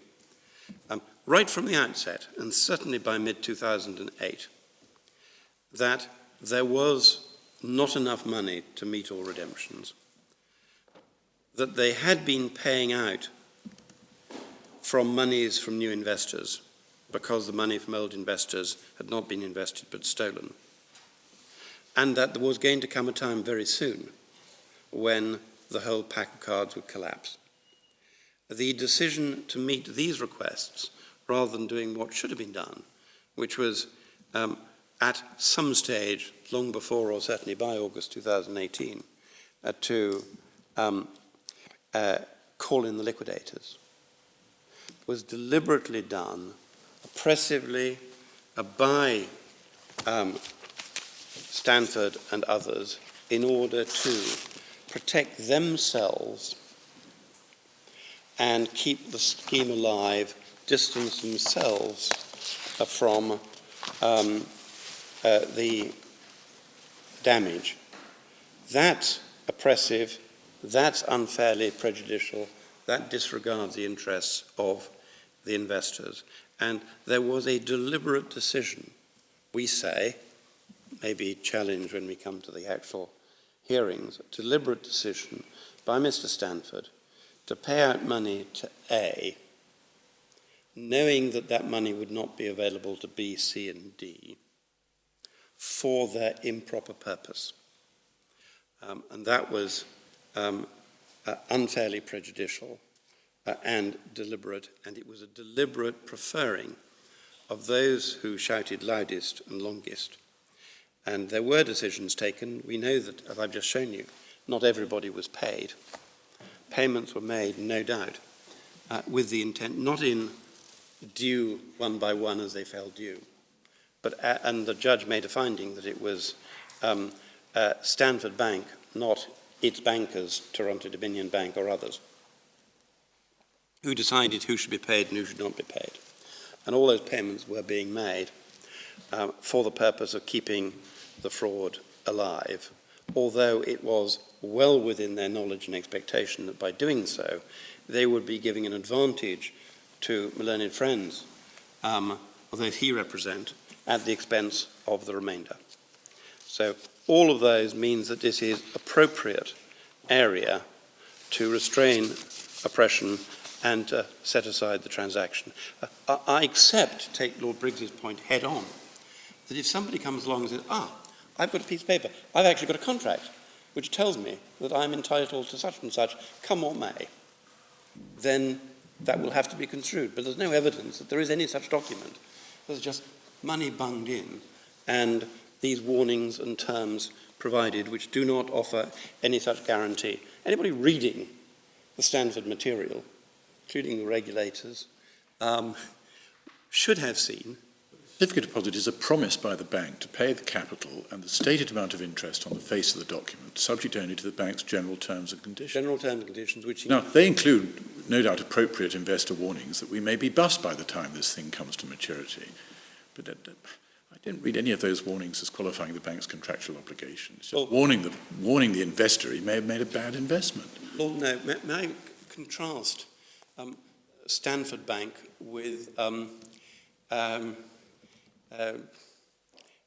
right from the outset, and certainly by mid-2008, that there was not enough money to meet all redemptions, that they had been paying out from monies from new investors because the money from old investors had not been invested but stolen, and that there was going to come a time very soon when the whole pack of cards would collapse. The decision to meet these requests, rather than doing what should have been done, which was at some stage, long before or certainly by August 2018, to call in the liquidators was deliberately done oppressively by Stanford and others in order to protect themselves and keep the scheme alive, distance themselves from the damage. That's oppressive, that's unfairly prejudicial, that disregards the interests of the investors. And there was a deliberate decision, we say, maybe challenged when we come to the actual hearings, a deliberate decision by Mr. Stanford to pay out money to A, knowing that that money would not be available to B, C, and D, for their improper purpose. And that was unfairly prejudicial and deliberate, and it was a deliberate preferring of those who shouted loudest and longest. And there were decisions taken. We know that, as I've just shown you, not everybody was paid. Payments were made, no doubt, with the intent, not in due one by one as they fell due, but and the judge made a finding that it was Stanford Bank, not its bankers, Toronto Dominion Bank or others, who decided who should be paid and who should not be paid. And all those payments were being made for the purpose of keeping the fraud alive, although it was well within their knowledge and expectation that by doing so, they would be giving an advantage to learned friends, although he represent, at the expense of the remainder. So all of those means that this is appropriate area to restrain oppression and to set aside the transaction. I accept, take Lord Briggs's point head on, that if somebody comes along and says, I've got a piece of paper, I've actually got a contract which tells me that I'm entitled to such and such, come or may, then that will have to be construed. But there's no evidence that there is any such document. There's just money bunged in and these warnings and terms provided which do not offer any such guarantee. Anybody reading the Stanford material, including the regulators, should have seen. Certificate deposit is a promise by the bank to pay the capital and the stated amount of interest on the face of the document, subject only to the bank's general terms and conditions. General terms and conditions, which... Now, they include, no doubt, appropriate investor warnings that we may be bust by the time this thing comes to maturity. But I didn't read any of those warnings as qualifying the bank's contractual obligations. Just warning the investor he may have made a bad investment. Well, no, may I contrast Stanford Bank with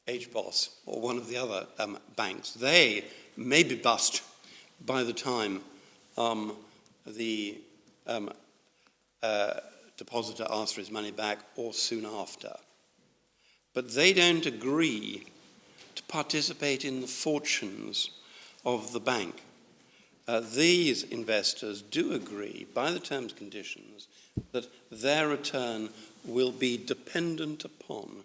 HBOS or one of the other banks? They may be bust by the time the depositor asks for his money back or soon after. But they don't agree to participate in the fortunes of the bank. These investors do agree, by the terms and conditions, that their return will be dependent upon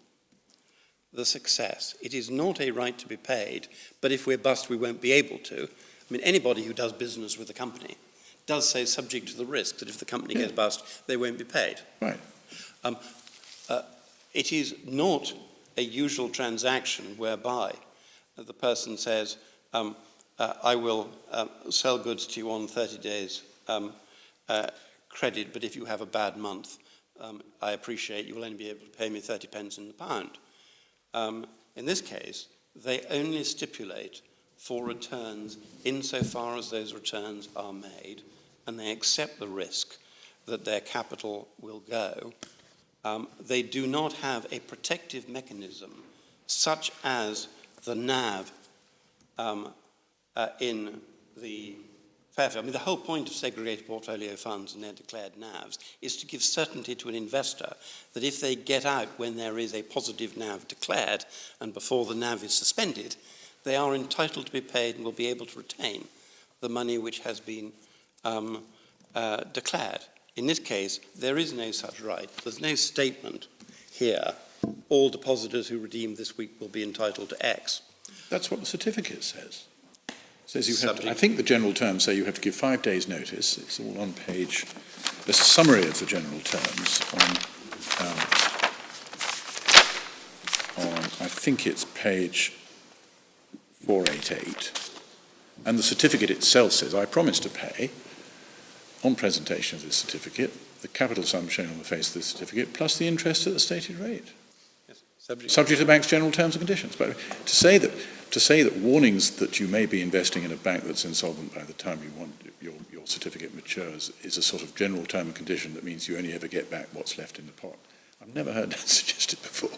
the success. It is not a right to be paid, but if we're bust, we won't be able to. I mean, anybody who does business with a company does say subject to the risk that if the company goes bust, they won't be paid. Right. It is not a usual transaction whereby the person says, I will sell goods to you on 30 days credit, but if you have a bad month, I appreciate you will only be able to pay me 30 pence in the pound. In this case, they only stipulate for returns insofar as those returns are made, and they accept the risk that their capital will go. They do not have a protective mechanism such as the NAV in the Fairfield. I mean, the whole point of segregated portfolio funds and their declared NAVs is to give certainty to an investor that if they get out when there is a positive NAV declared and before the NAV is suspended, they are entitled to be paid and will be able to retain the money which has been declared. In this case, there is no such right. There's no statement here all depositors who redeem this week will be entitled to X. That's what the certificate says. It says you have to, I Subject- think the general terms say you have to give 5 days' notice. It's all on page. There's a summary of the general terms on I think it's page 488. And the certificate itself says, I promise to pay, on presentation of this certificate, the capital sum shown on the face of the certificate, plus the interest at the stated rate. Yes, subject Subject to the bank's general terms and conditions. But to say that warnings that you may be investing in a bank that's insolvent by the time you want your certificate matures is a sort of general term and condition that means you only ever get back what's left in the pot. I've never heard that suggested before.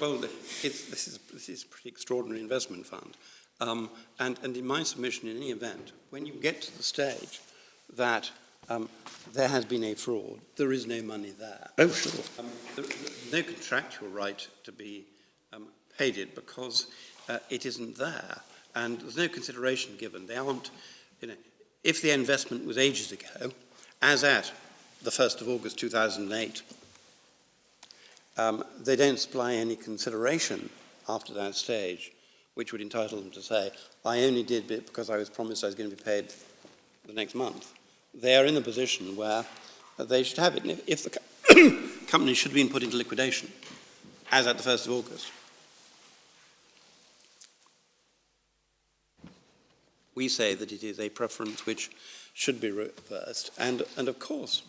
Well, this is a pretty extraordinary investment fund. And in my submission, in any event, when you get to the stage that there has been a fraud, there is no money there. Oh, sure. There's no contractual right to be paid it because it isn't there. And there's no consideration given. They aren't, if the investment was ages ago, as at the 1st of August 2008, they don't supply any consideration after that stage, which would entitle them to say, I only did it because I was promised I was going to be paid the next month. They are in a position where they should have it. And if the company should have been put into liquidation, as at the 1st of August, we say that it is a preference which should be reversed. And of course,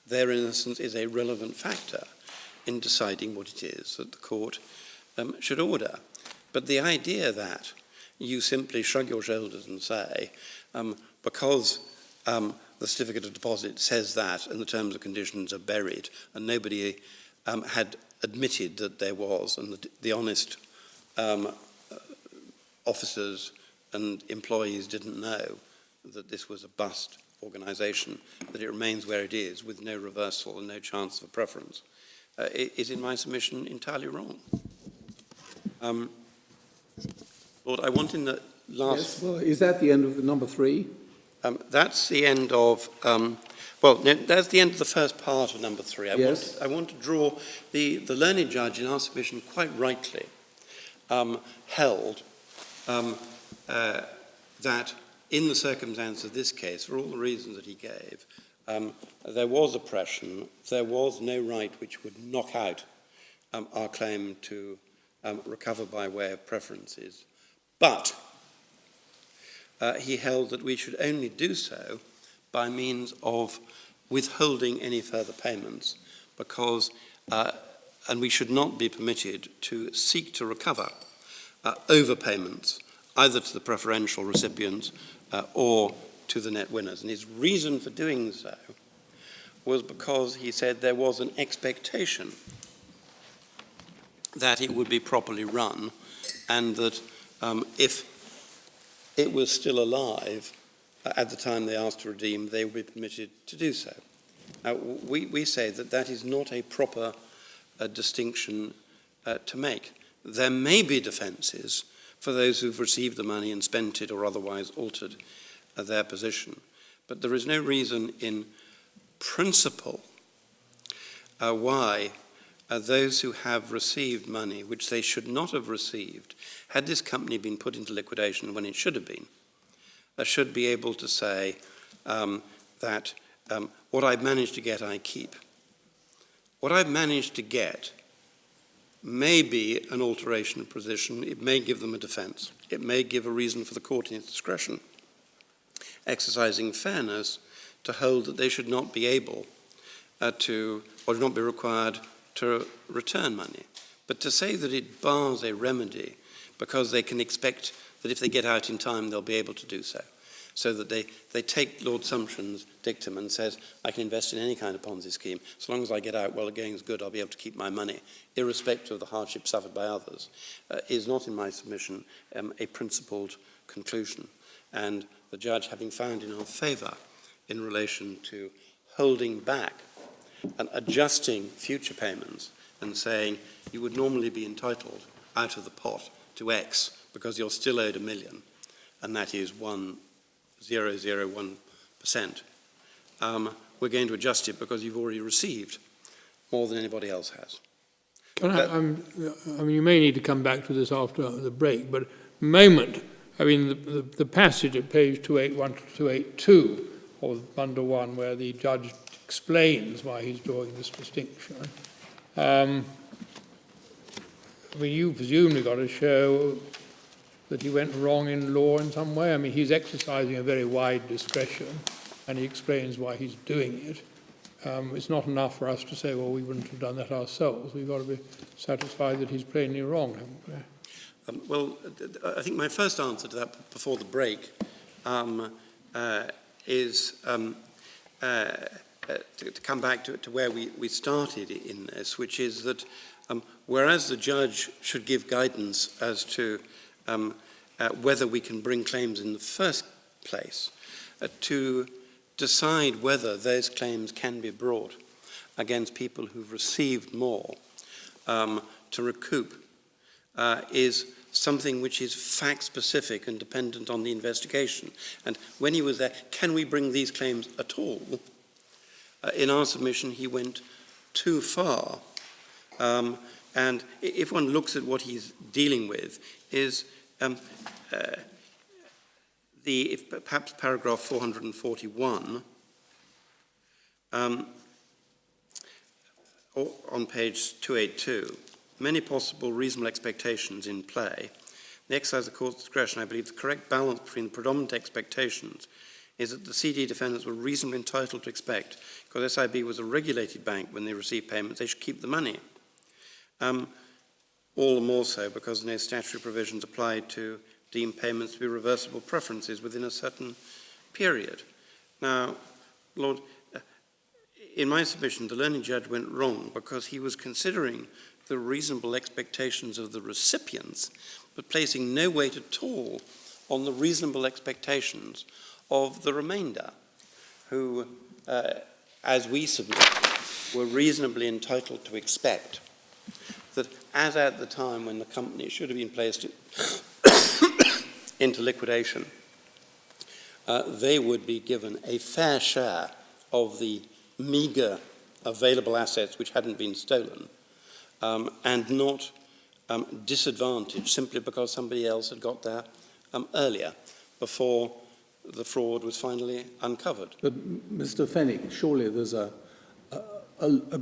their innocence is a relevant factor in deciding what it is that the court should order. But the idea that you simply shrug your shoulders and say, because the certificate of deposit says that and the terms and conditions are buried and nobody had admitted that there was, and the honest officers and employees didn't know that this was a bust organisation, that it remains where it is with no reversal and no chance of a preference, is in my submission entirely wrong. Lord, I want in the last... Yes, well, is that the end of the number 3? That's the end of... well, no, that's the end of the first part of number 3. I want to draw... The learned judge in our submission quite rightly held that in the circumstance of this case, for all the reasons that he gave, there was oppression, there was no right which would knock out our claim to recover by way of preferences. But he held that we should only do so by means of withholding any further payments because, and we should not be permitted to seek to recover overpayments either to the preferential recipients or to the net winners. And his reason for doing so was because he said there was an expectation that it would be properly run and that if it was still alive at the time they asked to redeem, they would be permitted to do so. Now, we say that that is not a proper distinction to make. There may be defences for those who've received the money and spent it or otherwise altered their position. But there is no reason in principle why those who have received money which they should not have received, had this company been put into liquidation when it should have been, should be able to say that what I've managed to get, I keep. What I've managed to get may be an alteration of position. It may give them a defence. It may give a reason for the court in its discretion, exercising fairness, to hold that they should not be able to, or should not be required to return money. But to say that it bars a remedy because they can expect that if they get out in time, they'll be able to do so. So that they take Lord Sumption's dictum and says, I can invest in any kind of Ponzi scheme. As long as I get out, well, the game's good, I'll be able to keep my money, irrespective of the hardship suffered by others, is not, in my submission, a principled conclusion. And the judge, having found in our favour in relation to holding back and adjusting future payments and saying you would normally be entitled out of the pot to X because you're still owed $1 million, and that is 1.001%. We're going to adjust it because you've already received more than anybody else has. Can I mean, you may need to come back to this after the break, but moment, I mean, the passage at page 281 to 282 of Bundle 1, where the judge explains why he's drawing this distinction, I mean, you presumably got to show that he went wrong in law in some way. I mean, he's exercising a very wide discretion, and he explains why he's doing it. It's not enough for us to say, well, we wouldn't have done that ourselves. We've got to be satisfied that he's plainly wrong, haven't we? Well, I think my first answer to that before the break is to come back to where we started in this, which is that whereas the judge should give guidance as to whether we can bring claims in the first place, to decide whether those claims can be brought against people who've received more to recoup is something which is fact-specific and dependent on the investigation. And when he was there, can we bring these claims at all? In our submission, he went too far. And if one looks at what he's dealing with, is perhaps paragraph 441, on page 282, many possible reasonable expectations in play. The exercise of the court's discretion, I believe the correct balance between the predominant expectations is that the CD defendants were reasonably entitled to expect, because SIB was a regulated bank when they received payments, they should keep the money. All the more so because no statutory provisions applied to deem payments to be reversible preferences within a certain period. Now, Lord, in my submission, the learned judge went wrong because he was considering the reasonable expectations of the recipients, but placing no weight at all on the reasonable expectations of the remainder, who, as we submit, were reasonably entitled to expect that as at the time when the company should have been placed into liquidation, they would be given a fair share of the meagre available assets which hadn't been stolen, and not disadvantaged simply because somebody else had got there earlier, before the fraud was finally uncovered. But, Mr. Fenwick, surely there's a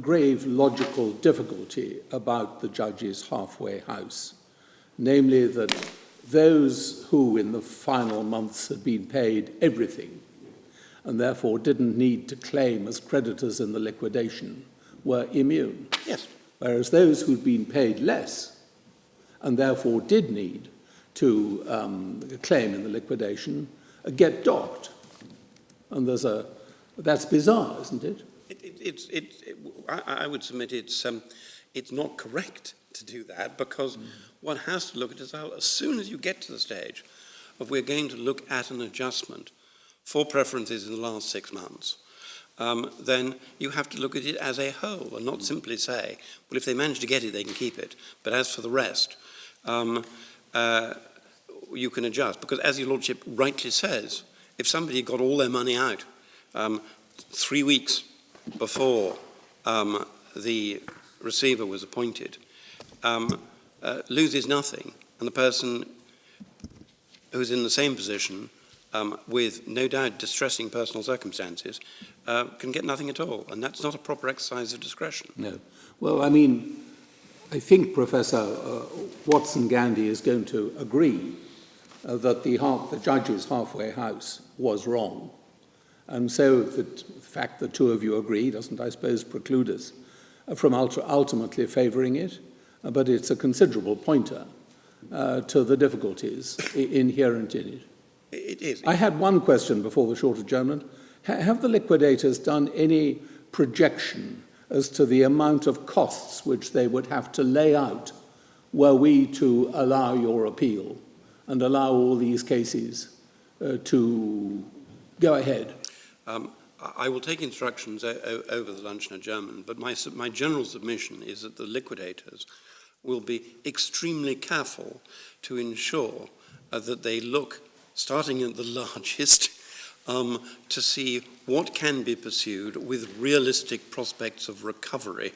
grave logical difficulty about the judge's halfway house, namely that those who in the final months had been paid everything and therefore didn't need to claim as creditors in the liquidation were immune. Yes. Whereas those who'd been paid less and therefore did need to claim in the liquidation get docked. And that's bizarre, isn't it? I would submit it's not correct to do that, because one has to look at it as soon as you get to the stage of we're going to look at an adjustment for preferences in the last 6 months, then you have to look at it as a whole and not simply say, well, if they manage to get it, they can keep it. But as for the rest, you can adjust. Because as your Lordship rightly says, if somebody got all their money out 3 weeks before the receiver was appointed, loses nothing, and the person who's in the same position with no doubt distressing personal circumstances can get nothing at all, and that's not a proper exercise of discretion. No. Well, I mean, I think Professor Watson-Gandy is going to agree that the judge's halfway house was wrong. And so the fact that two of you agree doesn't, I suppose, preclude us from ultimately favouring it, but it's a considerable pointer to the difficulties inherent in it. It is. I had one question before the short adjournment. Have the liquidators done any projection as to the amount of costs which they would have to lay out were we to allow your appeal and allow all these cases to go ahead? I will take instructions over the lunch and adjournment, but my general submission is that the liquidators will be extremely careful to ensure that they look, starting at the largest, to see what can be pursued with realistic prospects of recovery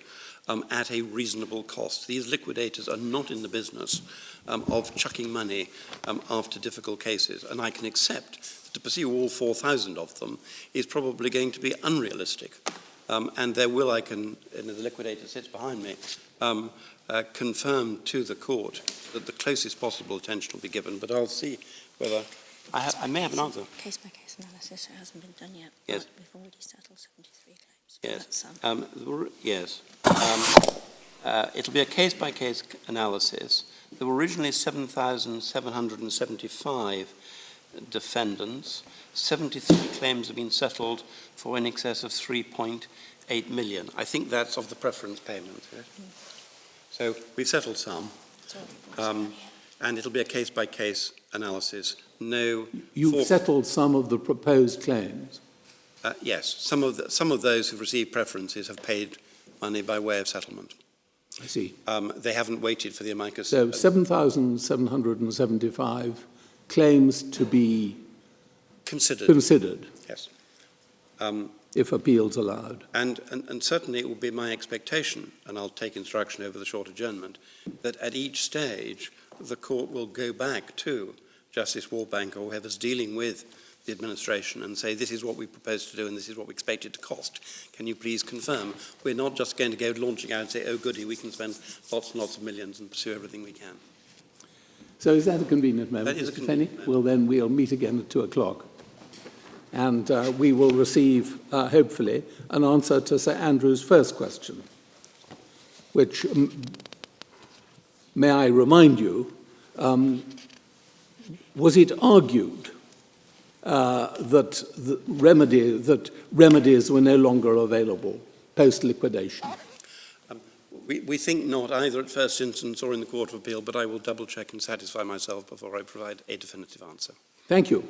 at a reasonable cost. These liquidators are not in the business of chucking money after difficult cases, and I can accept that to pursue all 4,000 of them is probably going to be unrealistic. And there will, and the liquidator sits behind me, confirm to the court that the closest possible attention will be given, but I'll see whether I may have an answer. Case-by-case analysis, it hasn't been done yet. Yes. We've already settled 73 claims. Yes. That's Yes. It'll be a case-by-case analysis. There were originally 7,775 defendants. 73 claims have been settled for in excess of 3.8 million. I think that's of the preference payment. Yes? So we've settled some. And it'll be a case-by-case analysis. You've settled some of the proposed claims? Yes. Some of those who've received preferences have paid money by way of settlement. I see. They haven't waited for the amicus. So 7,775 claims to be considered. Yes. If appeals allowed. And certainly it will be my expectation, and I'll take instruction over the short adjournment, that at each stage the court will go back to Justice Warbank or whoever's dealing with the administration and say, this is what we propose to do and this is what we expect it to cost. Can you please confirm? We're not just going to go launching out and say, oh goody, we can spend lots and lots of millions and pursue everything we can. So is that a convenient moment, That is a Mr. convenient Fenny? moment. Well, then we'll meet again at 2:00. And we will receive, hopefully, an answer to Sir Andrew's first question, which, may I remind you, was it argued that remedies were no longer available post-liquidation? We think not, either at first instance or in the Court of Appeal, but I will double-check and satisfy myself before I provide a definitive answer. Thank you.